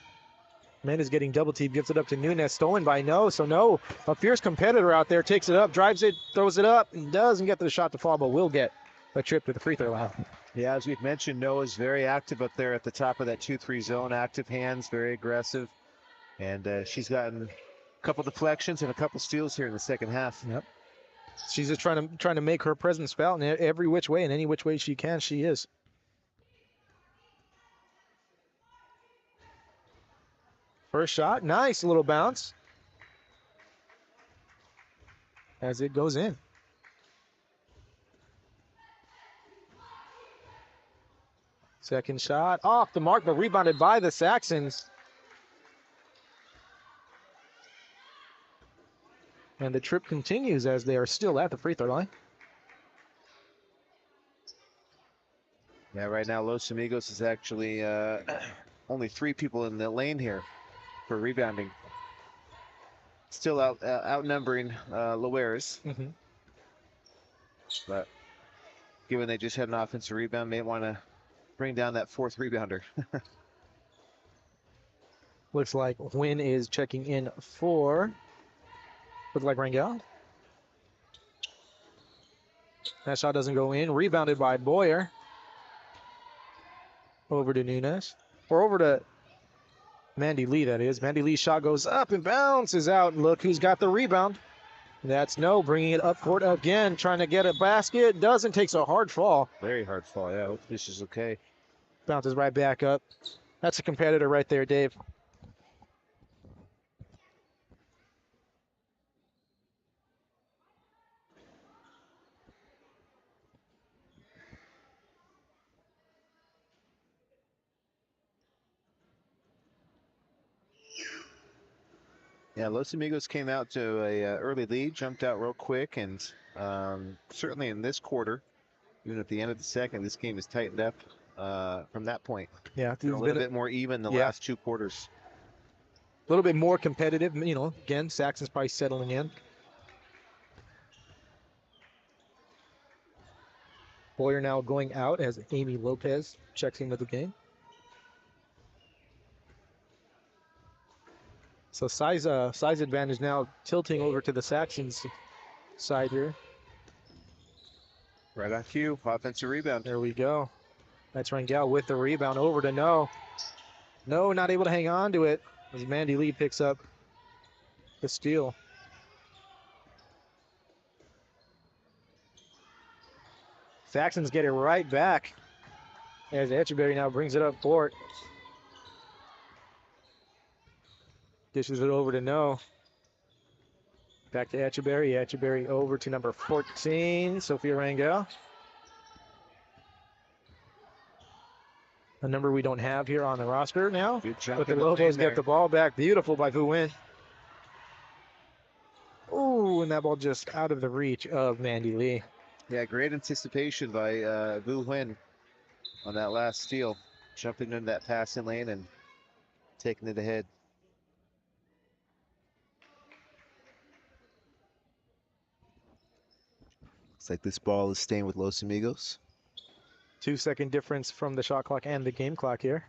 [SPEAKER 1] Mendes getting double team, gives it up to Nunes, stolen by No. So No, a fierce competitor out there, takes it up, drives it, throws it up, and doesn't get the shot to fall, but will get a trip to the free throw line.
[SPEAKER 2] Yeah, as we've mentioned, Noah's very active up there at the top of that 2-3 zone. Active hands, very aggressive. And she's gotten a couple deflections and a couple steals here in the second half.
[SPEAKER 1] Yep. She's just trying to make her presence felt in every which way, and any which way she can, she is. First shot, nice little bounce as it goes in. Second shot off the mark, but rebounded by the Saxons. And the trip continues as they are still at the free throw line.
[SPEAKER 2] Yeah, right now Los Amigos is actually only 3 people in the lane here for rebounding. Still outnumbering Loara's.
[SPEAKER 1] Mm-hmm.
[SPEAKER 2] But given they just had an offensive rebound, may want to bring down that 4th rebounder.
[SPEAKER 1] Looks like Wynn is checking in for, looks like Rangel. That shot doesn't go in. Rebounded by Boyer. Over to Nunes. Or over to Mandy Lee, that is. Mandy Lee's shot goes up and bounces out. Look who's got the rebound. That's No, bringing it up court again, trying to get a basket. Doesn't, takes a hard fall.
[SPEAKER 2] Very hard fall, yeah. Hope this is okay.
[SPEAKER 1] Bounces right back up. That's a competitor right there, Dave.
[SPEAKER 2] Yeah, Los Amigos came out to a early lead, jumped out real quick, and certainly in this quarter, even at the end of the second, this game has tightened up from that point.
[SPEAKER 1] Yeah,
[SPEAKER 2] a little bit more even the last 2 quarters.
[SPEAKER 1] A little bit more competitive, you know. Again, Saxon's probably settling in. Boyer now going out as Amy Lopez checks into the game. So size advantage now tilting over to the Saxons side here.
[SPEAKER 2] Right on cue, offensive rebound.
[SPEAKER 1] There we go. That's Rangel with the rebound over to No. No, not able to hang on to it as Mandy Lee picks up the steal. Saxons get it right back as Etcheberry now brings it up court. Dishes it over to No. Back to Etcheberry. Etcheberry over to number 14, Sophia Rangel. A number we don't have here on the roster now. But the Lobos get the ball back. Beautiful by Vu Nguyen. Ooh, and that ball just out of the reach of Mandy Lee.
[SPEAKER 2] Yeah, great anticipation by Vu Nguyen on that last steal. Jumping into that passing lane and taking it ahead. Looks like this ball is staying with Los Amigos.
[SPEAKER 1] 2-second difference from the shot clock and the game clock here.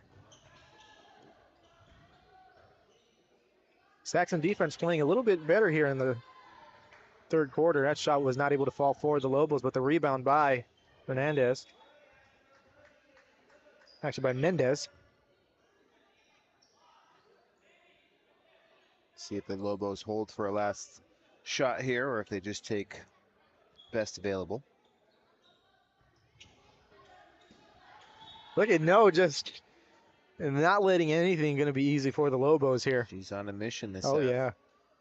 [SPEAKER 1] Saxon defense playing a little bit better here in the third quarter. That shot was not able to fall for the Lobos, but the rebound by Fernandez. Actually by Mendez.
[SPEAKER 2] See if the Lobos hold for a last shot here or if they just take best available.
[SPEAKER 1] Look at No, just not letting anything going to be easy for the Lobos here.
[SPEAKER 2] She's on a mission this
[SPEAKER 1] Oh, yeah.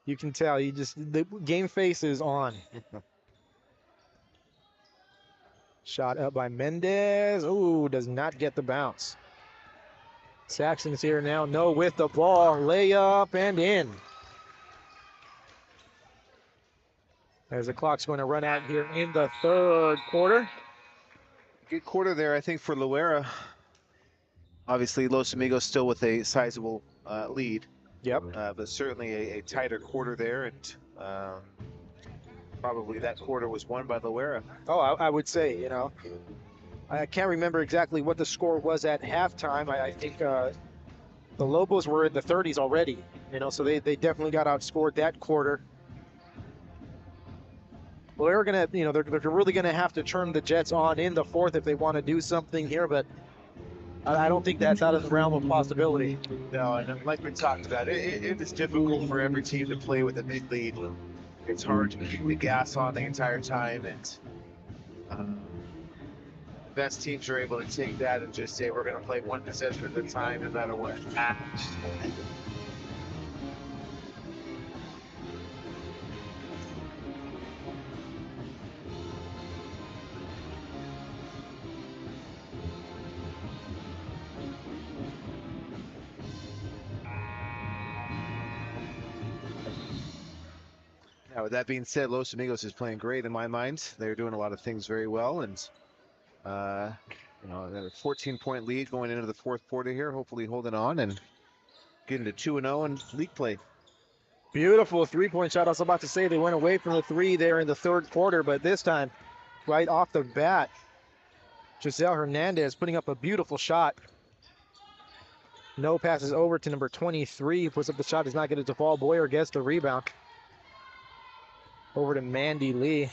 [SPEAKER 1] You can tell. The game face is on. Shot up by Mendez. Ooh, does not get the bounce. Saxon's here now. No with the ball. Layup and in. As the clock's going to run out here in the third quarter.
[SPEAKER 2] Good quarter there, I think, for Loara. Obviously, Los Amigos still with a sizable lead.
[SPEAKER 1] Yep.
[SPEAKER 2] But certainly a tighter quarter there, and probably that quarter was won by Loara.
[SPEAKER 1] Oh, I would say, you know. I can't remember exactly what the score was at halftime. I think The Lobos were in the 30s already, so they definitely got outscored that quarter. Well, they're gonna, they're really gonna have to turn the Jets on in the fourth if they want to do something here, but I don't think that's out of the realm of possibility.
[SPEAKER 2] No, and like we talked about, it is difficult for every team to play with a big lead. It's hard to keep the gas on the entire time, and um, best teams are able to take that and just say, we're going to play one possession at a time, no matter what. Now, with that being said, Los Amigos is playing great in my mind. They're doing a lot of things very well, and they have a 14-point lead going into the fourth quarter here. Hopefully, holding on and getting to 2-0 in league play.
[SPEAKER 1] Beautiful three-point shot. I was about to say they went away from the three there in the third quarter, but this time, right off the bat, Giselle Hernandez putting up a beautiful shot. No passes over to number 23. Puts up the shot, does not get it to fall. Boyer gets the rebound. Over to Mandy Lee.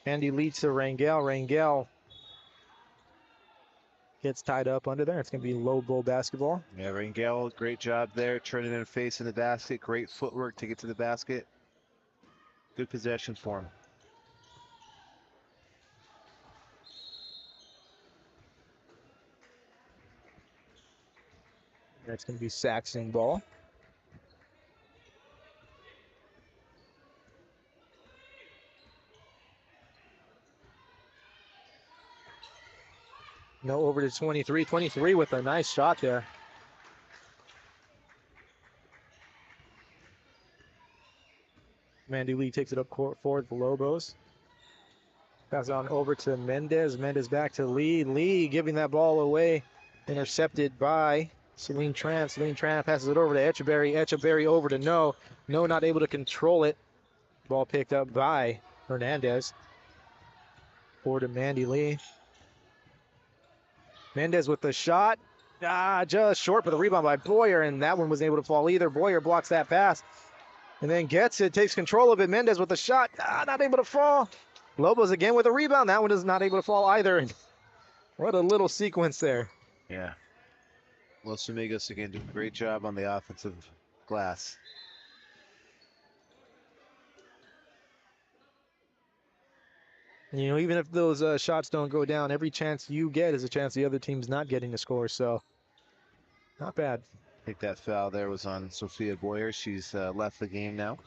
[SPEAKER 1] Mandy leads to Rangel. Rangel gets tied up under there. It's going to be Lobo basketball.
[SPEAKER 2] Yeah, Rangel, great job there, turning and facing the basket. Great footwork to get to the basket. Good possession for him.
[SPEAKER 1] That's going to be Saxon ball. No, over to 23. 23 with a nice shot there. Mandy Lee takes it up court for the Lobos. Pass on over to Mendez. Mendez back to Lee. Lee giving that ball away. Intercepted by Celine Tran. Celine Tran passes it over to Echeverry. Echeverry over to No. No not able to control it. Ball picked up by Hernandez. Over to Mandy Lee. Mendez with the shot. Just short for the rebound by Boyer, and that one wasn't able to fall either. Boyer blocks that pass and then gets it, takes control of it. Mendez with the shot. Not able to fall. Lobos again with a rebound. That one is not able to fall either. What a little sequence there.
[SPEAKER 2] Yeah. Los Amigos again doing a great job on the offensive glass.
[SPEAKER 1] Even if those shots don't go down, every chance you get is a chance the other team's not getting to score. So, not bad.
[SPEAKER 2] I think that foul there was on Sophia Boyer. She's left the game now.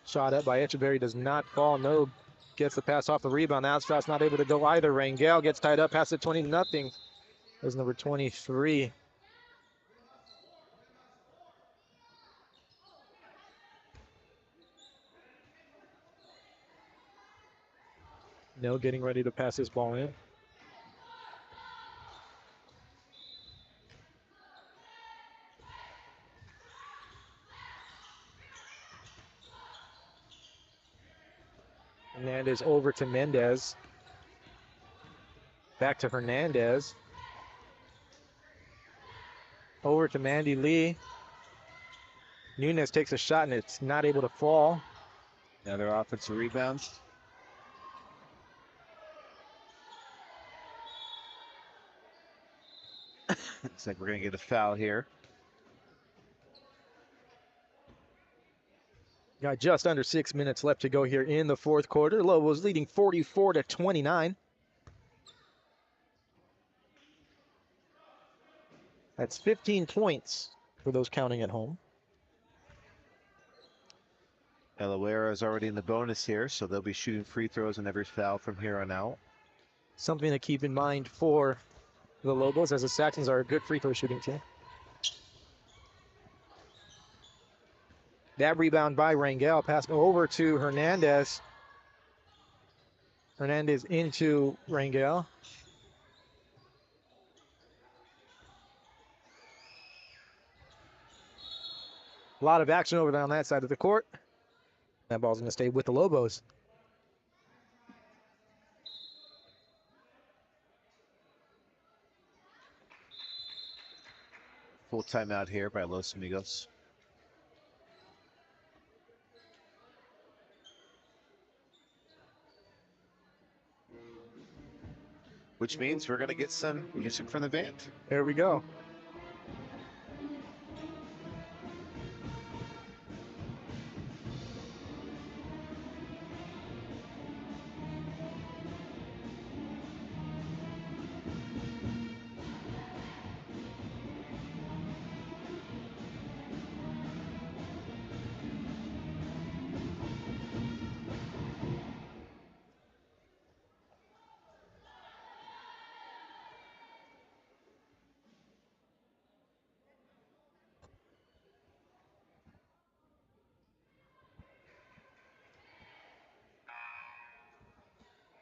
[SPEAKER 1] Shot up by Echeverry does not fall. No gets the pass off the rebound. Now shot's not able to go either. Rangel gets tied up, pass it 20-0. There's number 23. No getting ready to pass this ball in. Hernandez over to Mendez. Back to Hernandez. Over to Mandy Lee. Nunez takes a shot and it's not able to fall.
[SPEAKER 2] Another offensive rebound. Looks like we're going to get a foul here.
[SPEAKER 1] Got just under 6 minutes left to go here in the fourth quarter. Lobos leading 44-29. That's 15 points for those counting at home.
[SPEAKER 2] Loara is already in the bonus here, so they'll be shooting free throws on every foul from here on out.
[SPEAKER 1] Something to keep in mind for the Lobos, as the Saxons are a good free throw shooting team. That rebound by Rangel, pass over to Hernandez. Hernandez into Rangel. A lot of action over there on that side of the court. That ball's going to stay with the Lobos.
[SPEAKER 2] Full timeout here by Los Amigos. Which means we're going to get some music from the band.
[SPEAKER 1] There we go.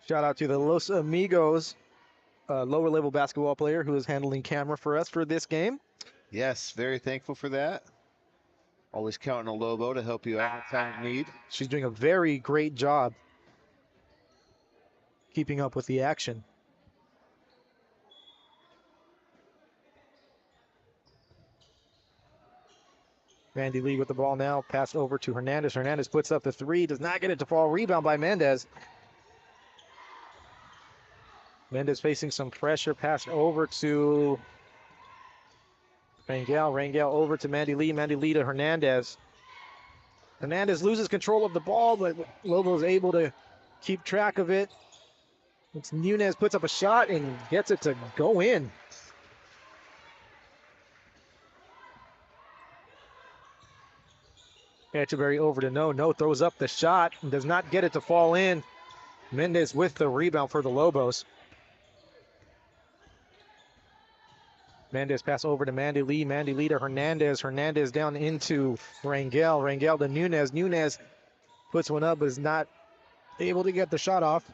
[SPEAKER 1] Shout out to the Los Amigos lower level basketball player who is handling camera for us for this game.
[SPEAKER 2] Yes, very thankful for that. Always counting on Lobo to help you out in time of need.
[SPEAKER 1] She's doing a very great job keeping up with the action. Mandy Lee with the ball now. Pass over to Hernandez. Hernandez puts up the three. Does not get it to fall. Rebound by Mendez. Mendez facing some pressure. Pass over to Rangel. Rangel over to Mandy Lee. Mandy Lee to Hernandez. Hernandez loses control of the ball, but Lobo is able to keep track of it. It's Nunez puts up a shot and gets it to go in. Echeverry over to No. No throws up the shot and does not get it to fall in. Mendez with the rebound for the Lobos. Mendez pass over to Mandy Lee. Mandy Lee to Hernandez. Hernandez down into Rangel. Rangel to Nunez. Nunez puts one up but is not able to get the shot off.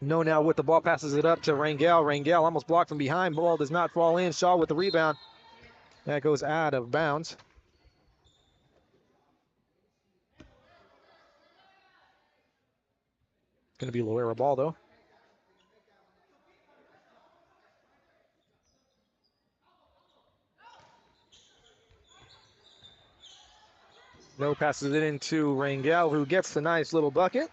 [SPEAKER 1] No now with the ball, passes it up to Rangel. Rangel almost blocked from behind. Ball does not fall in. Shaw with the rebound. That goes out of bounds. Going to be Loara ball though. No passes it into Rangel, who gets the nice little bucket.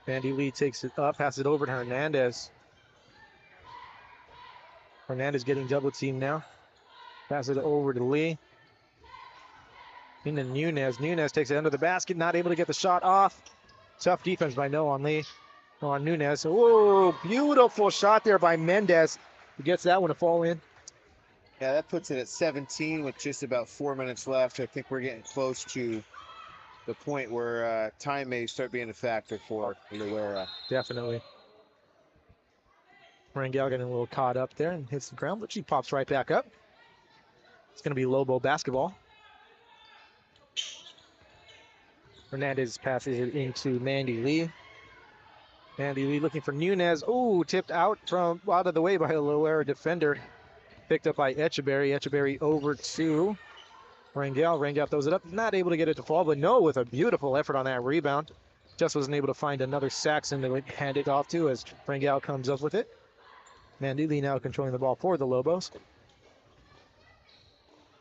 [SPEAKER 1] Mandy Lee takes it up, passes it over to Hernandez. Hernandez getting double teamed now. Passes it over to Lee. Into Nunez. Nunez takes it under the basket, not able to get the shot off. Tough defense by No on Lee. On Nunez. Oh, beautiful shot there by Mendez. Who gets that one to fall in.
[SPEAKER 2] Yeah, that puts it at 17 with just about 4 minutes left. I think we're getting close to the point where time may start being a factor for Loara.
[SPEAKER 1] Definitely. Rangel getting a little caught up there and hits the ground, but she pops right back up. It's going to be Lobo basketball. Hernandez passes it into Mandy Lee. Mandy Lee looking for Nunez. Oh, tipped out of the way by a Loara defender. Picked up by Echeverry. Echeverry over to Rangel. Rangel throws it up. Not able to get it to fall, but No with a beautiful effort on that rebound. Just wasn't able to find another Saxon to hand it off to as Rangel comes up with it. Mandy Lee now controlling the ball for the Lobos.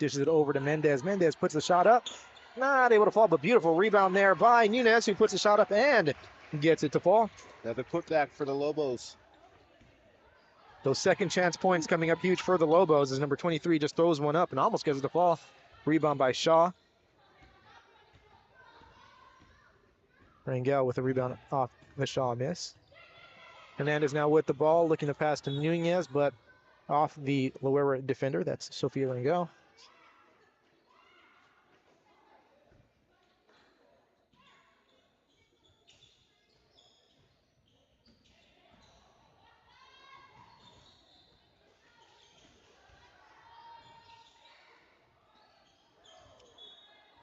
[SPEAKER 1] Dishes it over to Mendez. Mendez puts the shot up. Not able to fall, but beautiful rebound there by Nunez, who puts the shot up and gets it to fall.
[SPEAKER 2] Another putback for the Lobos.
[SPEAKER 1] Those second chance points coming up huge for the Lobos as number 23 just throws one up and almost gets it to fall. Rebound by Shaw. Rangel with a rebound off the Shaw miss. Hernandez now with the ball, looking to pass to Nunez, but off the Loera defender. That's Sophia Rangel.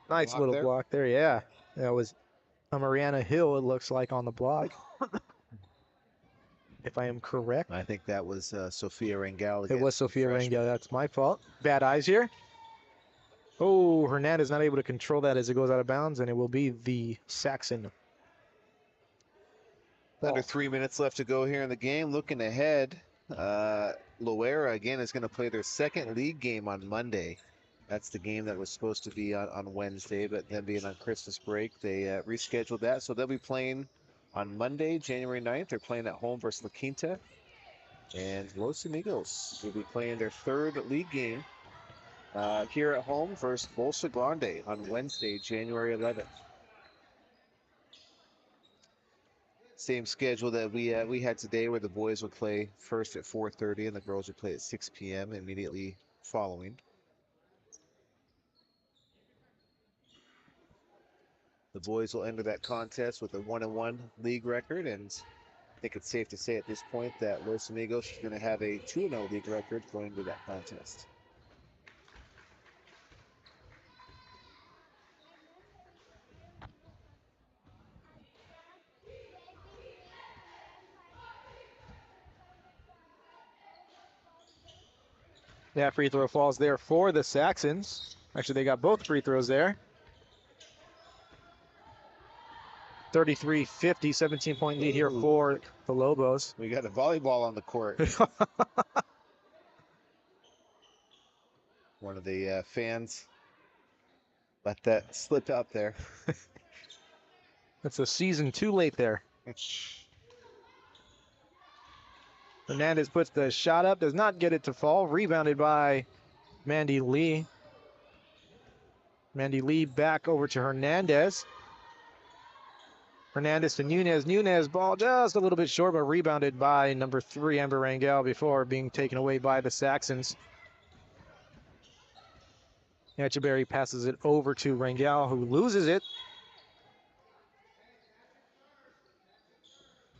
[SPEAKER 1] Nice
[SPEAKER 2] Block
[SPEAKER 1] little
[SPEAKER 2] there.
[SPEAKER 1] block there, yeah. That was a Mariana Hill, it looks like, on the block. If I am correct.
[SPEAKER 2] I think that was Sophia Rangel.
[SPEAKER 1] It was Sophia Rangel, that's my fault. Bad eyes here. Oh, Hernandez not able to control that as it goes out of bounds, and it will be the Saxon
[SPEAKER 2] Under 3 minutes left to go here in the game. Looking ahead, Loara again is going to play their second league game on Monday. That's the game that was supposed to be on Wednesday, but then being on Christmas break, they rescheduled that. So they'll be playing on Monday, January 9th. They're playing at home versus La Quinta. And Los Amigos will be playing their third league game here at home versus Bolsa Grande on Wednesday, January 11th. Same schedule that we had today, where the boys would play first at 4:30 and the girls would play at 6 p.m. immediately following. The boys will enter that contest with a 1-1 league record, and I think it's safe to say at this point that Los Amigos is going to have a 2-0 league record going into that contest.
[SPEAKER 1] That free throw falls there for the Saxons. Actually, they got both free throws there. 33-50, 17-point lead here for the Lobos.
[SPEAKER 2] We got a volleyball on the court. One of the fans let that slip out there.
[SPEAKER 1] That's a season too late there. Hernandez puts the shot up, does not get it to fall. Rebounded by Mandy Lee. Mandy Lee back over to Hernandez. Hernandez to Nunez. Nunez ball just a little bit short, but rebounded by number 3, Amber Rangel, before being taken away by the Saxons. Echeverry passes it over to Rangel, who loses it.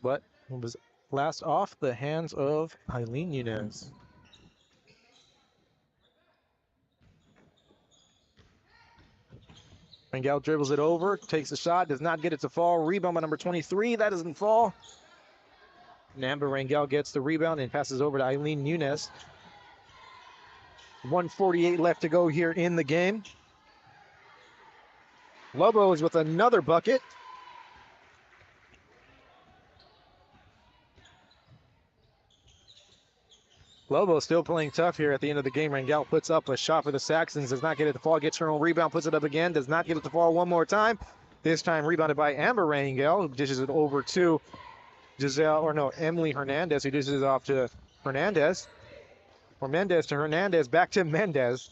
[SPEAKER 1] But it was last off the hands of Eileen Nunez. Rangel dribbles it over, takes the shot, does not get it to fall. Rebound by number 23, that doesn't fall. And Amber Rangel gets the rebound and passes over to Eileen Nunez. 1:48 left to go here in the game. Lobos with another bucket. Lobos still playing tough here at the end of the game. Rangel puts up a shot for the Saxons, does not get it to fall, gets her own rebound, puts it up again, does not get it to fall one more time. This time rebounded by Amber Rangel, who dishes it over to Emily Hernandez, who dishes it off to Hernandez. Or Mendez to Hernandez, back to Mendez.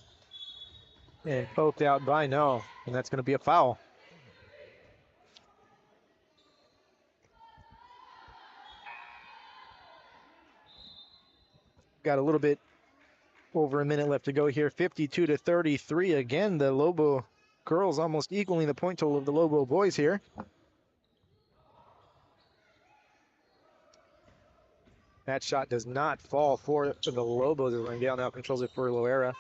[SPEAKER 1] And poked out by No, and that's going to be a foul. Got a little bit over a minute left to go here. 52-33. Again, the Lobo girls almost equaling the point total of the Lobo boys here. That shot does not fall for the Lobos. Rangel now controls it for Loara.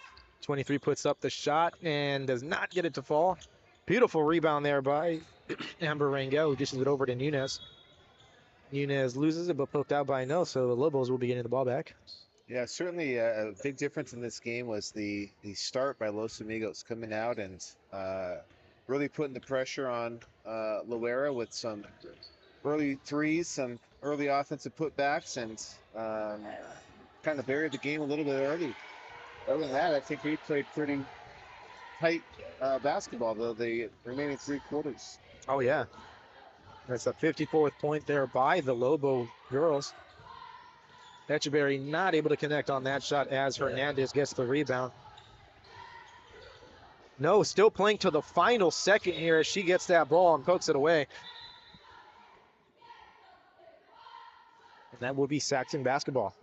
[SPEAKER 1] 23 puts up the shot and does not get it to fall. Beautiful rebound there by Amber Rangel, who dishes it over to Nunez. Nunez loses it, but poked out by No, so the Lobos will be getting the ball back.
[SPEAKER 2] Yeah, certainly a big difference in this game was the start by Los Amigos, coming out and really putting the pressure on Loara with some early threes, some early offensive putbacks, and kind of buried the game a little bit early. Other than that, I think we played pretty tight basketball, though, the remaining 3 quarters.
[SPEAKER 1] Oh, yeah. That's a 54th point there by the Lobo girls. Echeverry not able to connect on that shot as Hernandez gets the rebound. No, still playing to the final second here as she gets that ball and pokes it away. And that will be Saxon basketball.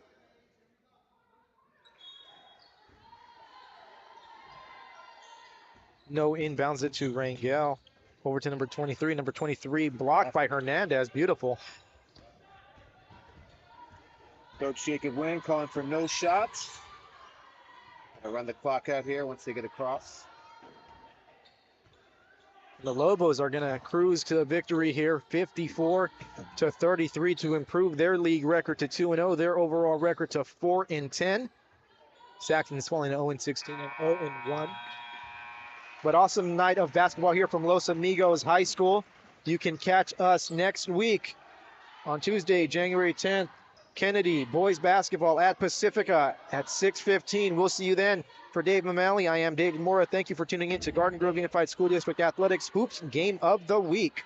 [SPEAKER 1] No, inbounds it to Rangel. Over to number 23. Number 23 blocked by Hernandez. Beautiful.
[SPEAKER 2] Coach Jacob Wynn calling for no shots. Gonna run the clock out here once they get across.
[SPEAKER 1] The Lobos are going to cruise to a victory here, 54-33, to improve their league record to 2-0, their overall record to 4-10. Saxons falling to 0-16 and 0-1. But awesome night of basketball here from Los Amigos High School. You can catch us next week On Tuesday, January 10th, Kennedy boys basketball at Pacifica at 6:15. We'll see you then. For Dave Mamali, I am David Mora. Thank you for tuning in to Garden Grove Unified School District Athletics Hoops Game of the Week.